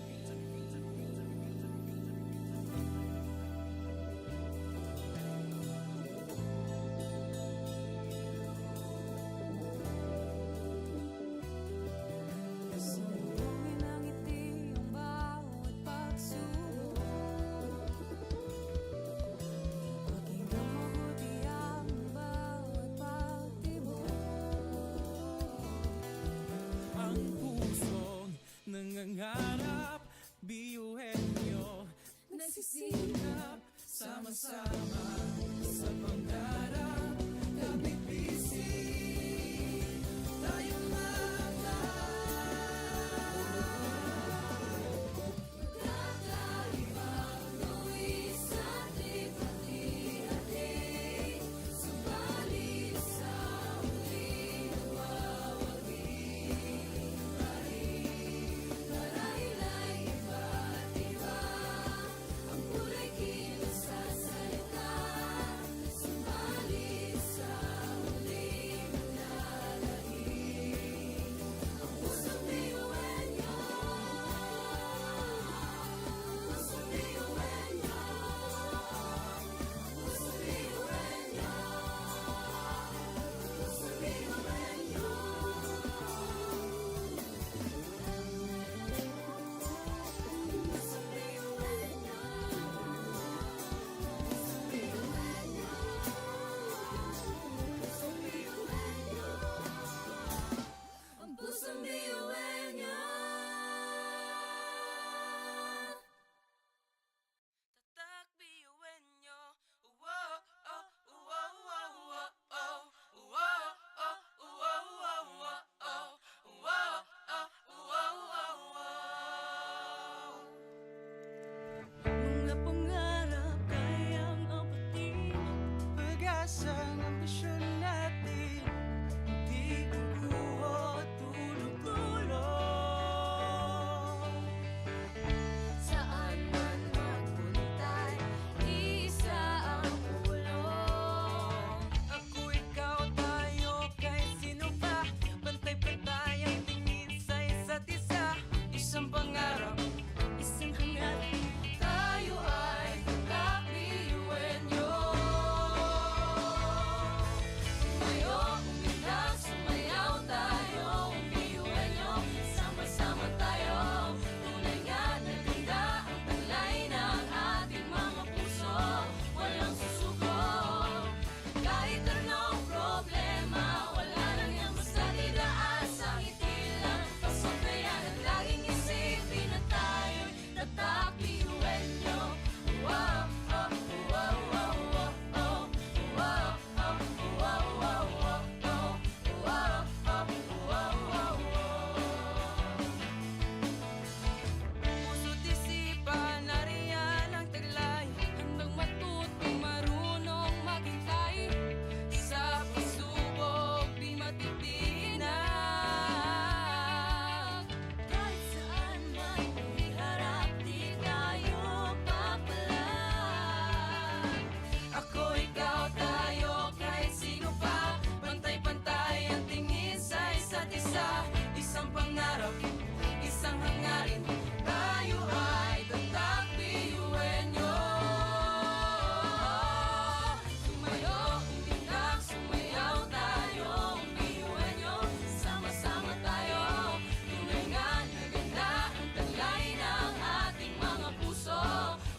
Sumulungin ang ngiti ang bawat pagsubok. Pakinggan mabuti ang bawat pagtibok. Ang pusong nangangarap, biyuhin nyo. Nagsisikap, Sama-sama sa pangarap, kapit bisig tayong kakaibang luwis at lipat-lihatid. Subalit sa huli nawawagi pa rin. Marahil ay iba't iba ang kulay kilos sa salita. Subalit sa huli manlalahim ang pusong biyuin niyo. Pusong biyuin niyo. Pusong biyuin niyo. Pusong biyuin niyo. Pusong biyuin niyo. Pusong biyuin niyo. Ang pusong biyuin niyo. Tatak biyuin nyo. Uwo, oh, uwo, uwo, uwo, oh. Uwo, oh, uwo, uwo, uwo, oh. Uwo, oh, uwo, uwo, uwo. Mga pangarap kayang apatin, pag-asa ng ambisyon natin. Di kukuha tulog-tulog. Saan man magpuntay, isa ang ulong. Ako, ikaw, tayo, kahit sino pa. Pantay-pantay ang tingin sa isa't isa. Isang pangarap, Isang hangarin, tayo ay kakabiyuin niyo. Tumayo, umilag, sumayaw tayo, biyuin niyo. Sama-sama tayo, tunay nga na ganda ang taglay ng ating mga puso. Walang susuko, kahit anong problema, wala lang yan basta didaan sa ngiti lang. Pasok na yan at laging isipin na tayo'y tatak biyuin niyo. Wow, oh, wow, wow, wow, oh. Wow, oh, wow, wow, wow, oh. Wow, oh, wow, wow, wow. puso't isipan, nariyan ang taglay. Handang matutong marunong maghintay. Sa pagsubok, di matitinag. Kahit saan man iharap, di tayo papalag. Ako, ikaw, tayo, kahit sino pa. Pantay-pantay ang tingin sa isa't isa. Isang pangarap, isang hangarin. Tayo ay tatak biyuin nyo. Tumayo, umilag, sumayaw tayo, biyuin nyo. Sama-sama tayo, tunay nga na ganda ang taglay ng ating mga puso.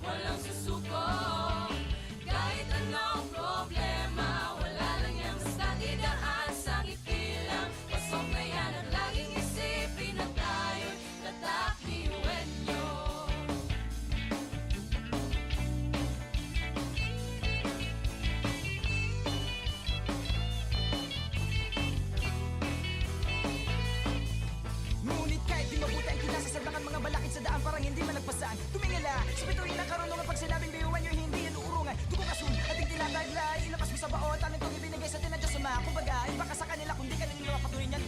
Walang susuko, kahit anong problema, wala lang yan basta didaan sa ngiti lang. Pasok na yan at laging isipin na tayo'y tatak biyuin nyo. Ngunit kahit di mabuti ang kinasasagdakan mga balakid sa daan, parang hindi man nagpasaan. Tumingala sa bituin ng karunungan, pag sinabing biyuan nyo, hindi yan uurungan. Dugo kasun, ating tinataglay, ilabas mo sa baon, talentong ibinigay sa atin ng Diyos Ama. Kumbaga, iba ka sa kanila, kundi ka nila patuloy niyan.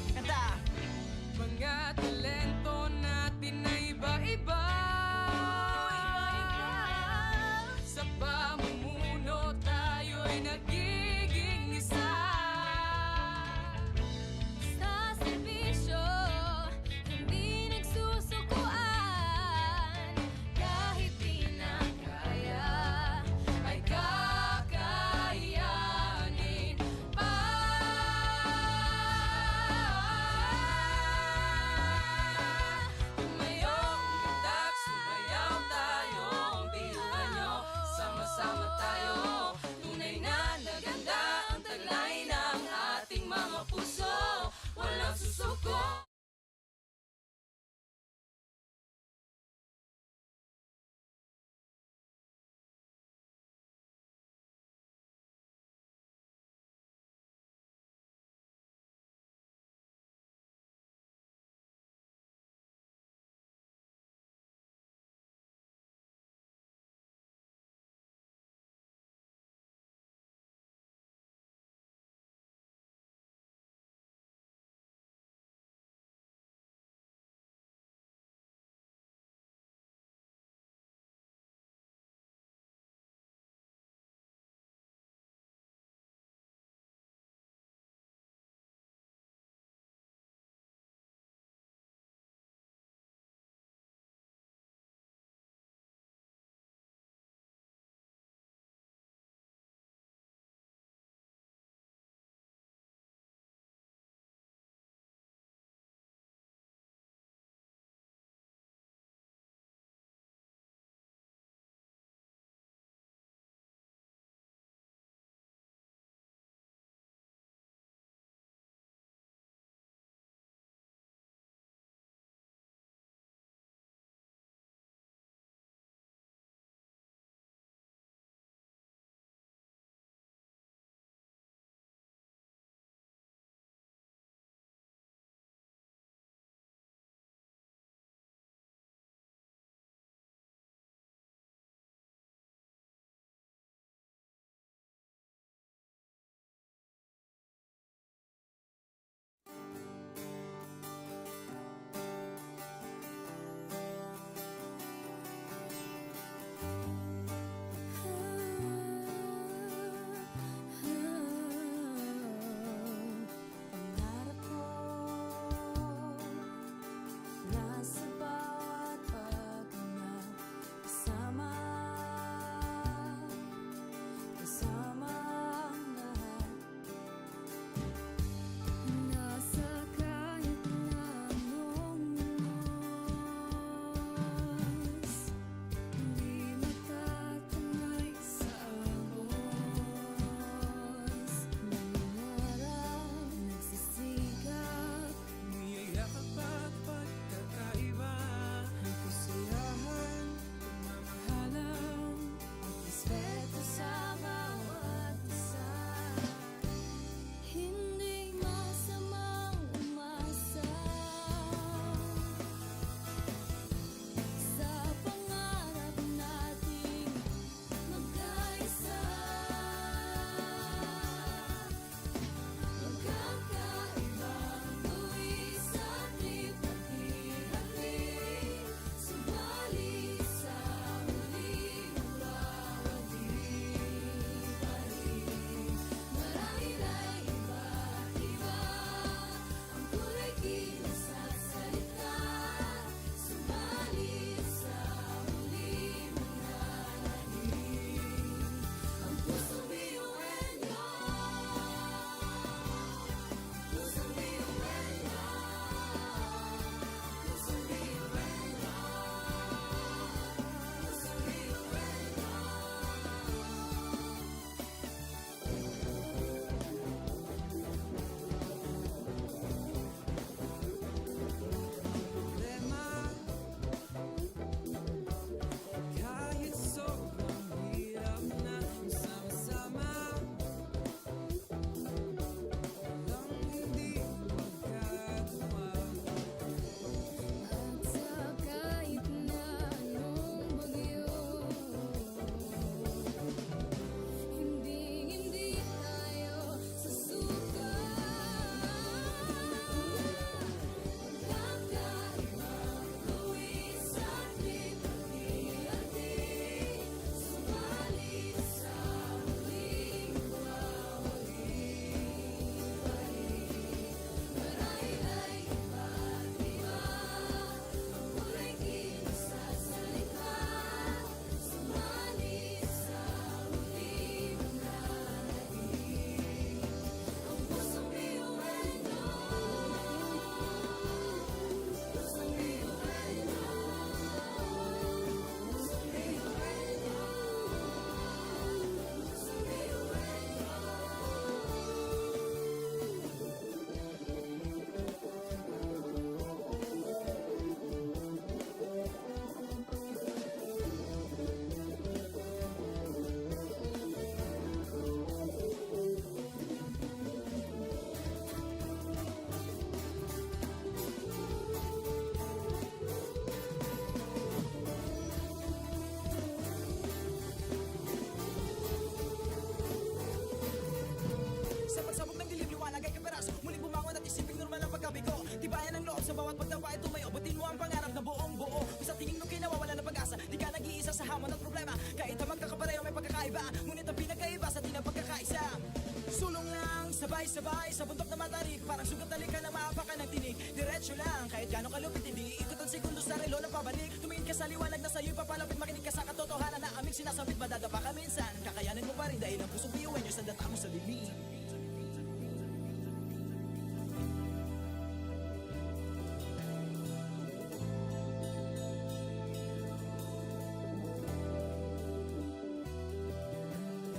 Sabay-sabay sa bundok na matarik, parang sugat na lika na maapakan ng tinig. Diretso lang, kahit gano'ng kalupit, hindi ikot ang segundo sa relo ng pabalik. Tumingin ka sa liwanag na sa'yo'y papalapit, makinig ka sa katotohanan na aming sinasabit. Madadapa ka minsan, kakayanin mo pa rin dahil ang pusong biyuin yung sa data mo sa dilim.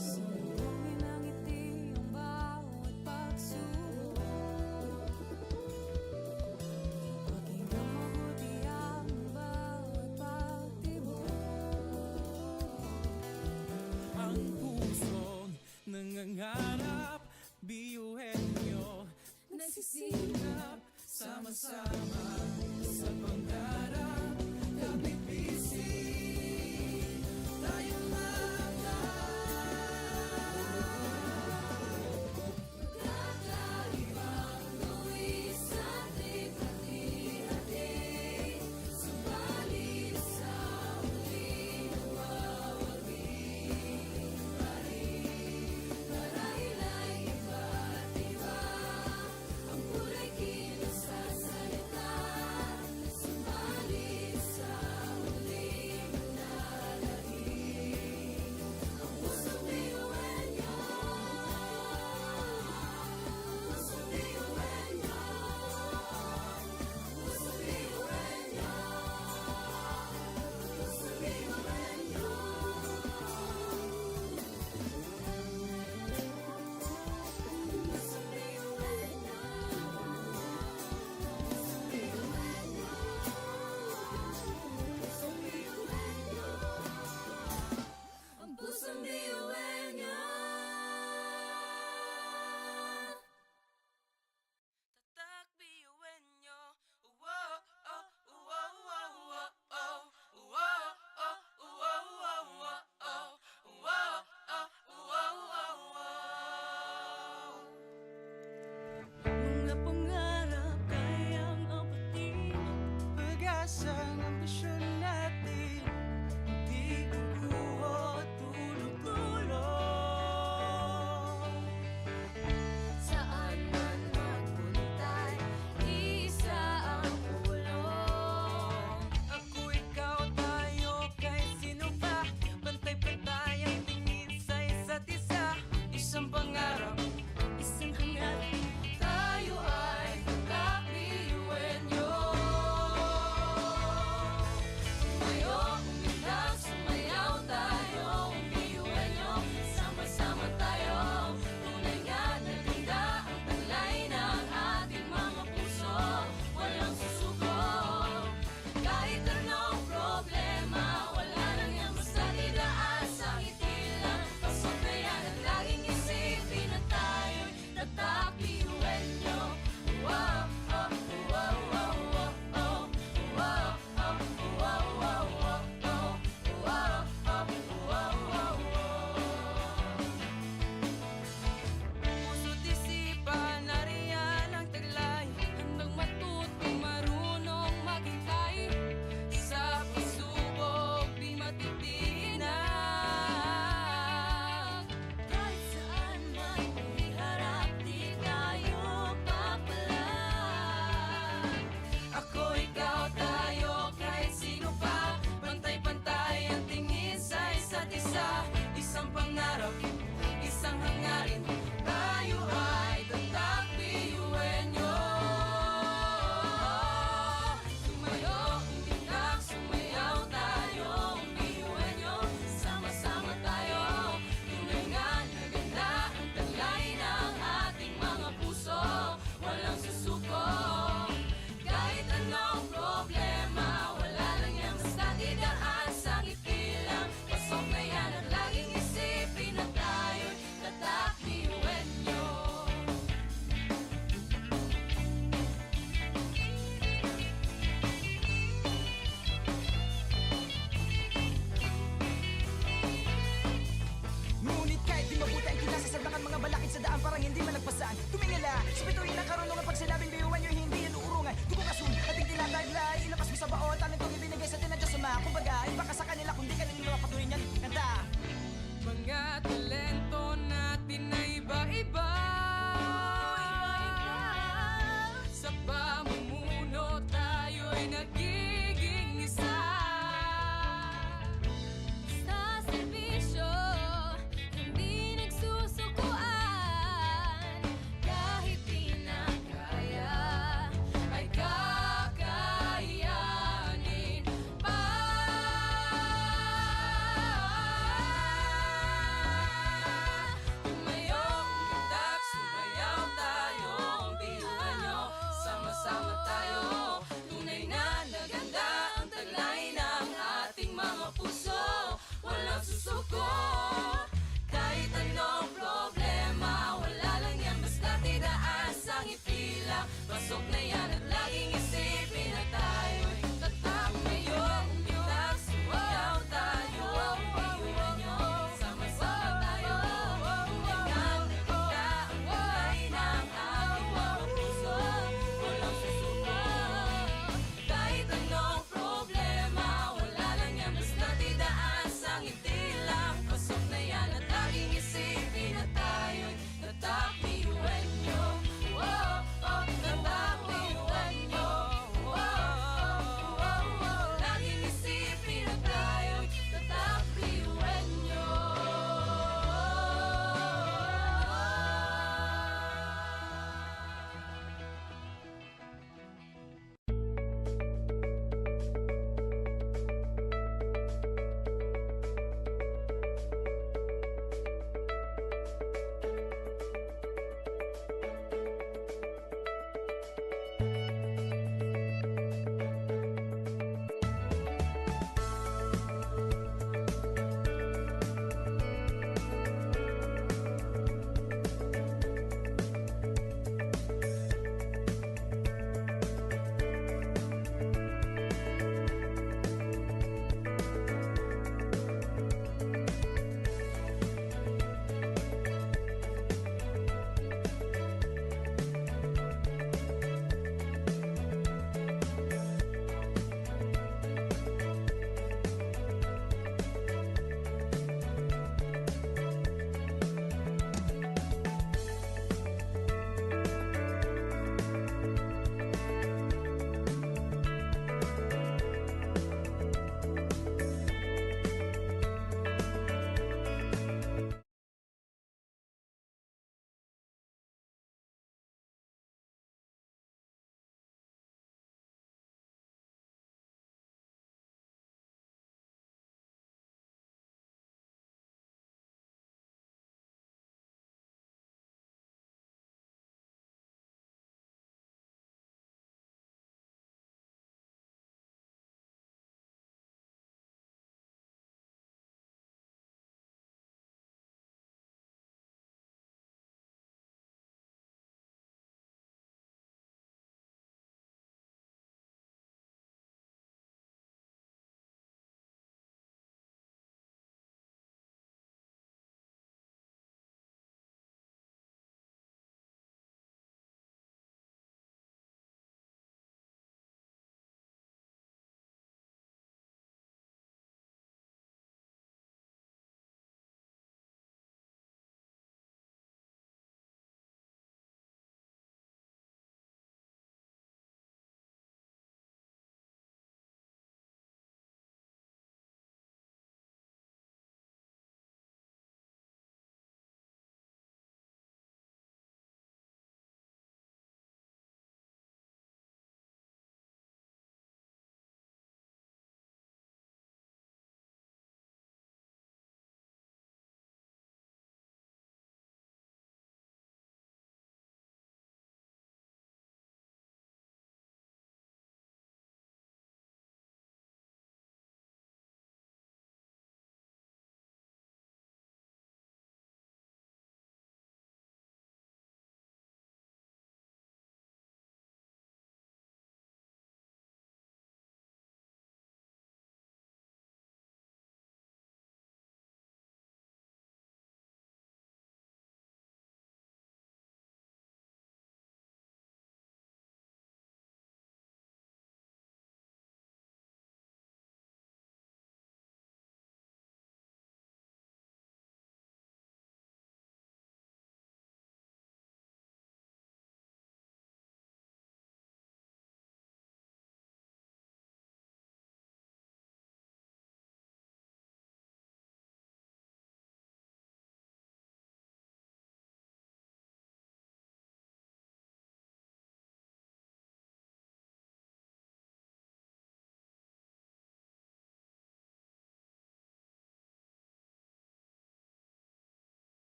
Sumbongin ang ngiti ang bawat pagsubok. Pakinggan mabuti ang bawat pagtibok. Ang pusong nangangarap, biyuhin nyo Nagsisilap sama-sama sa pangarap. Kapit bisig, tayong Kakaibang luwis ating hati-hati. Subalit sa huli nawawagi pa rin. Marahil ay iba't iba ang kulay kilos sa salita. Subalit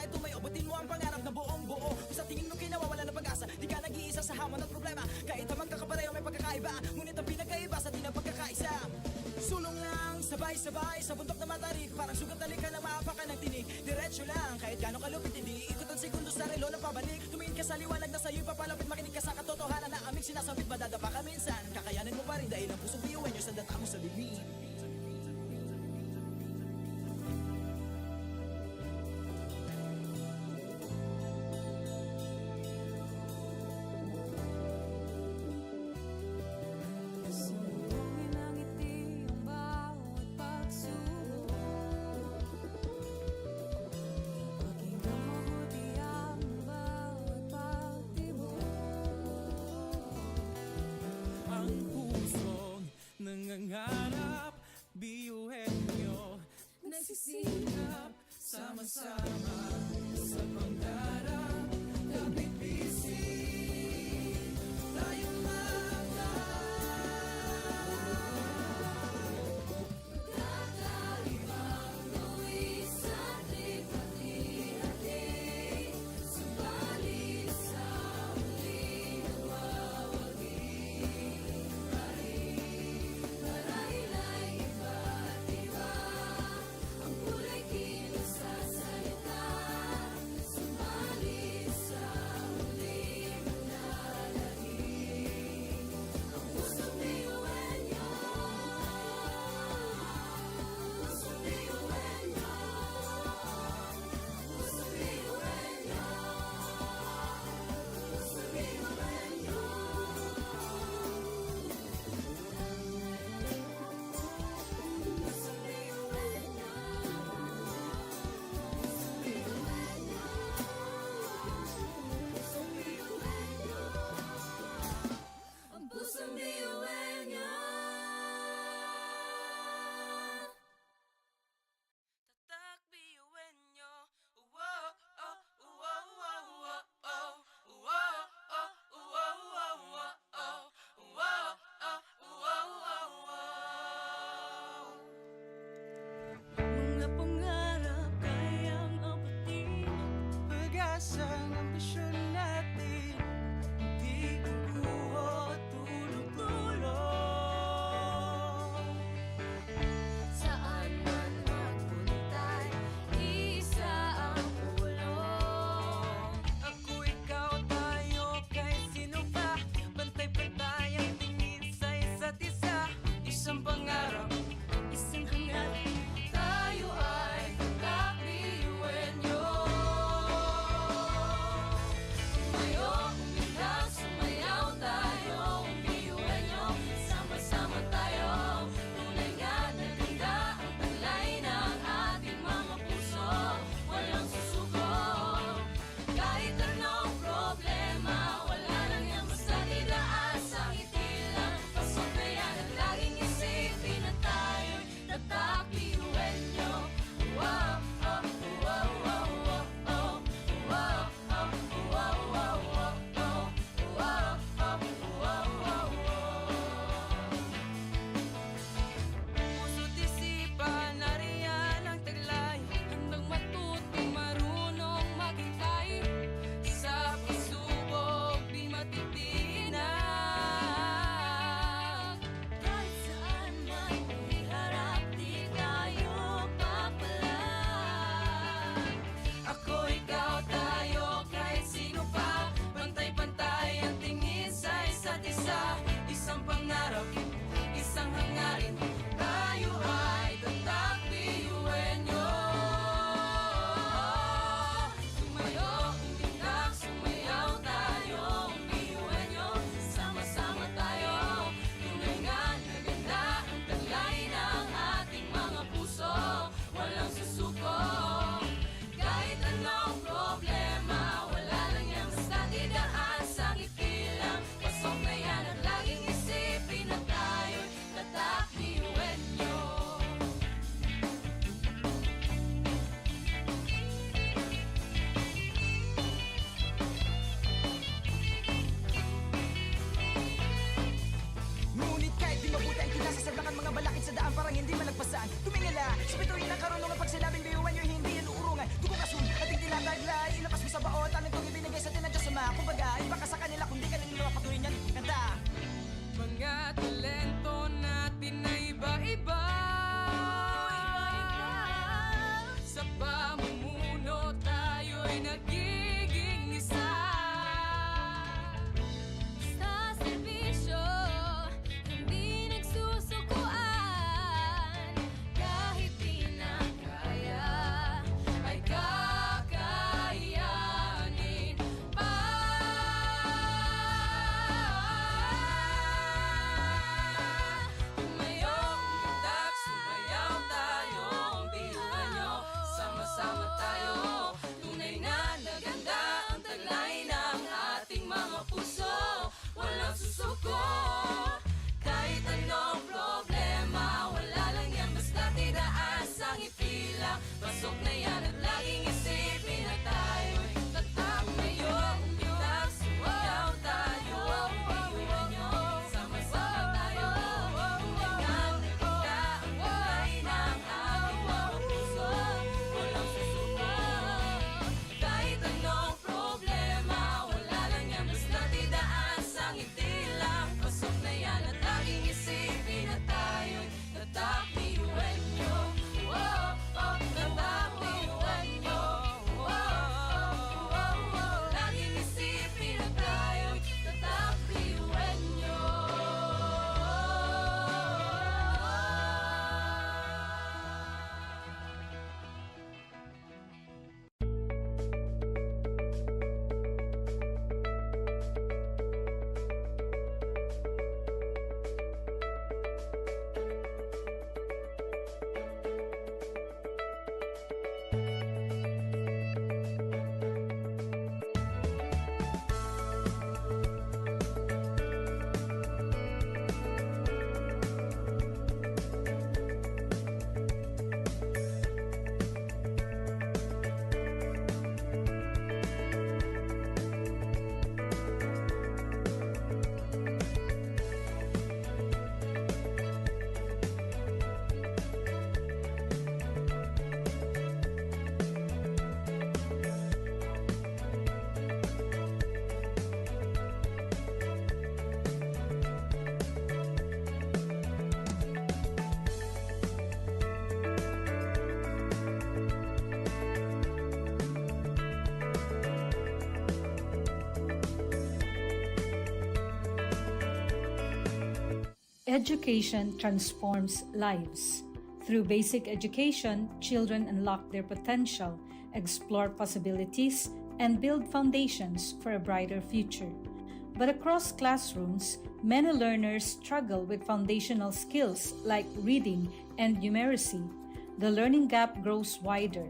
ay tumayo, abutin mo ang pangarap na buong buo. Kung sa tingin mo kinawawala ng pag-asa, di ka nag-iisa sa hamon at problema. Kahit na magkakapareho may pagkakaiba, ngunit ang pinagkaiba sa di na pagkakaisa. Sulong lang, sabay-sabay sa bundok na matarik, parang sugat na ka na maapakan ng tinig. Diretso lang, kahit gano'ng kalupit, hindi ikot ang segundo sa relo na pabalik. Tumingin ka sa liwanag na sa'yo'y papalapit, makinig ka sa katotohanan na aming sinasabit. Madadapa ka minsan, kakayanin mo pa rin dahil ang pusong biyuhan nyo sa data mo sa bibig. Sumugin ang ngiti ang bawat pagsubok. Pakinggan mabuti ang bawat pagtibok. Ang pusong nangangarap Dahil baka sa kanila kung di ka nila mapatuloy niyan kanta. Mga talento natin na iba-iba, sa pamumuno tayo'y nagiging isa. Sa serbisyo, hindi nagsusukuan. Kahit di na kaya, Ay kakayanin pa. Tumayo, umundak, sumayaw tayo. Ang biyuhan nyo, sama-sama tayo. Tunay na naganda ang taglay ng ating mga puso. Walang susuko, kahit anong problema. Wala lang yan, basta tinaas ang ipila. Pasok na yan at laging isipin na tayo'y tatak ngayon. Itas, sumayaw tayo. Biyuhan nyo, sama-sama tayo. Tunay na naganda ang taglay ng ating mga puso. Walang susuko, kahit anong problema. Wala lang yan, basta tinaas ang itilang. Pasok na yan at laging isipin na tayo'y tatak biyuhan nyo. Tatak biyuhan nyo. Laging isipin na tayo'y tatak biyuhan nyo. Education transforms lives. Through basic education, children unlock their potential, explore possibilities, and build foundations for a brighter future. But across classrooms, many learners struggle with foundational skills like reading and numeracy. The learning gap grows wider.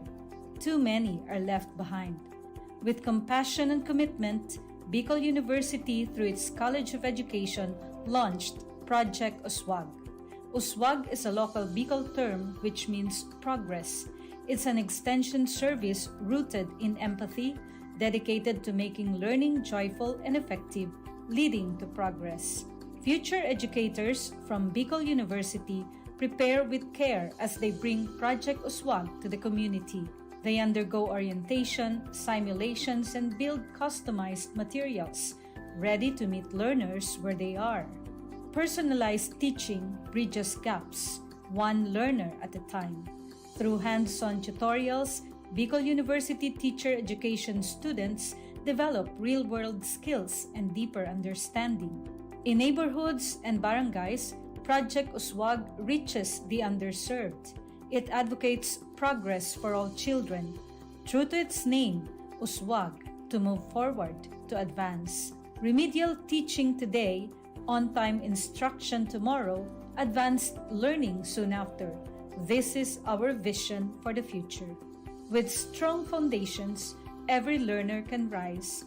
Too many are left behind. With compassion and commitment, Bicol University, through its College of Education, launched Project Uswag. Uswag is a local Bicol term which means progress. It's an extension service rooted in empathy, dedicated to making learning joyful and effective, leading to progress. Future educators from Bicol University prepare with care as they bring Project Uswag to the community. They undergo orientation, simulations, and build customized materials, ready to meet learners where they are. Personalized teaching bridges gaps, one learner at a time. Through hands-on tutorials, Bicol University teacher education students develop real-world skills and deeper understanding. In neighborhoods and barangays, Project Uswag reaches the underserved. It advocates progress for all children. True to its name, Uswag, to move forward, to advance. Remedial teaching today, on-time instruction tomorrow, advanced learning soon after. This is our vision for the future. With strong foundations, every learner can rise.